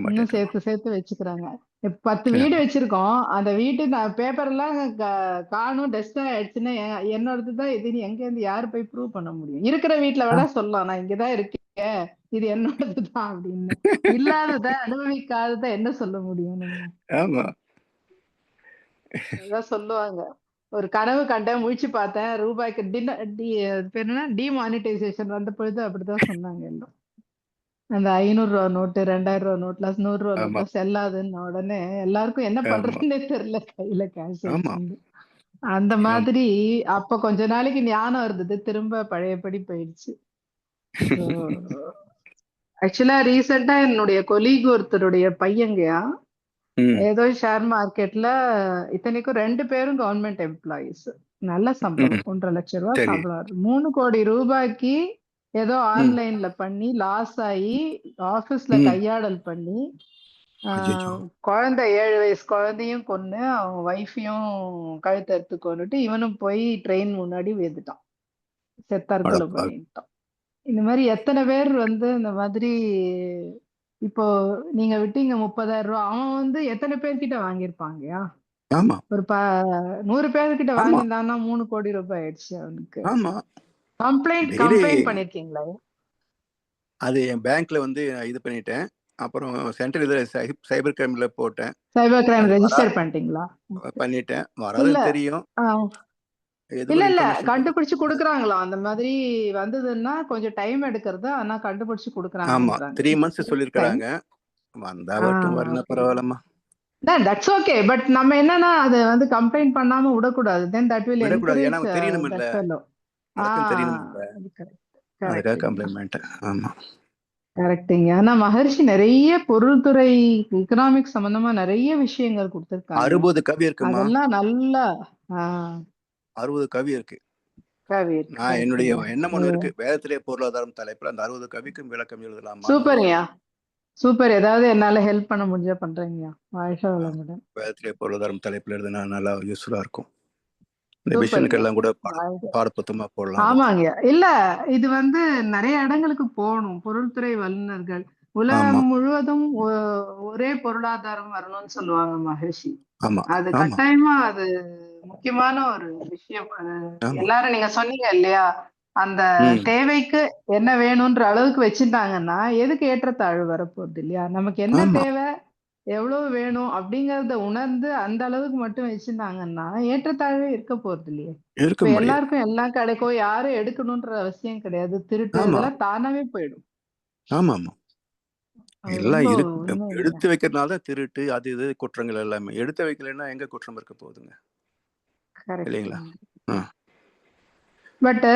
இன்னும் சேர்த்து வச்சுக்கிறாங்க. 10 வீடு வச்சிருக்கோம், அந்த வீட்டு பேப்பர் எல்லாம் காணும், டெஸ்ட் ஆயிடுச்சுன்னா என்னோடது தான் இதுன்னு எங்க இருந்து யாரு போய் ப்ரூவ் பண்ண முடியும்? இருக்கிற வீட்டுல விட சொல்லலாம் நான் இங்கதான் இருக்கேன், இது என்னோடதுதான் அப்படின்னு. இல்லாதத அனுபவிக்காதத என்ன சொல்ல முடியும் நம்ம? அதான் சொல்லுவாங்க, ஒரு கனவு கண்டேன், முழிச்சு பார்த்தேன், ரூபாய்க்கு டிமானிட்டைசேஷன் வந்த பொழுது அப்படிதான் சொன்னாங்க எல்லாம். அந்த 500 ரூபா நோட்டு, 2000 ரூபா நோட்ல 100 ரூபா நோட்ல செல்லாதுன்னு உடனே எல்லாருக்கும் என்ன பண்றதுன்னே தெரியல, கையில கேஷ் வச்சிருந்து. அந்த மாதிரி அப்ப கொஞ்ச நாளைக்கு ஞானம் இருந்தது, திரும்ப பழையபடி போயிடுச்சு. ஆக்சுவலா ரீசெண்டா என்னுடைய கொலீக் ஒருத்தருடைய பையங்கயா ஏதோ ஷேர் மார்க்கெட்ல, இத்தனைக்கும் 2 பேரும் கவர்மெண்ட் எம்ப்ளாயிஸ், நல்ல சம்பளம், 1.5 லட்சம் ரூபாய் சம்பளம், 3 கோடி ரூபாய்க்கு ஏதோ ஆன்லைன்ல பண்ணி லாஸ் ஆகி ஆபீஸ்ல கையாடல் பண்ணி குழந்தை 7 வயசு குழந்தையும் கொன்னு அவன் வைஃபையும் கழுத்தறுத்து கொண்டுட்டு இவனும் போய் ட்ரெயின் முன்னாடி விழுந்துட்டான், தற்கொலை பண்ணிட்டான். இந்த மாதிரி எத்தனை பேர் இந்த மாதிரி. இப்போ நீங்க விட்டீங்க 30,000 ரூபாய், அவன் எத்தனை பேர்கிட்ட வாங்கியிருப்பாங்கயா? ஒரு 100 பேர்கிட்ட வாங்கியிருந்தான்னா 3 கோடி ரூபாய் ஆயிடுச்சு அவனுக்கு. கம்ப்ளைண்ட் பண்ணிருக்கீங்களா? அது என் பேங்க்ல இது பண்ணிட்டேன், அப்புறம் சென்ட்ரல் இதுல சைபர் கிரைம்ல போட்டேன். சைபர் கிரைம் ரெஜிஸ்டர் பண்ணிட்டீங்களா? பண்ணிட்டேன், வராது தெரியும். இல்ல கண்டுபிடிச்சு குடுக்குறாங்களா? அந்த மாதிரி வந்ததுன்னா கொஞ்சம் டைம் எடுக்கிறது, ஆனா கண்டுபிடிச்சு குடுக்குறாங்க. ஆமா, 3 months சொல்லிருக்காங்க, வந்தா வரட்டும், வரல பரவாயில்லம்மா. That's okay. பட் நம்ம என்னன்னா அது கம்ப்ளைண்ட் பண்ணாம விடக்கூடாது. தென் தட் வில் என்கரேஜ் தெரியணும் இல்ல, தெரியணும் இல்ல, கம்ப்ளைண்ட் பண்ணிட்டேன். ஆமா, கரெக்ட்டுங்க. ஆனா மகர்ஷி நிறைய பொருள்துறை எக்கனாமிக்ஸ் சம்பந்தமா நிறைய விஷயங்கள் கொடுத்திருக்காங்க. 60 கவி இருக்குமா? அதெல்லாம் நல்லா 60 கவி இருக்கு. நான் என்னுடைய எண்ணம் ஒண்ணு இருக்கு, வேதத்திலே பொருளாதாரம் தலைப்புல அந்த 60 கவிக்கும் விளக்கம் எழுதலாமா? சூப்பர்யா, சூப்பர். ஏதாவது என்னால ஹெல்ப் பண்ண முடிஞ்சா பண்றேங்கய்யா. வாழ்க வளமுடன். வேதத்திலே பொருளாதாரம் தலைப்புல எழுதுனா நல்லா யூஸ்ஃபுல்லா இருக்கும். இந்த மிஷனுக்கு எல்லாம் கூட பாடப்புத்தகமா போடலாம். ஆமாங்க. இல்ல இது நிறைய இடங்களுக்கு போகணும். பொருள்துறை வல்லுநர்கள் ஆமா உலகம் முழுவதும் ஒரே பொருளாதாரம் வரணும்னு சொல்லுவாங்க மகரிஷி. ஆமா அது ஆமா கட்டாயமா அது முக்கியமான ஒரு விஷயம். அது ஆமா எல்லாரும் நீங்க சொன்னீங்க இல்லையா, அந்த ம் தேவைக்கு என்ன வேணும்ன்ற அளவுக்கு வச்சிருந்தாங்கன்னா எதுக்கு ஏற்றத்தாழ்வு வரப்போகுது இல்லையா? நமக்கு என்ன ஆமா தேவை, எவ்வளவு வேணும் அப்படிங்கறத உணர்ந்து அந்த அளவுக்கு மட்டும் வச்சிருந்தாங்கன்னா ஏற்றத்தாழ்வே இருக்க போறது இல்லையே. இருக்க இப்ப முடியாது. எல்லாருக்கும் எல்லாம் கிடைக்கும், யாரும் எடுக்கணும்ன்ற அவசியம் கிடையாது. திருட்டு ஆமா இதெல்லாம் தானாவே போயிடும். ஆமா ஆமா அது எல்லாம் ரொம்ப இருக்கு. உண்மை இல்லையா? எடுத்து வைக்கிறதுனால தான் திருட்டு அது இது குற்றங்கள் எல்லாமே. எடுத்து வைக்கலைன்னா எங்க குற்றம் இருக்க போகுதுங்க கரெக்ட். இல்லைங்களா? ஆ. பட்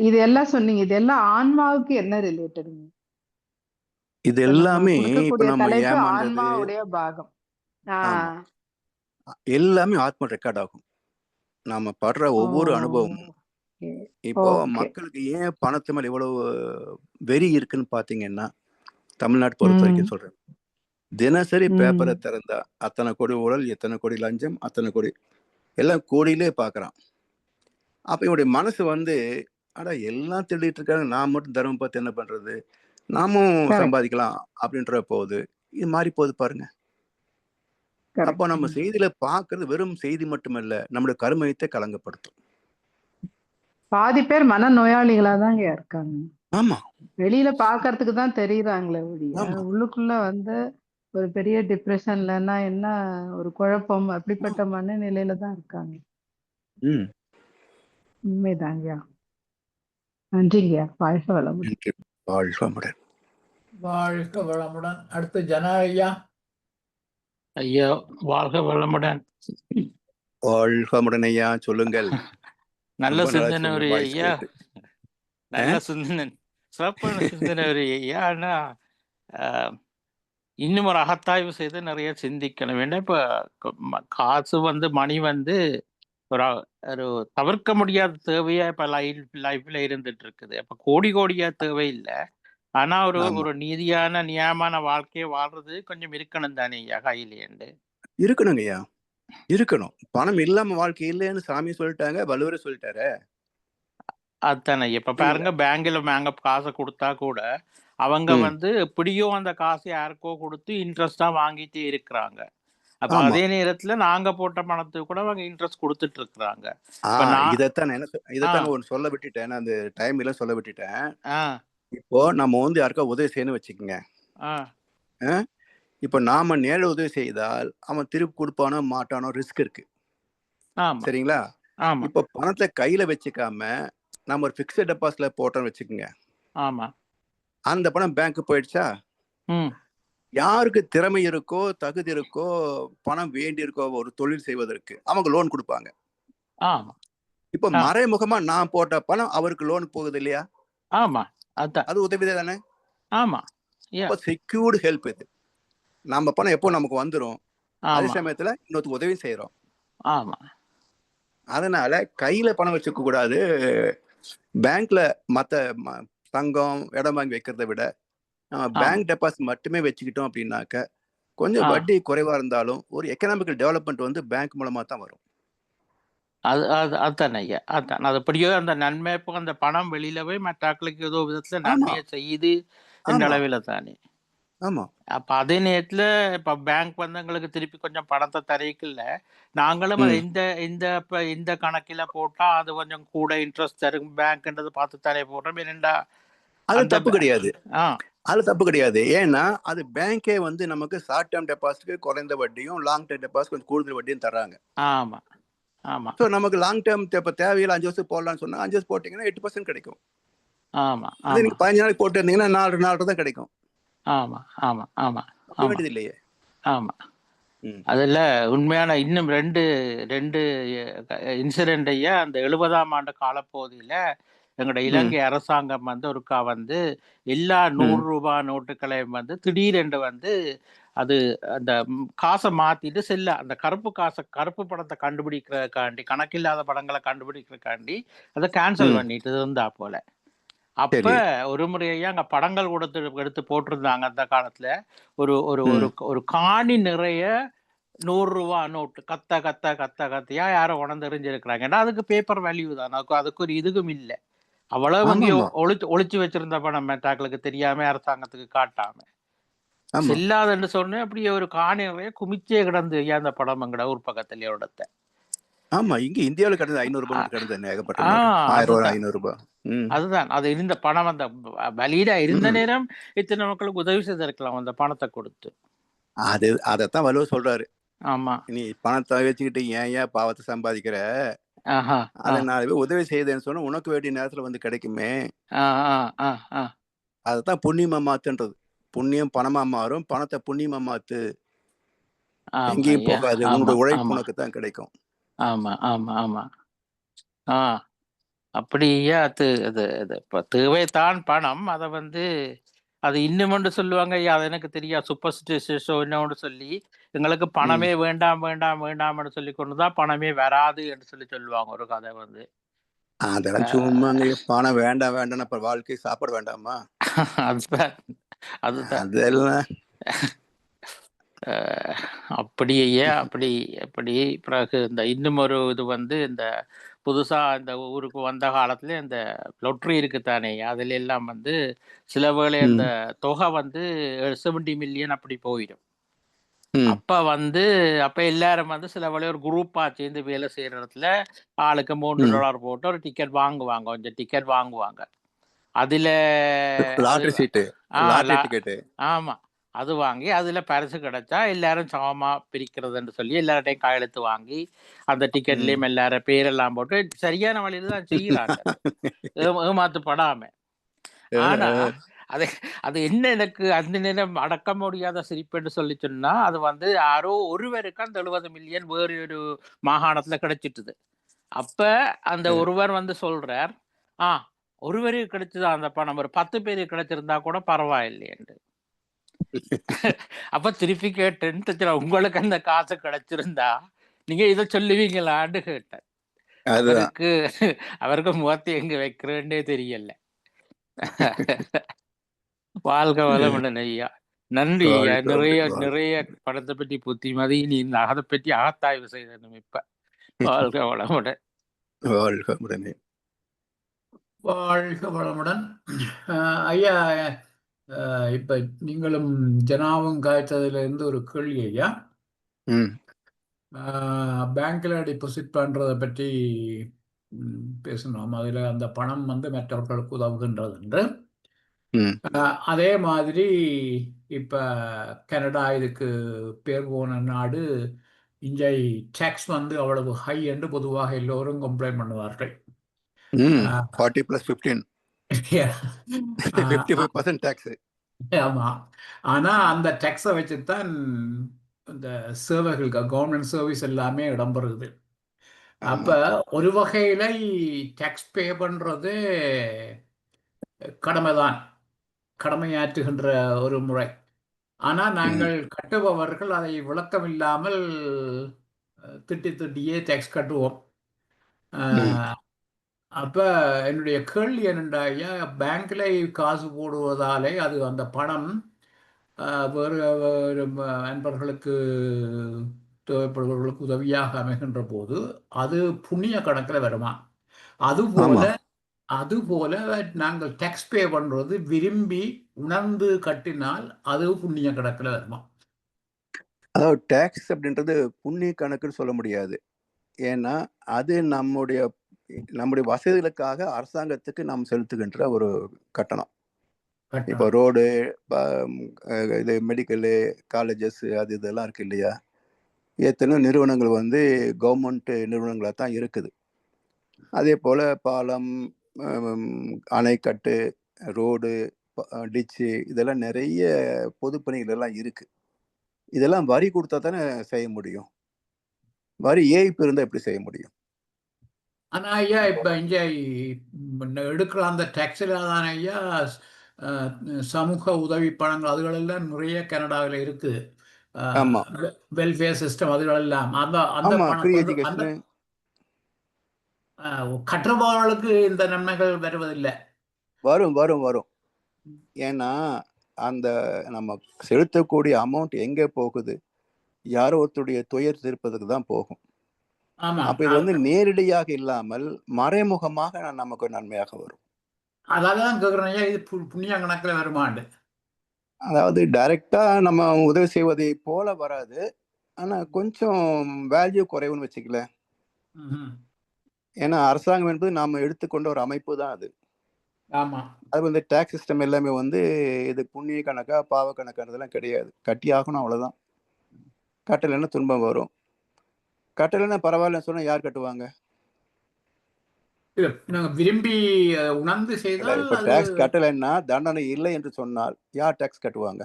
இது எல்லாம் சொன்னீங்க, இது எல்லாம் ஆன்மாவுக்கு என்ன ரிலேட்டடுங்க? இது இப்ப நம்ம எல்லாமே இப்ப கொடுக்கக்கூடிய நம்ம தலைப்பு ஏமாந்தது ஆன்மாவுடைய பாகம். ஆமா ஆஹ் எல்லாமே ஆத்ம ரெக்கார்ட் ஆகும். நாம படுற ஓ ஒவ்வொரு அனுபவமும். இப்போ ஓகே. மக்களுக்கு ஏன் பணத்து மேல இவ்வளவு வெறி இருக்குன்னு பாத்தீங்கன்னா, தமிழ்நாடு பொறுத்த ம் வரைக்கும் சொல்றேன். தினசரி ம் பேப்பரை திறந்தா அத்தனை கோடி ஊழல், எத்தனை கோடி லஞ்சம், அத்தனை கோடி எல்லாம் கோடியிலே பாக்குறான். அப்ப இவனுடைய மனசு வந்து அட எல்லாம் திருடிட்டு இருக்காங்க, நான் மட்டும் தர்மம் பார்த்து என்ன பண்றது, நாமும் கரெக்ட் சம்பாதிக்கலாம் அப்படின்ற போது இது மாறி போகுது பாருங்க. அப்போ கரெக்ட். நம்ம செய்தியில பார்க்கறது வெறும் செய்தி மட்டுமல்ல, நம்முடைய கருமையத்தை கலங்கப்படுத்தும். பாதி பேர் மன நோயாளிகளா தாங்க இருக்காங்க. ஆமா வெளியில பாக்குறதுக்கு தான் தெரியுறாங்களே ஒழிய ஆமா உள்ளுக்குள்ள வந்து ஒரு பெரிய டிப்ரெஷன்லன்னா என்ன, ஒரு குழப்பம் அப்படிப்பட்ட மனநிலையில தான் இருக்காங்க. ம் உண்மைதாங்கய்யா. நன்றிங்கய்யா. வாழ்க வளமுடன். என்று வாழ்க வளமுடன். வாழ்க வளமுடன். அடுத்து ஜனா ஐயா. ஐயா வாழ்க வளமுடன். வாழ்க வளமுடன் ஐயா, சொல்லுங்கள். நல்ல ரொம்ப நல்லா சிந்தனை ஒரு சொன்ன வாய்ஸ் ஐயா, கேட்டு. நல்ல சிந்தனை, சிறப்பான சிந்தனை ஒரு ஐயா. ஆனா இன்னும் ஒரு அகத்தாய்வு செய்து நிறைய சிந்திக்கணும் வேண்டாம். இப்போ காசு வந்து மணி வந்து ஒரு ஒரு தவிர்க்க முடியாத தேவையா இப்போ லைஃப்ல இருந்துட்டு இருக்குது. அப்போ கோடி கோடியா தேவை இல்லை. ஆனா ஒரு ஆமா ஒரு நீதியான நியாயமான வாழ்க்கையை வாழ்றது கொஞ்சம் இருக்கணும் தானே ஐயா கையிலேண்டு. இருக்கணுங்க ஐயா, இருக்கணும். பணம் இல்லாம வாழ்க்கை இல்லைன்னு சாமி சொல்லிட்டாங்க, வள்ளுவரே சொல்லிட்டாரு. அதுதானே இப்ப பாருங்க, பேங்க்ல நாங்க காசை கொடுத்தா கூட அவங்க ம் வந்து எப்படியோ அந்த காசை யாருக்கோ கொடுத்து இன்ட்ரெஸ்டா வாங்கிட்டு இருக்கிறாங்க. அப்ப ஆமா அதே நேரத்துல நாங்க போட்ட பணத்துக்கு கூட அவங்க இன்ட்ரெஸ்ட் கொடுத்துட்டு இருக்கிறாங்க. இப்ப நான் இதைத்தான் ஒன்று சொல்ல விட்டுட்டேன். நான் அந்த டைம்ல சொல்ல விட்டுட்டேன். ஆ இப்போ நம்ம வந்து யாருக்கா உதவி செய்யணும்னு வச்சுக்கோங்க. ஆ இப்போ நாம நேர உதவி செய்தால் அவன் திருப்பி கொடுப்பானோ மாட்டானோ ரிஸ்க் இருக்கு. ஆமா சரிங்களா? ஆமா இப்போ பணத்தை கையில வச்சுக்காம நம்ம ஒரு பிக்ஸட் டெபாசிட்ல போட்டோம்னு வச்சுக்கோங்க. ஆமா அந்த பணம் பேங்க் போயிடுச்சா, ம் யாருக்கு திறமை இருக்கோ, தகுதி இருக்கோ, பணம் வேண்டி இருக்கோ ஒரு தொழில் செய்வதற்கு அவங்க லோன் கொடுப்பாங்க. ஆமா இப்போ ஆ மறைமுகமா நான் போட்ட பணம் அவருக்கு லோன் போகுது இல்லையா? ஆமா அதான் அது உதவி தானே? ஆமா அப்போ செக்யூர்டு ஹெல்ப் இது. நம்ம பணம் எப்போ நமக்கு வந்துடும், அதே ஆமா சமயத்துல இன்னொரு உதவி செய்யறோம். ஆமா அதனால கையில பணம் வச்சுக்க கூடாது. பேங்க்ல மத்த தங்கம் இடம் வாங்கி வைக்கிறத விட நம்ம ஆமா பேங்க் டெபாசிட் மட்டுமே வச்சுக்கிட்டோம் அப்படின்னாக்க கொஞ்சம் ஆ வட்டி குறைவா இருந்தாலும் ஒரு எக்கனாமிக்கல் டெவலப்மெண்ட் வந்து பேங்க் மூலமா தான் வரும். அது அது அதுதானே ஐயா, அதான் அது எப்படியோ அந்த நன்மை இப்போ அந்த பணம் வெளியில போய் மற்றாக்களுக்கு ஏதோ விதத்துல ஆமா நன்மையை செய்யுது என்ற ஆமா அளவில் தானே. ஆமா அப்ப அதே நேரத்துல இப்ப பேங்க் வந்து எங்களுக்கு திருப்பி கொஞ்சம் பணத்தை தரீக்கல, நாங்களும் அதை ம் இந்த கணக்கில போட்டா அது கொஞ்சம் கூட இன்ட்ரெஸ்ட் தரும் பேங்க்ன்றது பார்த்து தானே போடுறோம். ஏனெண்டா அது அந்த தப்பு கிடையாது. ஆ அது தப்பு கிடையாது. ஏன்னா அது பேங்கே வந்து நமக்கு ஷார்ட் டேர்ம் டெபாசிட்க்கு குறைந்த வட்டியும், லாங் டேர்ம் டெபாசிட் கொஞ்சம் கூடுதல் வட்டியும் தர்றாங்க. ஆமா ஆமா ஸோ நமக்கு லாங் டேர்ம் இப்போ தேவையில்லை 5 வருஷம் போடலாம்னு சொன்னா 5 வருஷம் போட்டீங்கன்னா 8% கிடைக்கும். ஆமா அதே ஆமா நீங்க 15 நாளைக்கு போட்டு இருந்தீங்கன்னா 4 தான் கிடைக்கும். ஆமா ஆமா ஆமா அப்படி ஆமா வேண்டியது இல்லையே. ஆமா ம் அதில் உண்மையான இன்னும் ரெண்டு ரெண்டு இன்சிடென்ட் ஐயா. அந்த 70ஆம் ஆண்டு காலப்பகுதியில் எங்களோட ம் இலங்கை அரசாங்கம் வந்து ஒருக்கா வந்து எல்லா ம் 100 ரூபாய் நோட்டுகளையும் வந்து திடீரென்று வந்து அது அந்த காசை மாத்திட்டு அந்த கருப்பு படத்தை கண்டுபிடிக்கிறதுக்காண்டி, கணக்கில்லாத படங்களை கண்டுபிடிக்கிறதுக்காண்டி அதை கேன்சல் ம் பண்ணிட்டு இருந்தா போல. அப்ப சரி. ஒரு முறையா அங்க படங்கள் எடுத்து போட்டிருந்தாங்க அந்த காலத்துல. ஒரு ஒரு ஒரு ம் ஒரு காணி நிறைய 100 ரூபாய் நோட்டு கத்தையா யாரோ உணர்ந்தெறிஞ்சிருக்கிறாங்க. ஏன்னா அதுக்கு பேப்பர் வேல்யூ தான், அதுக்கு ஒரு இதுக்கும் இல்லை. அவ்வளவு ஆமா அங்கேயோ ஆமா ஒளிச்சு வச்சிருந்த பணம் மெட்டாக்களுக்கு தெரியாம அரசாங்கத்துக்கு காட்டாம. ஆமா செல்லாதுன்னு சொன்னேன். அப்படியே ஒரு காணி நிறைய குமிச்சே கிடந்து ஐயா அந்த படம் எங்கட ஊர் பக்கத்துல இடத்த. ஆமா இங்க இந்தியாவில் கிடந்தது 500 நோட்டு கிடந்தது ஏகப்பட்ட ஆ நோட்டு 1000 ரூபாய் அதுதான் 500 ரூபாய். அதுதான் அது இருந்த பணம் அந்த வலியில இருந்த நேரம் இத்தனை மக்களுக்கு உதவி செய்திருக்கலாம் அந்த பணத்தை கொடுத்து. அதைத்தான் வலுவ சொல்றாரு. ஆமா நீ பணத்தை வச்சுக்கிட்டு ஏன் பாவத்தை சம்பாதிக்கிற, ஆஹா அதை 4 பேர் உதவி செய்தேன்னு சொன்னா உனக்கு வேண்டிய நேரத்துல வந்து கிடைக்குமே. அதைத்தான் புண்ணியமா மாத்துன்றது. புண்ணியம் பணமா மாறும், பணத்தை புண்ணியமா மாத்து, எங்கேயும் போகாது, உன்னோட உழைப்பு உனக்கு தான் கிடைக்கும். ஆமா ஆமா ஆமா அப்படியே அது அது அது இப்போ தேவைத்தான் பணம். அதை வந்து அது இன்னும் சொல்லுவாங்க ஐயா, அது எனக்கு தெரியாது, சூப்பர்ஸ்டிஷியஸோ இன்னொன்று சொல்லி எங்களுக்கு பணமே வேண்டாம் வேண்டாம் வேண்டாம்னு சொல்லி கொண்டுதான் பணமே வராது என்று சொல்லுவாங்க ஒரு கதை வந்து. அதெல்லாம் சும்மாங்க, பணம் வேண்டாம் வேண்டாம் அப்புறம் வாழ்க்கை சாப்பிட வேண்டாமா? அதுதான் அதுதான் அதெல்லாம் அப்படியே அப்படி அப்படி பிறகு இந்த இன்னும் ஒரு இது வந்து இந்த புதுசா இந்த ஊருக்கு வந்த காலத்துல இந்த லொட்ரி இருக்குத்தானே, அதுல எல்லாம் வந்து சில வேளை இந்த தொகை வந்து 70 மில்லியன் அப்படி போயிடும். அப்ப எல்லாரும் வந்து சில வேளை ஒரு குரூப்பா சேர்ந்து வேலை செய்யற இடத்துல ஆளுக்கு $3 போட்டு ஒரு டிக்கெட் வாங்குவாங்க, கொஞ்சம் டிக்கெட் வாங்குவாங்க. அதுல லாட்டரி சீட்டு, லாட்டரி டிக்கெட், ஆமா அது வாங்கி அதுல பரிசு கிடைச்சா எல்லாரும் சமமா பிரிக்கிறதுன்னு சொல்லி எல்லார்ட்டையும் கையெழுத்து வாங்கி அந்த டிக்கெட்லயும் எல்லாரும் பேரெல்லாம் போட்டு சரியான வழியில தான் செய்யறாங்க, ஏமாத்துப்படாம. ஆனா அது என்ன எனக்கு அந்த நேரம் அடக்க முடியாத சிரிப்புன்னு சொல்லி சொன்னா, அது வந்து யாரோ ஒருவருக்கு அந்த 70 மில்லியன் வேறு ஒரு மாகாணத்துல கிடைச்சிட்டுது. அப்ப அந்த ஒருவர் வந்து சொல்றார், ஒருவருக்கு கிடைச்சதா அந்த பணம், ஒரு 10 பேருக்கு கிடைச்சிருந்தா கூட பரவாயில்லையேன்னு. அப்ப திருப்பி கேட்டேன், உங்களுக்கு அந்த காசு கிடைச்சிருந்தா நீங்க இதை சொல்லுவீங்களான்னு கேட்டேன். அவருக்கு முகத்தை எங்க வைக்கிறேன்னே தெரியல. வாழ்க வளமுடன் ஐயா, நன்றி ஐயா. நிறைய படத்தை பற்றி புத்திமதி நீ அதை பற்றி அகத்தாய்வு செய்தனும். இப்ப வாழ்க வளமுடன். வாழ்க வளமுடன். வாழ்க வளமுடன் ஐயா. இப்ப நீங்களும் ஜனாவும் காய்ச்சதுல இருந்து ஒரு கேள்வி ஐயா. பேங்க்ல டிபாசிட் பண்றதை பற்றி பேசணும். அதுல அந்த பணம் வந்து மற்றவர்களுக்கு உதவுகின்றது என்று. அதே மாதிரி இப்ப கனடா இதுக்கு பேர் போன நாடு. இங்கே டாக்ஸ் வந்து அவ்வளவு ஹை என்று பொதுவாக எல்லோரும் கம்ப்ளைண்ட் பண்ணுவார்கள். 40 + 15 55% டாக்ஸ். ஆமா, ஆனா அந்த டாக்ஸை வச்சுதான் இந்த சேவைகள், கவர்மெண்ட் சர்வீஸ் எல்லாமே இடம்பெறுது. அப்ப ஒரு வகையில டாக்ஸ் பே பண்றது கடமைதான், கடமையாற்றுகின்ற ஒரு முறை. ஆனா நாங்கள் கட்டுபவர்கள் அதை விளக்கமில்லாமல் திட்டியே டாக்ஸ் கட்டுவோம். அப்ப என்னுடைய கேள்வி என்னண்டா ஐயா, பேங்க்ல காசு போடுவதாலே அது அந்த பணம் வேறு நண்பர்களுக்கு தேவைப்படுபவர்களுக்கு உதவியாக அமைகின்ற போது அது புண்ணிய கணக்கில் வருமா? அதுபோல நாங்கள் டாக்ஸ் பே பண்றது விரும்பி உணர்ந்து கட்டினால் அது புண்ணிய கணக்கில் வருமா? அதாவது டாக்ஸ் அப்படின்றது புண்ணிய கணக்குன்னு சொல்ல முடியாது. ஏன்னா அது நம்முடைய வசதிகளுக்காக அரசாங்கத்துக்கு நாம் செலுத்துகின்ற ஒரு கட்டணம். இப்போ ரோடு, இது மெடிக்கலு, காலேஜஸ், அது இதெல்லாம் இருக்கு இல்லையா? எத்தனையோ நிறுவனங்கள் வந்து கவர்மெண்ட் நிறுவனங்களாக தான் இருக்குது. அதே போல் பாலம், அணைக்கட்டு, ரோடு, டிச்சு, இதெல்லாம் நிறைய பொதுப்பணிகள் எல்லாம் இருக்கு. இதெல்லாம் வரி கொடுத்தா தானே செய்ய முடியும். வரி ஏய்ப்பு இருந்தால் எப்படி செய்ய முடியும்? ஆனா ஐயா, இப்ப இங்க எடுக்கிற அந்த டாக்ஸில் தானே ஐயா சமூக உதவி பணங்கள் அதுகளெல்லாம் நிறைய கனடாவில் இருக்குது. வெல்ஃபேர் சிஸ்டம் அதுகளெல்லாம் அந்த கட்டுபவர்களுக்கு இந்த நன்மைகள் வருவதில்லை. வரும் வரும் வரும். ஏன்னா அந்த நம்ம செலுத்தக்கூடிய அமௌண்ட் எங்கே போகுது? யாரோ ஒருத்தருடைய துயர் தீர்ப்பதுக்கு தான் போகும். அப்ப இது வந்து நேரடியாக இல்லாமல் மறைமுகமாக நமக்கு நன்மையாக வரும். அதான் கேக்குறேன் ஐயா, இது புண்ணிய கணக்கில் வருமாண்டு. அதாவது டைரக்டா நம்ம உதவி செய்வதை போல வராது, ஆனா கொஞ்சம் வேல்யூ குறைவுன்னு வச்சுக்கல. ஏன்னா அரசாங்கம் என்பது நாம எடுத்துக்கொண்ட ஒரு அமைப்பு தான் அது. ஆமா. அது வந்து டாக்ஸ் சிஸ்டம் எல்லாமே வந்து இது புண்ணிய கணக்கா பாவ கணக்கானதெல்லாம் கிடையாது. கட்டி ஆகணும் அவ்வளவுதான். கட்டலைன்னா துன்பம் வரும். கட்டலைன்னா பரவாயில்லன்னு சொன்னா யார் கட்டுவாங்க? இல்ல, நாங்க விரும்பி உணர்ந்து இல்ல, செய்தால் இப்ப அது டாக்ஸ் கட்டலைன்னா தண்டனை இல்லை என்று சொன்னால் யார் டாக்ஸ் கட்டுவாங்க?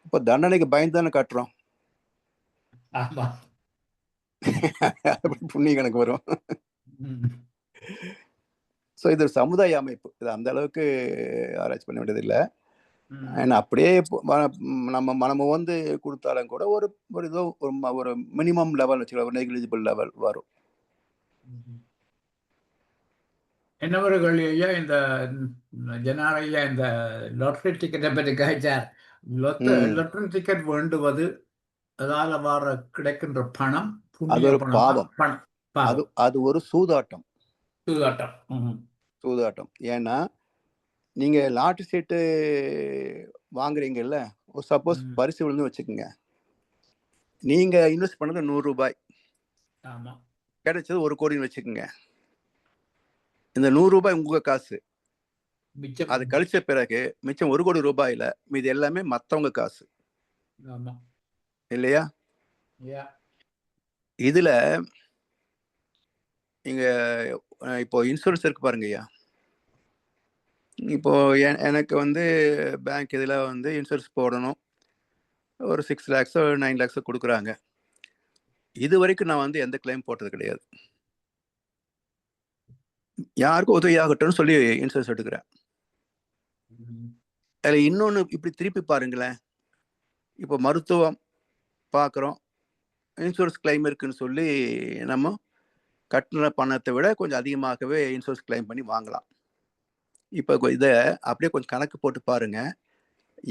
இப்போ தண்டனைக்கு பயந்து தானே கட்டுறோம். ஆமா. அப்படி புண்ணிய கணக்கு வரும். ஸோ இது ஒரு சமுதாய அமைப்பு. இது அந்த அளவுக்கு ஆராய்ச்சி பண்ண வேண்டியதில்லை. ஏன்னா அப்படியே நம்ம வந்து கொடுத்தாலும் கூட ஒரு ஒரு ஏதோ ஒரு மினிமம் லெவல் வச்சுக்கலாம், ஒரு நெக்லிஜிபிள் லெவல் வரும். என்னவர்கள் ஐயா இந்த ஜனாரையா இந்த லாட்டரி டிக்கெட்டை பற்றி கழிச்சார். லாட்டரி டிக்கெட் வேண்டுவது அதால வர கிடைக்கின்ற பணம் அது புண்ணிய ஒரு பணமா? பாவம். பாவம். அது ஒரு சூதாட்டம். சூதாட்டம். ஏன்னா நீங்க லாட்டரி சீட்டு வாங்குறீங்கல்ல, சப்போஸ் பரிசு விழுந்து வச்சுக்கோங்க, நீங்க இன்வெஸ்ட் பண்ணது 100 ரூபாய், ஆமா, கிடைச்சது 1 கோடின்னு வச்சுக்கோங்க. இந்த 100 ரூபாய் உங்க காசு. மிச்சம். அது கழிச்ச பிறகு மிச்சம் 1 கோடி ரூபாயில மீது எல்லாமே மத்தவங்க காசு. ஆமா. இல்லையா? இதுல நீங்க இப்போ இன்சூரன்ஸ் இருக்கு பாருங்க ஐயா. இப்போ எனக்கு வந்து பேங்க் இதுல வந்து இன்சூரன்ஸ் போடணும், ஒரு 6 lakhs 9 lakhs கொடுக்குறாங்க. இது வரைக்கும் நான் வந்து எந்த கிளைம் போட்டது கிடையாது. யாருக்கும் உதவி ஆகட்டும்னு சொல்லி இன்சூரன்ஸ் எடுக்கிறேன். அதுல இன்னொன்னு இப்படி திருப்பி பாருங்களேன். இப்போ மருத்துவம் பார்க்குறோம், இன்சூரன்ஸ் கிளைம் இருக்குன்னு சொல்லி நம்ம கட்டின பணத்தை விட கொஞ்சம் அதிகமாகவே இன்சூரன்ஸ் கிளைம் பண்ணி வாங்கலாம். இப்போ இதை அப்படியே கொஞ்சம் கணக்கு போட்டு பாருங்க.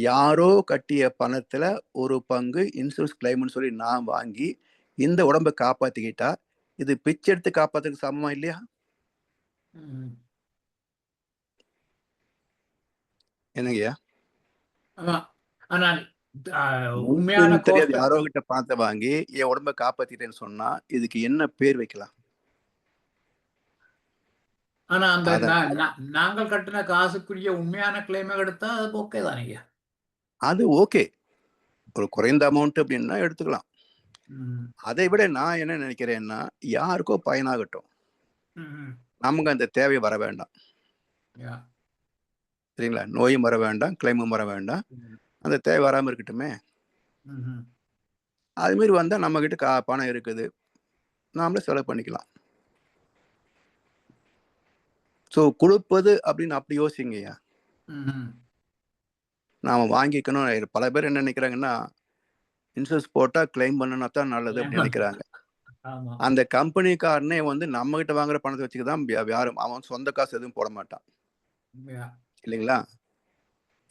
யாரோ கட்டிய பணத்துல ஒரு பங்கு இன்சூரன்ஸ் கிளைம்னு சொல்லி நான் வாங்கி இந்த உடம்பை காப்பாத்திக்கிட்டா இது பிச்சை எடுத்து காப்பாத்துறதுக்கு சமமா இல்லையா? என்னங்கய்யா? ஆனால் உண்மையான தெரியாது யாரோ கிட்ட பணத்தை வாங்கி என் உடம்பை காப்பாத்திட்டேன்னு சொன்னா இதுக்கு என்ன பேர் வைக்கலாம்? ஆனா அந்த நாங்கள் கட்டின காசுக்குரிய உண்மையான கிளைமை எடுத்தா அது ஓகே தானே? அது ஓகே, ஒரு குறைந்த அமௌண்ட் அப்படின்னா எடுத்துக்கலாம். அதை விட நான் என்ன நினைக்கிறேன்னா, யாருக்கோ பயனாகட்டும், நமக்கு அந்த தேவை வர வேண்டாம். சரிங்களா? நோயும் வர வேண்டாம், கிளைமும் வர வேண்டாம், அந்த தேவை வராம இருக்கட்டுமே. அது மாதிரி வந்தா நம்ம கிட்ட பணம் இருக்குது, நாமளே செலவு பண்ணிக்கலாம். ஸோ கொடுப்பது அப்படின்னு அப்படி யோசிங்கய்யா. நாம வாங்கிக்கணும். பல பேர் என்ன நினைக்கிறாங்கன்னா, இன்சூரன்ஸ் போட்டா கிளைம் பண்ணனா தான் நல்லது அப்படின்னு நினைக்கிறாங்க. அந்த கம்பெனிக்காரனே வந்து நம்ம கிட்ட வாங்குற பணத்தை வச்சுக்கதான் யாரும் அவன் சொந்த காசு எதுவும் போட மாட்டான். இல்லைங்களா?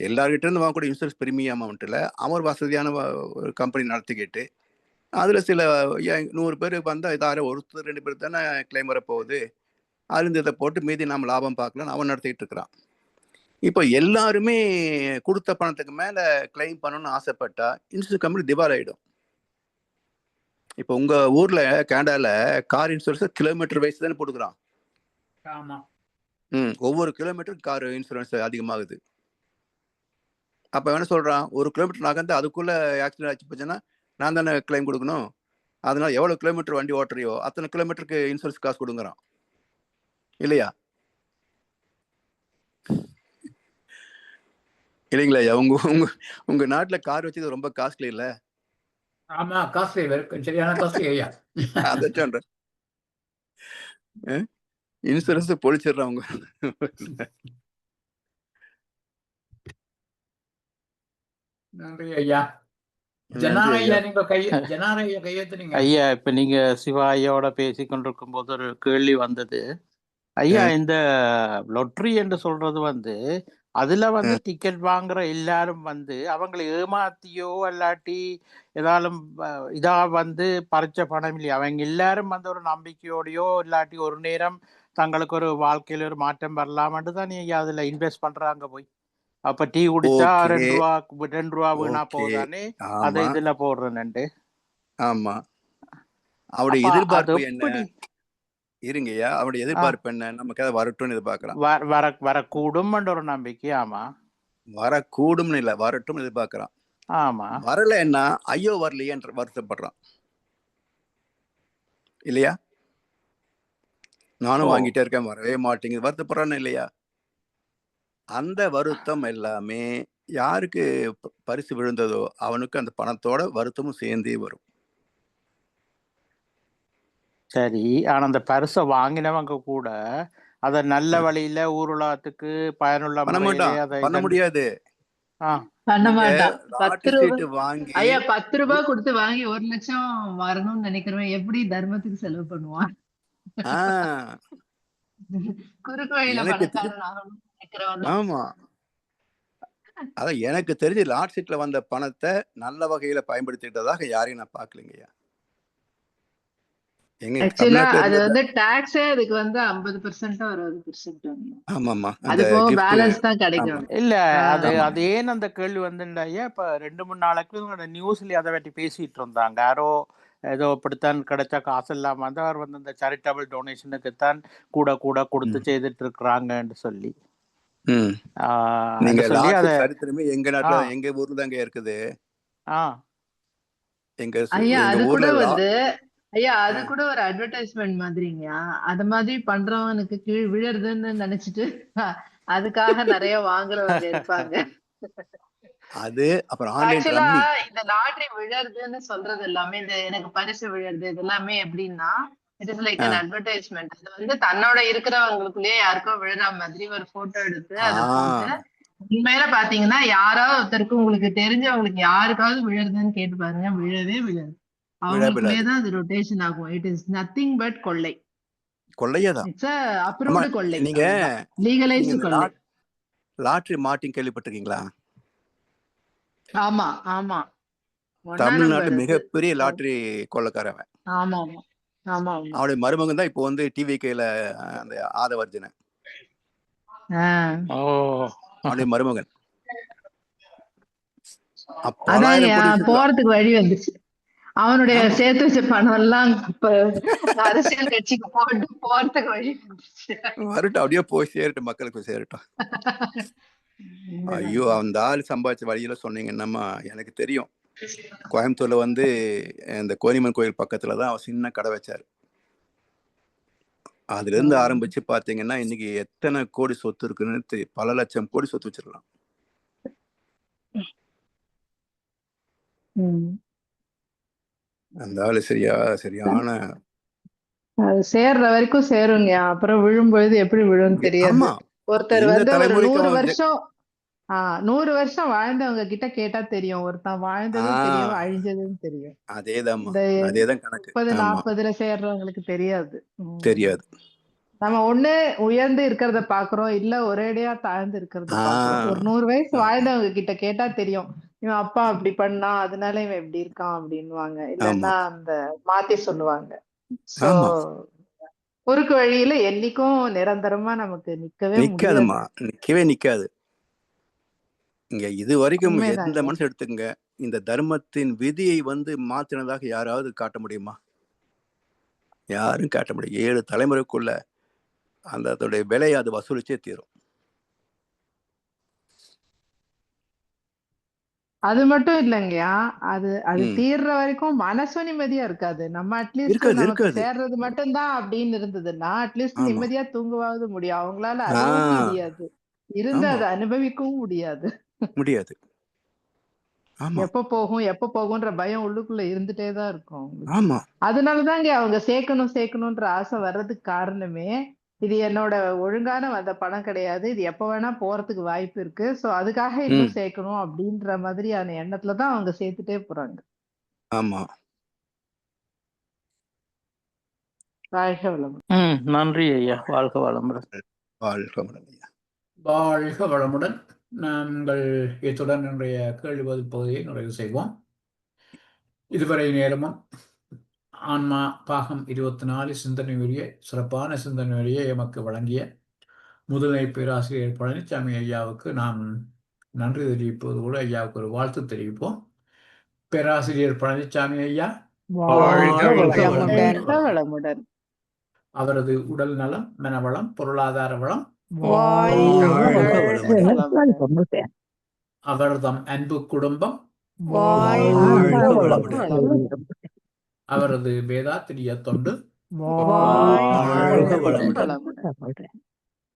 எல்லார்கிட்ட இருந்து வாங்கக்கூடிய இன்சூரன்ஸ் பிரீமியம் அமௌண்ட்ல அவன் வசதியான ஒரு கம்பெனி நடத்திக்கிட்டு அதுல சில 100 பேர் வந்தா இதார ஒருத்தர் 2 பேர் தானே கிளைம் வரப்போகுது, அதுல இதை போட்டு மீதி நம்ம லாபம் பார்க்கலாம்னு அவன் நடத்திட்டு இருக்கிறான். இப்போ எல்லாருமே கொடுத்த பணத்துக்கு மேல கிளைம் பண்ணணும்னு ஆசைப்பட்டா இன்சூரன்ஸ் கம்பெனி திவால் ஆயிடும். இப்போ உங்க ஊர்ல கேனடால கார் இன்சூரன்ஸ் கிலோமீட்டர் வைஸ் தானே போட்டுக்கிறான். ஒவ்வொரு கிலோமீட்டருக்கு கார் இன்சூரன்ஸ் அதிகமாகுது. அப்ப என்ன சொல்றான், 1 கிலோமீட்டர் நகர்ந்து அதுக்குள்ள ஆக்சிடென்ட் ஆச்சு போச்சுன்னா நான் தானே கிளைம் கொடுக்கணும், அதனால எவ்வளவு கிலோமீட்டர் வண்டி ஓட்டுறியோ அத்தனை கிலோமீட்டருக்கு இன்சூரன்ஸ் காசு கொடுங்குறான். இல்லையா? இல்லைங்களா? உங்க உங்க உங்க நாட்டுல கார் வச்சது ரொம்ப காஸ்ட்லி இல்ல? ஆமா, காஸ்ட்லி, சரியான காஸ்ட்லி ஐயா. அதை சொல்றேன், இன்சூரன்ஸ் பொழிச்சிடுறவங்க. நன்றி ஐயா. ஐயா, இப்ப நீங்க சிவா ஐயாவோட பேசி கொண்டிருக்கும் போது ஒரு கேள்வி வந்தது ஐயா. இந்த லொட்டரி என்று சொல்றது வந்து அதுல வந்து டிக்கெட் வாங்குற எல்லாரும் வந்து அவங்களை ஏமாத்தியோ இல்லாட்டி ஏதாலும் இதா வந்து பறிச்ச பணம் இல்லையா? அவங்க எல்லாரும் வந்து ஒரு நம்பிக்கையோடையோ இல்லாட்டி ஒரு நேரம் தங்களுக்கு ஒரு வாழ்க்கையில ஒரு மாற்றம் வரலாம்னு தான் நீங்க அதுல இன்வெஸ்ட் பண்றாங்க போய். அப்ப டீ குடிச்சா ஓகே 2 ரூபா வீணா ஓகே போகுதானே, அதை ஆமா இதுல போடுறேன்ட்டு. ஆமா அவருடைய அப்ப அது எதிர்பார்ப்பு என்ன? எப்படி இருங்கய்யா, அவருடைய ஆ, எதிர்பார்ப்பு என்ன? நமக்கு அதை வரட்டும்னு எதிர்பார்க்கலாம். வரக்கூடும்ன்ற ஒரு நம்பிக்கை. ஆமா வரக்கூடும்னு இல்லை, வரட்டும் எதிர்பார்க்கலாம். ஆமா வரலைன்னா ஐயோ வரலையேன்ற வருத்தப்படுறான் இல்லையா? நானும் ஓ வாங்கிட்டே இருக்கேன், வரவே மாட்டேங்குது, வருத்தப்படுறான்னு இல்லையா? அந்த வருத்தம் எல்லாமே யாருக்கு பரிசு விழுந்ததோ அவனுக்கு அந்த பணத்தோட வருத்தமும் சேர்ந்தே வரும். சரி. ஆனா அந்த பரிசை வாங்கினவங்க கூட அத நல்ல வழியில ஊருலாத்துக்கு பயனுள்ள பண்ண முறையிலே மாட்டான், அதை பண்ண முடியாது. ஆ, பண்ண நீங்க மாட்டான். 10 லாட்டரி ரூபாய் சீட்டு வாங்கி ஐயா 10 ரூபாய் கொடுத்து வாங்கி 1 லட்சம் வரணும்னு நினைக்கிறவன் எப்படி தர்மத்துக்கு செலவு பண்ணுவான்? ஆஹ் குறுக்கு வழியில எனக்கு பணக்காரன் ஆகணும்னு நினைக்கிறவன் தான். ஆமா அதான் எனக்கு தெரிஞ்சு லாட் சீட்ல வந்த பணத்தை நல்ல வகையில பயன்படுத்திட்டதாக யாரையும் நான் பார்க்கலைங்கய்யா. எங்க ஆக்சுவலா தமிழ்நாட்டுல அது இருந்தது. வந்து டாக்ஸே அதுக்கு வந்து 50% ஒரு 60% ஆமாமா அது அந்த போக gift. பேலன்ஸ் தான் ஆமா கிடைக்கும். இல்ல அது ஆமா அது ஏன் அந்த கேள்வி வந்துண்டாயா, இப்ப 2-3 நாளைக்கு நியூஸ்ல அதை பற்றி பேசிட்டு இருந்தாங்க. யாரோ ஏதோ இப்படித்தான் கிடைச்சா காசு இல்லாம வந்து அவர் வந்து இந்த சேரிட்டபிள் டொனேஷனுக்கு தான் கூட கூட கொடுத்து ம். செய்துட்டு இருக்கிறாங்கன்னு சொல்லி ம். நீங்க என்று சொல்லி லாட்ரி அதை சரித்திரமே எங்க ஆ நாட்டுல எங்க ஊர்ல தாங்க இருக்குது. ஆ ஐயா எங்க அது கூட ஊர்ல வந்து ஐயா அது ஆ. கூட ஒரு அட்வர்டைஸ்மெண்ட் மாதிரிங்கயா. அது மாதிரி பண்றவனுக்கு கீழ் விழறதுன்னு நினைச்சிட்டு அதுக்காக நிறைய வாங்குறவங்க இருப்பாங்க. அது அப்புறம் ஆன்லைன் ஆக்சுவலா ரம்மி. இந்த லாட்டரி விழறதுன்னு சொல்றது எல்லாமே, இந்த எனக்கு பரிசு விழறது இது எல்லாமே எப்படின்னா, it is like ah. an advertisement. அது வந்து தன்னோட இருக்கிறவங்களுக்குள்ளேயே யாருக்கோ விழுற மாதிரி ஒரு போட்டோ எடுத்து அதை போட்டு, ஆ. உண்மையில பாத்தீங்கன்னா யாராவது ஒருத்தருக்கு உங்களுக்கு தெரிஞ்சவங்களுக்கு யாருக்காவது விழுறதுன்னு கேட்டு பாருங்க, விழவே விழாது. அவங்களுக்குள்ளேயே விழாது தான் அது ரொட்டேஷன் ஆகும். இட் இஸ் நத்திங் பட் கொள்ளை. கொள்ளையதான். இட்ஸ் அ ஆமா அப்ரூவ்டு கொள்ளை. நீங்க அவ்வளவுதான், நீங்க லீகலைஸ்டு இந்த கொள்ளை. லாட்ரி மார்ட்டின் கேள்விப்பட்டிருக்கீங்களா? ஆமா ஆமா, ஒன்னா தமிழ்நாட்டு நம்பர் இது. மிகப்பெரிய லாட்ரி கொள்ளைக்காரன். ஆமா ஆமா ஆமா ஆமா. அவனுடைய மருமகன் தான் இப்போ வந்து டிவிகேல அந்த ஆதவர்ஜன ஆ ஓ அவனுடைய மருமகன். அதாங்க பலாயிரம் கோடி வச்சிருக்கான். போறதுக்கு வழி வந்துச்சு. அவனுடைய ஆமா சேர்த்து வச்ச பணம் எல்லாம் இப்ப அரசியல் கட்சிக்கு போட்டு போறதுக்கு வழி வந்துச்சு. வரட்டும், அப்படியே போய் சேரட்டும், மக்களுக்கு சேரட்டும். ஐயோ அந்த ஆள் சம்பாதிச்ச வழியில சொன்னீங்கன்னாமா எனக்கு தெரியும். கோயம்புத்தூர்ல வந்து இந்த கோனிமன் கோயில் பக்கத்துல தான் அவர் சின்ன கடை வச்சாரு. அதுல இருந்து ஆரம்பிச்சு பாத்தீங்கன்னா இன்னைக்கு எத்தனை கோடி சொத்து இருக்குன்னு பல லட்சம் கோடி சொத்து வச்சிருக்கலாம். அந்த ஆளு சரியான அது சேர்ற வரைக்கும் சேருங்க, அப்புறம் விழும்பொழுது எப்படி விழும் தெரியாது. ஆமா ஒருத்தர் இந்த வந்து ஒரு தலைமுறைக்கு 100 அவன் வருஷம் 100 வருஷம் வாழ்ந்தவங்க கிட்ட கேட்டா தெரியும். ஒருத்தன் வாழ்ந்ததும் தெரியும், அழிஞ்சதும் தெரியும். அதேதாம்மா, இந்த அதேதான் கணக்கு. 30-40ல சேர்றவங்களுக்கு தெரியாது. தெரியாது. நம்ம ஒண்ணு உயர்ந்து இருக்கிறத பாக்குறோம், இல்ல ஒரேடியா தாழ்ந்து இருக்கிறத பாக்குறோம். ஒரு 100 வயசு வாழ்ந்தவங்க கிட்ட கேட்டா தெரியும், இவன் அப்பா அப்படி பண்ணா அதனால இவன் இப்படி இருக்கான் அப்படின்னுவாங்க. இல்லன்னா அந்த மாத்தி சொல்லுவாங்க. சோ குறுக்கு வழியில என்னைக்கும் நிரந்தரமா நமக்கு நிக்கவே நிக்காதுமா, முடியாது. நிக்கவே நிக்காது. இங்க இது வரைக்கும் எந்த உண்மைதாங்க. மனுஷன் எடுத்துக்கங்க, இந்த தர்மத்தின் விதியை வந்து மாத்தினதாக யாராவது காட்ட முடியுமா? யாரும் காட்ட முடியும். 7 தலைமுறைக்குள்ள அந்த அதோடைய விலையை அது வசூலிச்சே தீரும். அது மட்டும் இல்லைங்கயா, அது தீர்ற வரைக்கும் மனசும் நிம்மதியா இருக்காது. நம்ம அட்லீஸ்ட் நமக்கு சேர்றது மட்டும்தான் அப்படின்னு இருந்ததுன்னா அட்லீஸ்ட் நிம்மதியா தூங்கவாவது முடியும். அவங்களால அதுவும் முடியாது, இருந்து அதை அனுபவிக்கவும் முடியாது. எப்ப போகும்ன்ற பயம் உள்ளுக்குள்ள இருந்துட்டே தான் இருக்கும். அதனாலதாங்க அவங்க சேர்க்கணும்ன்ற ஆசை வர்றதுக்கு காரணமே, இது என்னோட ஒழுங்கான வந்த பணம் கிடையாது, இது எப்ப வேணா போறதுக்கு வாய்ப்பு இருக்கு, சோ அதுக்காக இன்னும் சேர்க்கணும் அப்படின்ற மாதிரியான எண்ணத்துலதான் அவங்க சேர்த்துட்டே போறாங்க. ஆமா. வாழ்க வளமுடன். நன்றி ஐயா. வாழ்க வளமுடன். வாழ்க வளமுடன் ஐயா. வாழ்க வளமுடன். நாங்கள் இத்துடன் இன்றைய கேள்வி பதில் பகுதியை நிறைவு செய்வோம். இதுவரை நேரமும் ஆன்மா பாகம் 24 சிந்தனை உரிய சிறப்பான சிந்தனை உரிய எமக்கு வழங்கிய முதுநிலை பேராசிரியர் பழனிசாமி ஐயாவுக்கு நாம் நன்றி தெரிவிப்பது கூட ஐயாவுக்கு ஒரு வாழ்த்து தெரிவிப்போம். பேராசிரியர் பழனிசாமி ஐயா வாழ்க வளமுடன். வளமுடன். அவரது உடல் நலம், மனவளம், பொருளாதார வளம், வாழ்க வளமுடன். அவர்தம் அன்பு குடும்பம், வாழ்க வளமுடன். அவரது வேதாத்திரிய தொண்டு வாழ்க வளமுடன்.